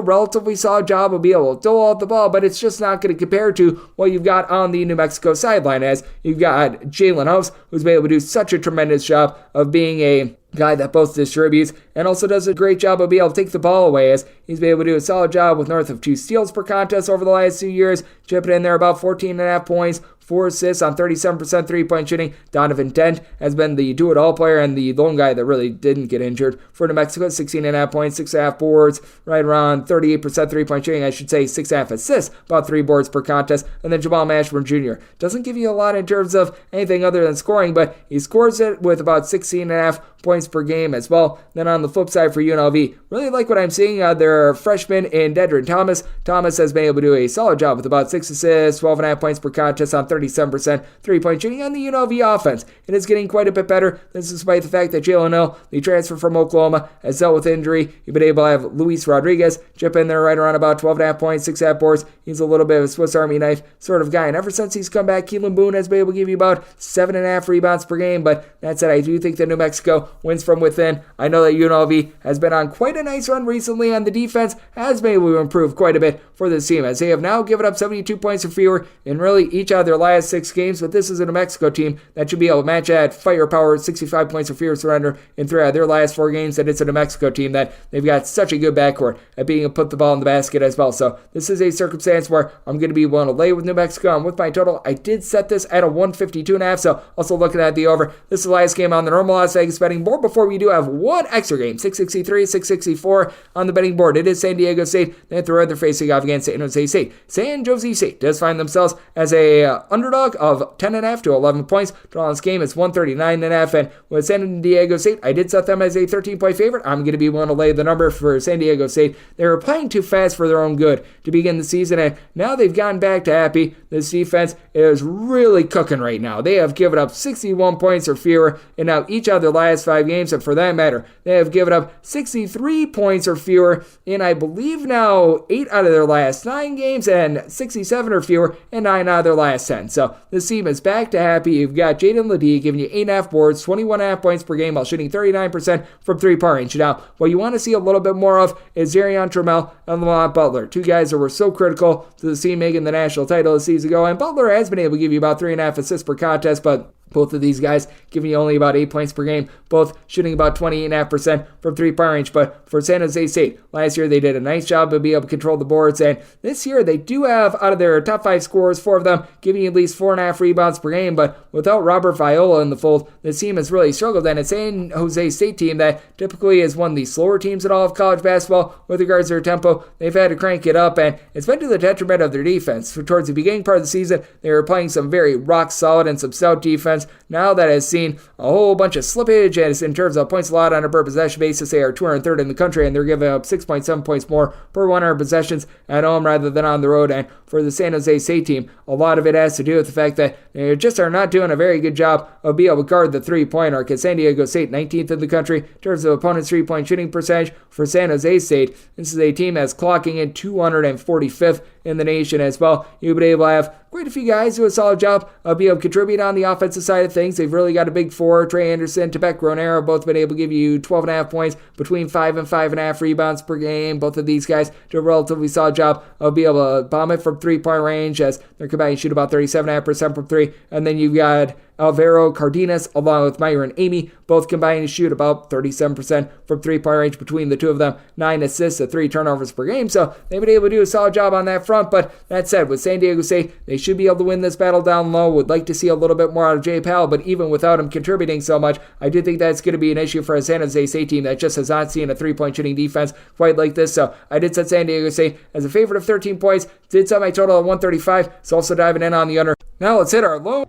relatively solid job of being able to dole out the ball, but it's just not going to compare to what you've got on the New Mexico sideline, as you've got Jalen House, who's been able to do such a tremendous job of being a guy that both distributes and also does a great job of being able to take the ball away, as he's been able to do a solid job with north of 2 steals per contest over the last 2 years, chipping in there about 14.5 points, 4 assists on 37% three-point shooting. Donovan Dent has been the do-it-all player and the lone guy that really didn't get injured for New Mexico. 16.5 points, 6.5 boards, right around 38% three-point shooting. I should say 6.5 assists, about 3 boards per contest. And then Jamal Mashburn Jr. doesn't give you a lot in terms of anything other than scoring, but he scores it with about 16.5 points per game as well. Then on the flip side for UNLV, really like what I'm seeing. Their freshman in Dedrin Thomas. Thomas has been able to do a solid job with about 6 assists, 12.5 points per contest on 37% three-point shooting on the UNLV offense. It is getting quite a bit better. This is despite the fact that Jalen Hill, the transfer from Oklahoma, has dealt with injury. You've been able to have Luis Rodriguez chip in there right around about 12.5 points, 6.5 boards. He's a little bit of a Swiss Army knife sort of guy. And ever since he's come back, Keelan Boone has been able to give you about 7.5 rebounds per game. But that said, I do think that New Mexico wins from within. I know that UNLV has been on quite a nice run recently, and the defense has been able to improve quite a bit for this team, as they have now given up 72 points or fewer in really each of their last 6 games. But this is a New Mexico team that should be able to match at firepower, 65 points or fewer surrender in 3 out of their last 4 games. And it's a New Mexico team that they've got such a good backcourt at being able to put the ball in the basket as well. So this is a circumstance where I'm going to be willing to lay with New Mexico. And with my total, I did set this at a 152.5. So also looking at the over. This is the last game on the normal Las Vegas betting board before we do have one extra game, 663, 664 on the betting board. It is San Diego State. They're they're facing off against San Jose State. San Jose State does find themselves as a underdog of 10.5 to 11 points. Draw on this game is 139.5, and with San Diego State, I did set them as a 13-point favorite. I'm going to be willing to lay the number for San Diego State. They were playing too fast for their own good to begin the season, and now they've gotten back to happy. This defense is really cooking right now. They have given up 61 points or fewer in now each of their last 5 games, and for that matter, they have given up 63 points or fewer in, I believe now, 8 out of their last 9 games, and 67 or fewer in 9 out of their last 10. So this team is back to happy. You've got Jaden Ledee giving you 8.5 boards, 21.5 points per game while shooting 39% from 3-point range. Now, what you want to see a little bit more of is Zarion Trammell and Lamont Butler, 2 guys that were so critical to the team making the national title a season ago, and Butler has been able to give you about 3.5 assists per contest, but both of these guys giving you only about 8 points per game, both shooting about 28.5% from 3-point range. But for San Jose State, last year they did a nice job of being able to control the boards, and this year they do have, out of their top 5 scorers, 4 of them giving you at least 4.5 rebounds per game. But without Robert Viola in the fold, this team has really struggled, and it's San Jose State team that typically is one of the slower teams in all of college basketball with regards to their tempo. They've had to crank it up, and it's been to the detriment of their defense. Towards the beginning part of the season, they were playing some very rock solid and some stout defense. defense now that has seen a whole bunch of slippage, and in terms of points allowed on a per possession basis, they are 203rd in the country, and they're giving up 6.7 points more per 100 possessions at home rather than on the road. And for the San Jose State team, a lot of it has to do with the fact that they just are not doing a very good job of being able to guard the three-point arc. At San Diego State, 19th in the country in terms of opponent's three-point shooting percentage. For San Jose State, this is a team that's clocking in 245th in the nation as well. You've been able to have quite a few guys do a solid job of being able to contribute on the offensive side of things. They've really got a big four. Trey Anderson, Tebek Gronero, both been able to give you 12.5 points, between 5 and 5.5 rebounds per game. Both of these guys do a relatively solid job of being able to bomb it from three-point range, as they're combining shoot about 37.5% from three. And then you've got Alvaro Cardenas along with Myron Amy, both combining to shoot about 37% from three-point range between the two of them. 9 assists to 3 turnovers per game, so they've been able to do a solid job on that front. But that said, with San Diego State, they should be able to win this battle down low. Would like to see a little bit more out of Jay Powell, but even without him contributing so much, I do think that's going to be an issue for a San Jose State team that just has not seen a three-point shooting defense quite like this. So I did set San Diego State as a favorite of 13 points, did set my total at 135, so also diving in on the under. Now let's hit our low.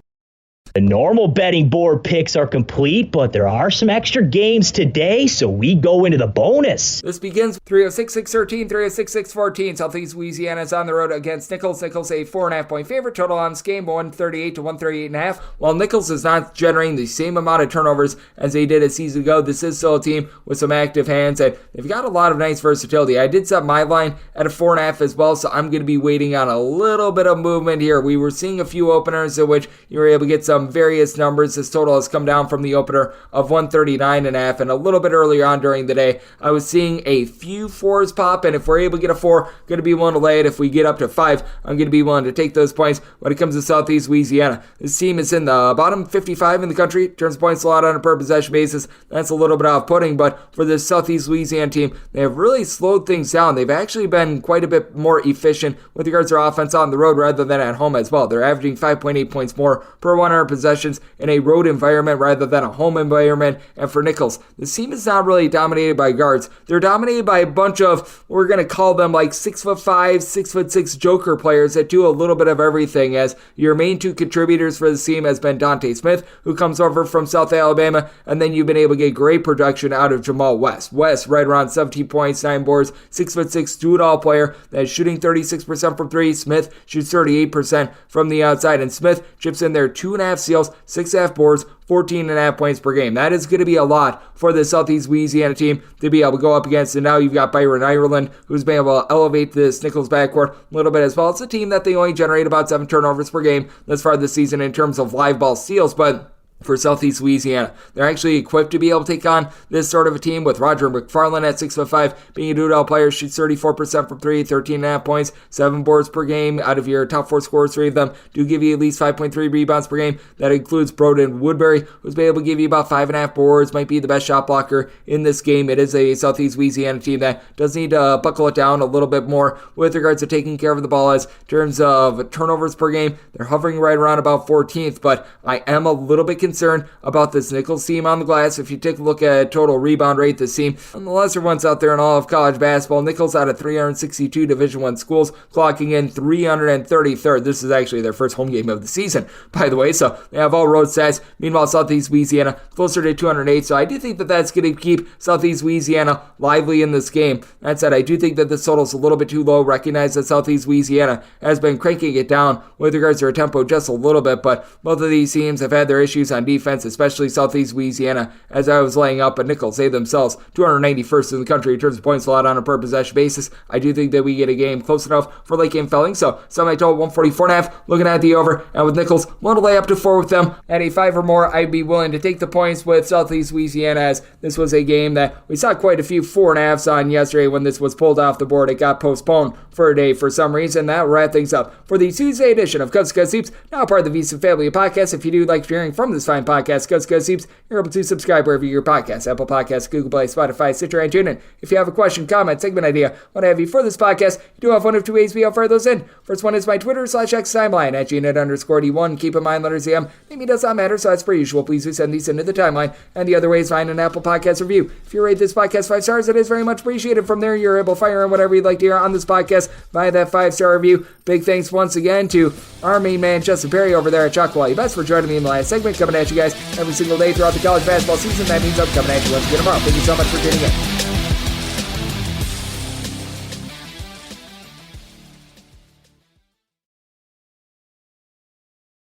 The normal betting board picks are complete, but there are some extra games today, so we go into the bonus. This begins 306-613, 306-614. Southeast Louisiana is on the road against Nicholls. Nicholls a 4.5 point favorite. Total on this game 138 to 138.5. While Nicholls is not generating the same amount of turnovers as they did a season ago, this is still a team with some active hands, and they've got a lot of nice versatility. I did set my line at a 4.5 as well, so I'm going to be waiting on a little bit of movement here. We were seeing a few openers in which you were able to get some various numbers. This total has come down from the opener of 139.5, and a little bit earlier on during the day, I was seeing a few 4s pop, and if we're able to get a 4, going to be willing to lay it. If we get up to 5, I'm going to be willing to take those points when it comes to Southeast Louisiana. This team is in the bottom 55 in the country in terms of points allowed on a per possession basis. That's a little bit off-putting, but for this Southeast Louisiana team, they have really slowed things down. They've actually been quite a bit more efficient with regards to their offense on the road rather than at home as well. They're averaging 5.8 points more per 100 possessions in a road environment rather than a home environment. And for Nicholls, this team is not really dominated by guards. They're dominated by a bunch of, we're going to call them like 6'5", 6'6" joker players that do a little bit of everything, as your main two contributors for this team has been Dante Smith, who comes over from South Alabama, and then you've been able to get great production out of Jamal West. West right around 17 points, 9 boards, 6'6", do-it-all player that is shooting 36% from 3. Smith shoots 38% from the outside, and Smith chips in there 2.5 steals, 6.5 boards, 14.5 points per game. That is going to be a lot for the Southeast Louisiana team to be able to go up against. And now you've got Byron Ireland, who's been able to elevate this Nicholls backcourt a little bit as well. It's a team that they only generate about 7 turnovers per game thus far this season in terms of live ball steals, but for Southeast Louisiana, they're actually equipped to be able to take on this sort of a team, with Roger McFarland at 6'5", being a do-it-all player, shoots 34% from 3, 13.5 points, 7 boards per game. Out of your top 4 scorers, 3 of them do give you at least 5.3 rebounds per game. That includes Broden Woodbury, who's been able to give you about 5.5 boards, might be the best shot blocker in this game. It is a Southeast Louisiana team that does need to buckle it down a little bit more with regards to taking care of the ball. As in terms of turnovers per game, they're hovering right around about 14th, but I am a little bit concerned about this Nicholls team on the glass. If you take a look at total rebound rate, this team, one of the lesser ones out there in all of college basketball. Nicholls out of 362 Division I schools, clocking in 333rd. This is actually their first home game of the season, by the way, so they have all road stats. Meanwhile, Southeast Louisiana closer to 208, so I do think that that's going to keep Southeast Louisiana lively in this game. That said, I do think that this total is a little bit too low. Recognize that Southeast Louisiana has been cranking it down with regards to their tempo just a little bit, but both of these teams have had their issues on defense, especially Southeast Louisiana, as I was laying up. But Nicholls, they themselves, 291st in the country in terms of points allowed on a per possession basis. I do think that we get a game close enough for late game felling, so semi-total 144.5, looking at the over, and with Nicholls, want to lay up to 4 with them. At a 5 or more, I'd be willing to take the points with Southeast Louisiana, as this was a game that we saw quite a few 4.5s on yesterday. When this was pulled off the board, it got postponed for a day for some reason. That will wrap things up for the Tuesday edition of Coast to Coast Hoops, now part of the VSiN family of podcasts. If you do like hearing from this fine podcast, Coast to Coast Hoops, you're able to subscribe wherever you get your podcasts: Apple Podcasts, Google Play, Spotify, Stitcher, and TuneIn. If you have a question, comment, segment idea, what have you for this podcast, you do have one of 2 ways we offer those in. First one is my Twitter/X timeline at @GNet_D1. Keep in mind, letters EM maybe does not matter, so as per usual, please do send these into the timeline. And the other way is find an Apple Podcast review. If you rate this podcast 5 stars, it is very much appreciated. From there, you're able to fire in whatever you'd like to hear on this podcast via that 5-star review. Big thanks once again to our main man, Justin Perri, over there at Chocolate Best, for joining me in the last segment. Coming coming at you guys every single day throughout the college basketball season. That means I'm coming at you once again tomorrow. Thank you so much for tuning in.